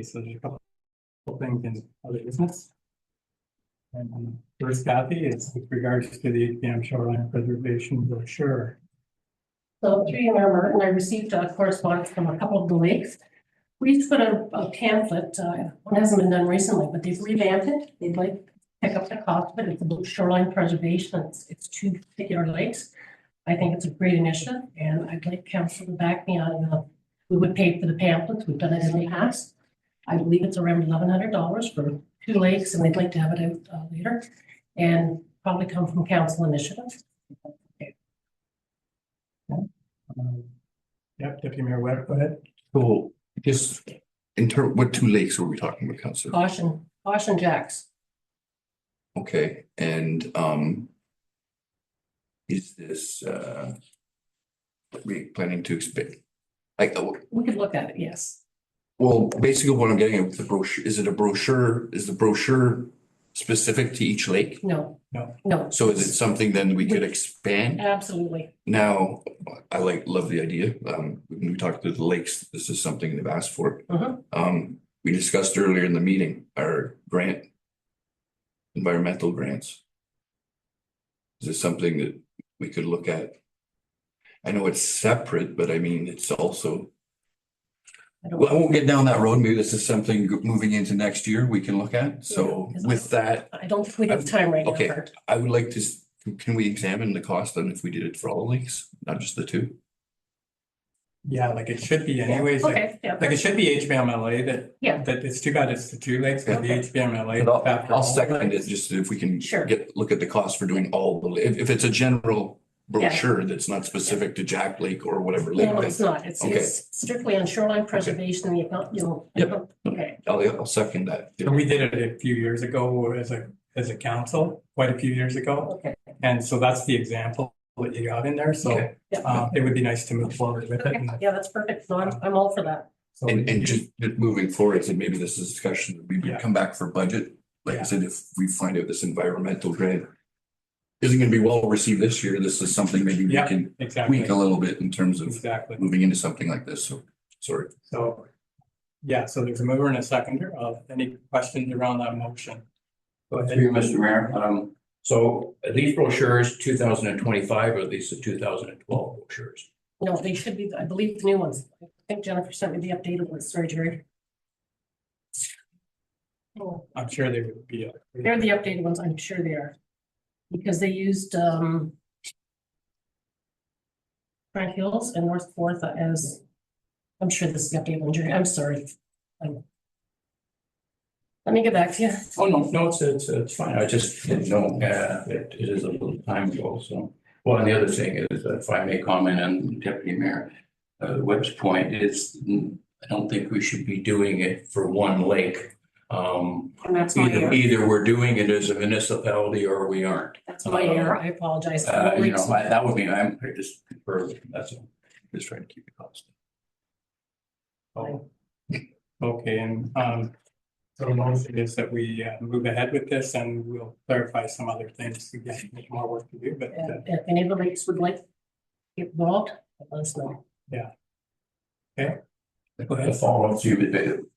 Speaker 1: so there's a couple things in other business. And first, Kathy, is with regards to the HBM shoreline preservation brochure.
Speaker 7: So through you, Mayor Martin, I received correspondence from a couple of the lakes. We put a pamphlet, one hasn't been done recently, but they've revamped it. They'd like to pick up the cost of it. It's about shoreline preservation. It's two particular lakes. I think it's a great initiative, and I'd like council to back me on, we would pay for the pamphlets. We've done it in the past. I believe it's around $1,100 for 2 lakes, and they'd like to have it out later, and probably come from council initiative. Okay.
Speaker 1: Yep, Deputy Mayor Webb, go ahead.
Speaker 8: So just what 2 lakes were we talking about, Councillor?
Speaker 7: Caution Jacks.
Speaker 8: Okay, and is this we planning to expand? Like,
Speaker 7: We could look at it, yes.
Speaker 8: well, basically what I'm getting at with the brochure, is it a brochure? Is the brochure specific to each lake?
Speaker 7: No.
Speaker 1: No.
Speaker 7: No.
Speaker 8: So is it something then we could expand?
Speaker 7: Absolutely.
Speaker 8: Now, I love the idea. When we talked to the lakes, this is something they've asked for. We discussed earlier in the meeting, our environmental grants. Is this something that we could look at? I know it's separate, but I mean, it's also. Well, I won't get down that road. Maybe this is something moving into next year we can look at. So with that.
Speaker 7: I don't think we have time right now.
Speaker 8: Okay,
Speaker 7: Kurt.
Speaker 8: I would like to, can we examine the cost on if we did it for all the lakes, not just the 2?
Speaker 1: Yeah, like it should be anyways.
Speaker 7: Okay, yeah.
Speaker 1: Like it should be HBMLA that it's too bad it's the 2 lakes, but the HBMLA.
Speaker 8: I'll second it just if we can look at the cost for doing all the, if it's a general brochure that's not specific to Jack Lake or whatever lake.
Speaker 7: No, it's not. It's strictly on shoreline preservation and the,
Speaker 8: Yep.
Speaker 7: Okay.
Speaker 8: I'll second that.
Speaker 1: And we did it a few years ago as a council, quite a few years ago.
Speaker 7: Okay.
Speaker 1: And so that's the example that you got in there. So it would be nice to move forward with it.
Speaker 7: Yeah, that's perfect. So I'm all for that.
Speaker 1: So
Speaker 8: and just moving forward, I said maybe this is a discussion, we would come back for budget. Like I said, if we find out this environmental grant isn't going to be well received this year, this is something maybe we can tweak a little bit in terms of moving into something like this. So, sorry.
Speaker 1: So, yeah, so there's a mover and a seconder. Any questions around that motion? Go ahead.
Speaker 10: Through you, Mr. Mayor. So are these brochures 2025 or are these the 2012 brochures?
Speaker 7: No, they should be, I believe, the new ones. I think Jennifer sent me the updated ones. Sorry, Jerry. Oh,
Speaker 1: I'm sure they would be.
Speaker 7: they're the updated ones. I'm sure they are. Because they used Frank Hills and North Fourth as, I'm sure this is the updated one, Jerry. I'm sorry. Let me get back to you.
Speaker 10: Oh, no, it's fine. I just didn't know, it is a little time ago, so. Well, and the other thing is, if I may comment on Deputy Mayor Webb's point, is I don't think we should be doing it for one lake.
Speaker 7: And that's my error.
Speaker 10: Either we're doing it as a municipality or we aren't.
Speaker 7: That's my error. I apologize.
Speaker 10: That would be, I'm just, that's all. Just trying to keep it constant.
Speaker 1: Oh, okay, and so the motion is that we move ahead with this and we'll clarify some other things to get more work to do, but
Speaker 7: if any of the lakes would like to get involved, let us know.
Speaker 1: Yeah. Okay.
Speaker 10: Go ahead. Follow up to you.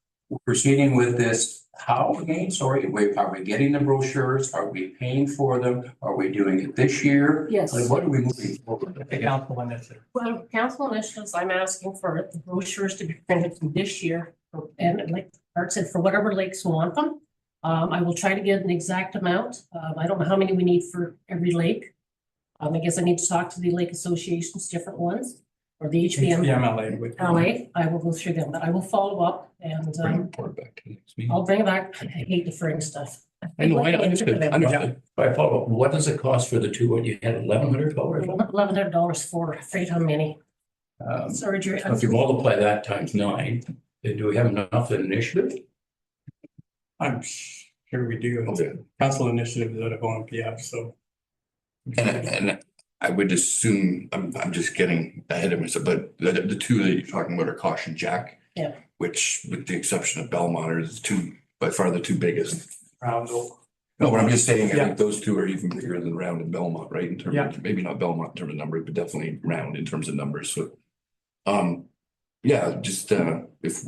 Speaker 10: Proceeding with this, how again? Sorry, are we getting the brochures? Are we paying for them? Are we doing it this year?
Speaker 7: Yes.
Speaker 10: What are we moving forward?
Speaker 1: The council initiative.
Speaker 7: Well, council initiatives, I'm asking for the brochures to be printed from this year. And like Art said, for whatever lakes want them. I will try to get an exact amount. I don't know how many we need for every lake. I guess I need to talk to the lake associations, different ones. Or the HBMLA with LA, I will go through them, but I will follow up and I'll bring it back. I hate deferring stuff.
Speaker 10: I know, I understood. I follow up. What does it cost for the 2? What you had $1,100?
Speaker 7: $1,100 for freight how many? Sorry, Jerry.
Speaker 10: If you multiply that times 9, then do we have enough initiative?
Speaker 1: I'm sure we do. Okay. Council initiative is out of OMPF, so.
Speaker 8: And I would assume, I'm just getting ahead of myself, but the 2 that you're talking about are Caution Jack.
Speaker 7: Yeah.
Speaker 8: Which, with the exception of Belmont, are the 2, by far the 2 biggest.
Speaker 1: Round Oak.
Speaker 8: No, but I'm just saying, I think those 2 are even bigger than Round and Belmont, right? In terms of, maybe not Belmont in terms of numbers, but definitely Round in terms of numbers. So, yeah, just if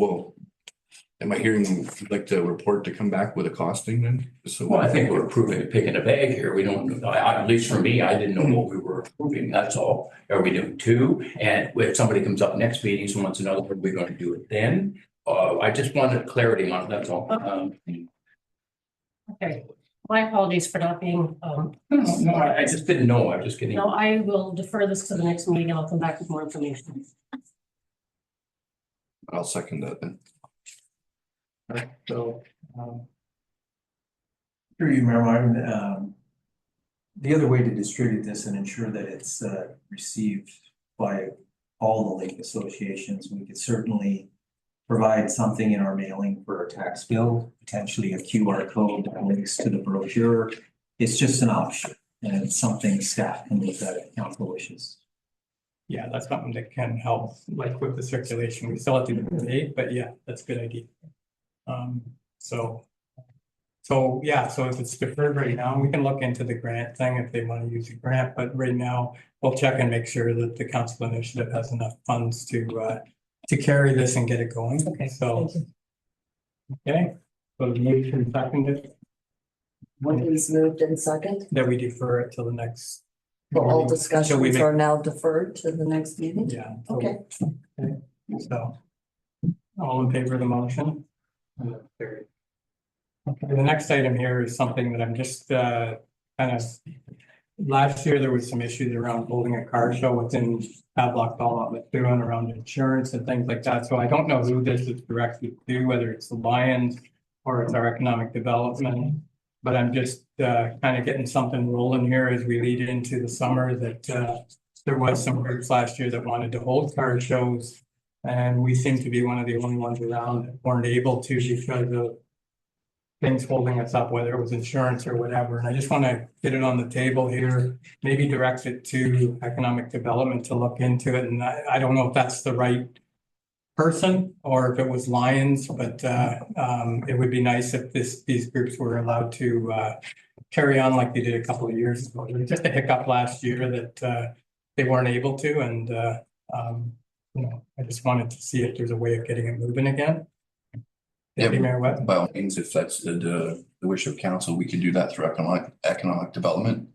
Speaker 8: Am I hearing you'd like the report to come back with a costing then? So
Speaker 10: Well, I think we're approving a pick in a bag here. We don't, at least for me, I didn't know what we were approving. That's all. Are we doing two? And if somebody comes up next meeting and wants another, are we going to do it then? I just wanted clarity on it. That's all.
Speaker 7: Okay, my apologies for not being,
Speaker 10: No, I just didn't know. I'm just kidding.
Speaker 7: no, I will defer this to the next meeting. I'll come back with more information.
Speaker 8: I'll second that then.
Speaker 1: So,
Speaker 6: Through you, Mayor Martin, the other way to distribute this and ensure that it's received by all the lake associations, we could certainly provide something in our mailing for a tax bill, potentially a QR code that links to the brochure. It's just an option, and it's something staff can look at if council wishes.
Speaker 1: yeah, that's something that can help, like with the circulation. We still have to do the date, but yeah, that's a good idea. So yeah, so if it's deferred right now, we can look into the grant thing if they want to use a grant, but right now we'll check and make sure that the council initiative has enough funds to carry this and get it going.
Speaker 7: Okay.
Speaker 1: So, okay, so the motion seconded
Speaker 14: What is moved in second?
Speaker 1: that we defer it till the next.
Speaker 14: So all
Speaker 1: Until we
Speaker 14: discussions
Speaker 1: make-
Speaker 14: are now deferred to the next meeting?
Speaker 1: Yeah.
Speaker 14: Okay.
Speaker 1: So, all in favor of the motion? Carried. Okay, the next item here is something that I'm just kind of, last year there was some issues around holding a car show within Havelock-Belmont-Methuen around insurance and things like that. So I don't know who this is directed to, whether it's the Lions or it's our economic development. But I'm just kind of getting something rolling here as we lead into the summer that there was some groups last year that wanted to hold car shows. And we seem to be one of the only ones around that weren't able to because of things holding us up, whether it was insurance or whatever. And I just want to get it on the table here, maybe direct it to economic development to look into it. And I don't know if that's the right person or if it was Lions, but it would be nice if these groups were allowed to carry on like they did a couple of years ago. There was just a hiccup last year that they weren't able to, and you know, I just wanted to see if there's a way of getting it moving again. Deputy Mayor Webb?
Speaker 8: By all means, if that's the wish of council, we could do that through economic development.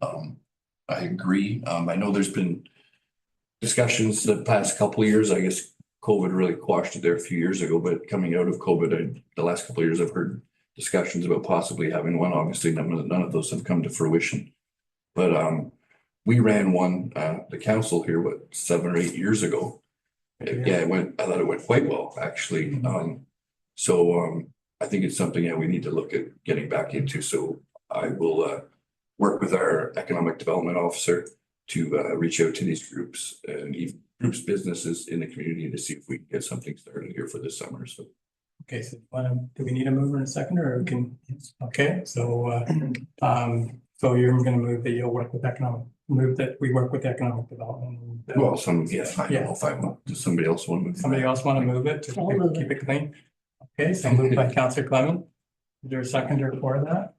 Speaker 8: I agree. I know there's been discussions the past couple of years. I guess COVID really quashed it there a few years ago, but coming out of COVID, the last couple of years, I've heard discussions about possibly having one. Obviously, none of those have come to fruition. But we ran one, the council here, 7 or 8 years ago. Yeah, I thought it went quite well, actually. So I think it's something we need to look at getting back into. So I will work with our economic development officer to reach out to these groups and even groups, businesses in the community to see if we can get something started here for this summer. So.
Speaker 1: Okay, so do we need a mover and a seconder, or can, okay, so so you're gonna move that you'll work with we work with economic development.
Speaker 8: Well, I don't know if I want, does somebody else want to move?
Speaker 1: Somebody else want to move it to keep it clean? Okay, so moved by Councillor Clement. Is there a seconder for that?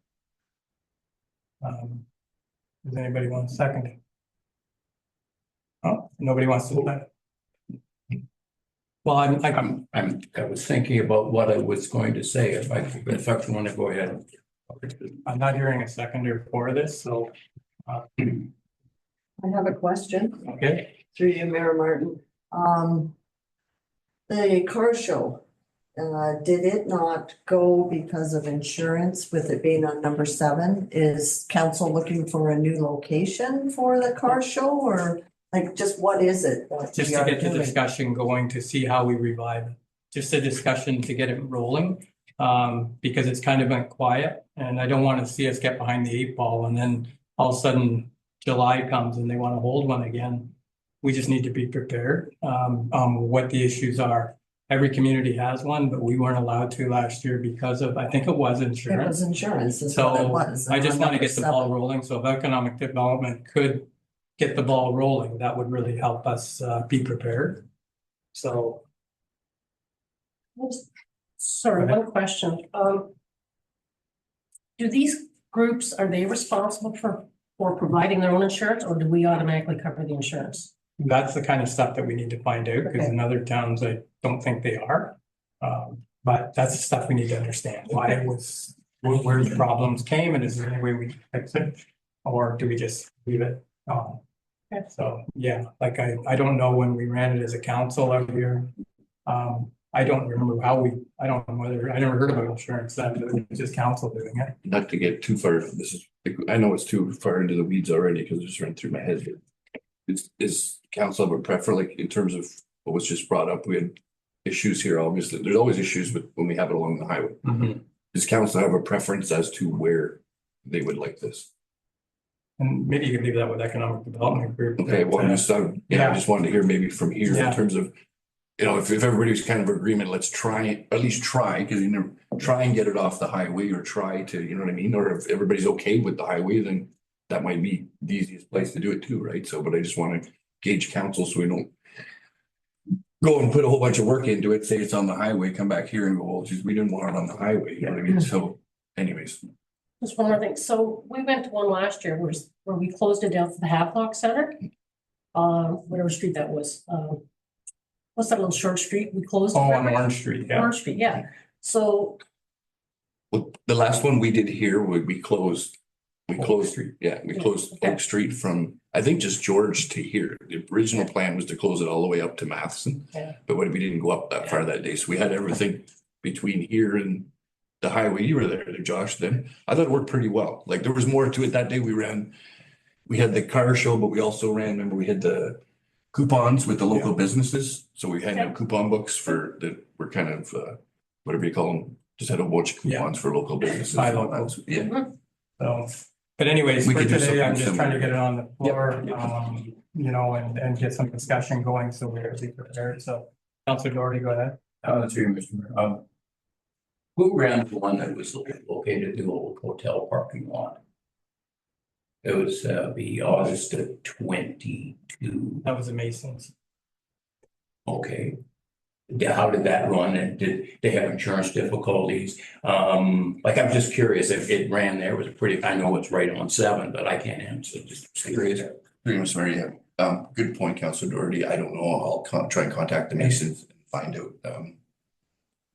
Speaker 1: Does anybody want to second it? Oh, nobody wants to do that. Well,
Speaker 10: I was thinking about what I was going to say. If I want to go ahead.
Speaker 1: I'm not hearing a seconder for this, so.
Speaker 14: I have a question.
Speaker 1: Okay.
Speaker 14: Through you, Mayor Martin. The car show, did it not go because of insurance with it being on number 7? Is council looking for a new location for the car show, or like just what is it?
Speaker 1: Just to get the discussion going to see how we revive it. Just a discussion to get it rolling, because it's kind of been quiet and I don't want to see us get behind the 8 ball and then all of a sudden July comes and they want to hold one again. We just need to be prepared what the issues are. Every community has one, but we weren't allowed to last year because of, I think it was insurance.
Speaker 14: It was insurance, is
Speaker 1: so
Speaker 14: what it was.
Speaker 1: I just want to get the ball rolling. So if economic development could get the ball rolling, that would really help us be prepared. So.
Speaker 7: Sorry, one question. Do these groups, are they responsible for providing their own insurance, or do we automatically cover the insurance?
Speaker 1: That's the kind of stuff that we need to find out, because in other towns, I don't think they are. But that's the stuff we need to understand, why it was, where the problems came, and is there any way we can fix it? Or do we just leave it? So, yeah, like I don't know when we ran it as a council out here. I don't remember how I don't know whether, I never heard about insurance then, but it was just council doing it.
Speaker 8: Not to get too far, this is, I know it's too far into the weeds already because it just ran through my head here. Is council have a preference, like in terms of what was just brought up, we had issues here, obviously, there's always issues with when we have it along the highway. Does council have a preference as to where they would like this?
Speaker 1: And maybe you could leave that with economic development group.
Speaker 8: Okay, well, I just wanted to hear maybe from here in terms of, you know, if everybody's kind of agreement, let's try, at least try, because you never try and get it off the highway or try to, you know what I mean? Or if everybody's okay with the highway, then that might be the easiest place to do it too, right? So, but I just want to gauge council so we don't go and put a whole bunch of work into it, say it's on the highway, come back here and go, well, geez, we didn't want it on the highway, you know what I mean? So anyways.
Speaker 7: Just one more thing. So we went to one last year where we closed it down for the Havelock Center. Whatever street that was. What's that little short street? We closed.
Speaker 1: Oh, on Orange Street, yeah.
Speaker 7: Orange Street, yeah. So.
Speaker 8: Well, the last one we did here, we closed. We closed Street. Yeah, we closed Oak Street from, I think, just George to here. The original plan was to close it all the way up to Matheson. But we didn't go up that far that day. So we had everything between here and the highway. You were there, Josh, then. I thought it worked pretty well. Like there was more to it that day. We had the car show, but we also remember we had the coupons with the local businesses. So we had coupon books for that were kind of, whatever you call them, just had a bunch of coupons for local businesses.
Speaker 1: So, but anyways, for today, I'm just trying to get it on the floor, you know, and get some discussion going, so we're prepared. So, Councilor Doherty, go ahead.
Speaker 10: Through you, Mr. Mayor. Who ran the one that was located in the old hotel parking lot? It was the August of 22.
Speaker 1: That was the Masons.
Speaker 10: Okay. How did that run, and did they have insurance difficulties? Like, I'm just curious if it ran there. It was pretty, I know it's right on 7, but I can't answer. Just curious.
Speaker 8: Good point, Councilor Doherty. I don't know. I'll try and contact the Masons and find out.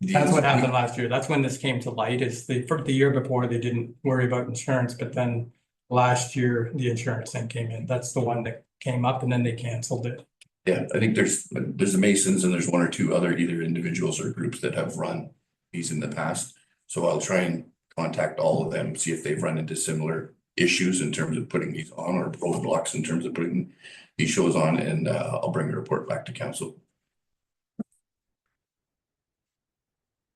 Speaker 1: That's what happened last year. That's when this came to light. Is for the year before they didn't worry about insurance, but then last year the insurance thing came in. That's the one that came up, and then they canceled it.
Speaker 8: Yeah, I think there's the Masons and there's one or two other either individuals or groups that have run these in the past. So I'll try and contact all of them, see if they've run into similar issues in terms of putting these on, or roadblocks in terms of putting these shows on, and I'll bring a report back to council.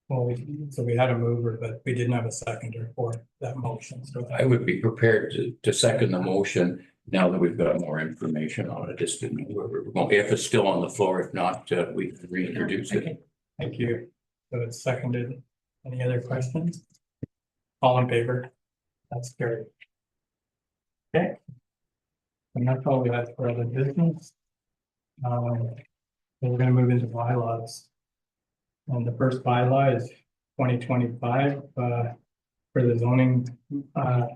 Speaker 1: Well, we had a mover, but we didn't have a seconder for that motion. So
Speaker 10: I would be prepared to second the motion now that we've got more information on it. Just didn't know where we're going. If it's still on the floor, if not, we can reintroduce it.
Speaker 1: Thank you. So it's seconded. Any other questions? All in favor? That's carried. Okay. And that's all we have for other business. Then we're going to move into bylaws. And the first bylaw is 2025 for the zoning, the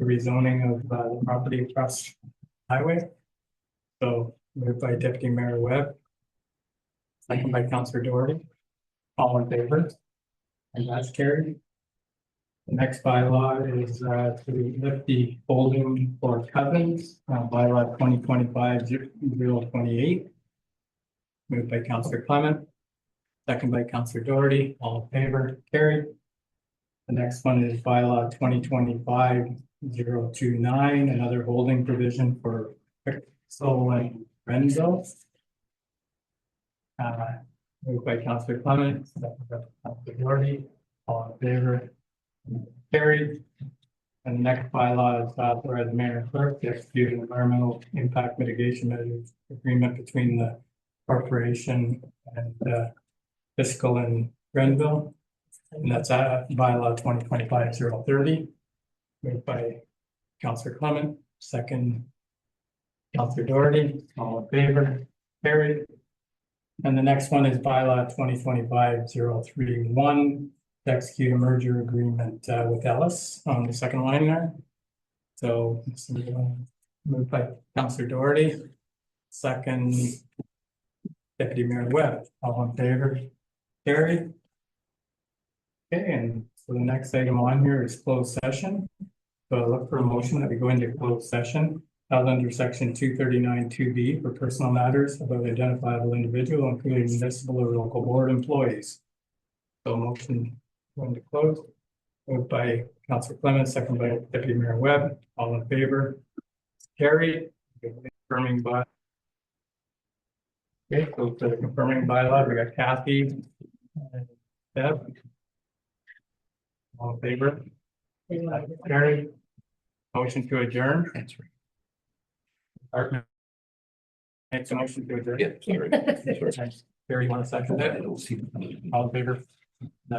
Speaker 1: rezoning of the property across highway. So moved by Deputy Mayor Webb, second by Councilor Doherty. All in favor? And that's carried. The next bylaw is to lift the holding for cousins, bylaw 2025-028. Moved by Councilor Clement, second by Councilor Doherty. All in favor? Carried. The next one is bylaw 2025-029, another holding provision for Pixel and Renzo. Moved by Councilor Clement, second by Councilor Doherty. All in favor? Carried. And the next bylaw is authorize the mayor and clerk to execute an environmental impact mitigation measures agreement between the corporation and Fiscal and Grenville. And that's bylaw 2025-030. Moved by Councilor Clement, second Councilor Doherty. All in favor? Carried. And the next one is bylaw 2025-031. To execute a merger agreement with Ellis on the second line there. So moved by Councilor Doherty, second Deputy Mayor Webb. All in favor? Carried. Okay, and so the next item on here is closed session. So I look for a motion that we go into closed session held under section 239(2)B for personal matters about identifiable individual, including municipal or local board employees. So motion going to close. Moved by Councillor Clements, second by Deputy Mayor Webb. All in favor? Carried. Confirming by. Okay, so to the confirming bylaw, we got Kathy and Deb. All in favor? Carried. Motion to adjourn. That's right. Makes a motion to adjourn.
Speaker 8: Yeah, sorry.
Speaker 1: Carrie, you want to second that? All in favor?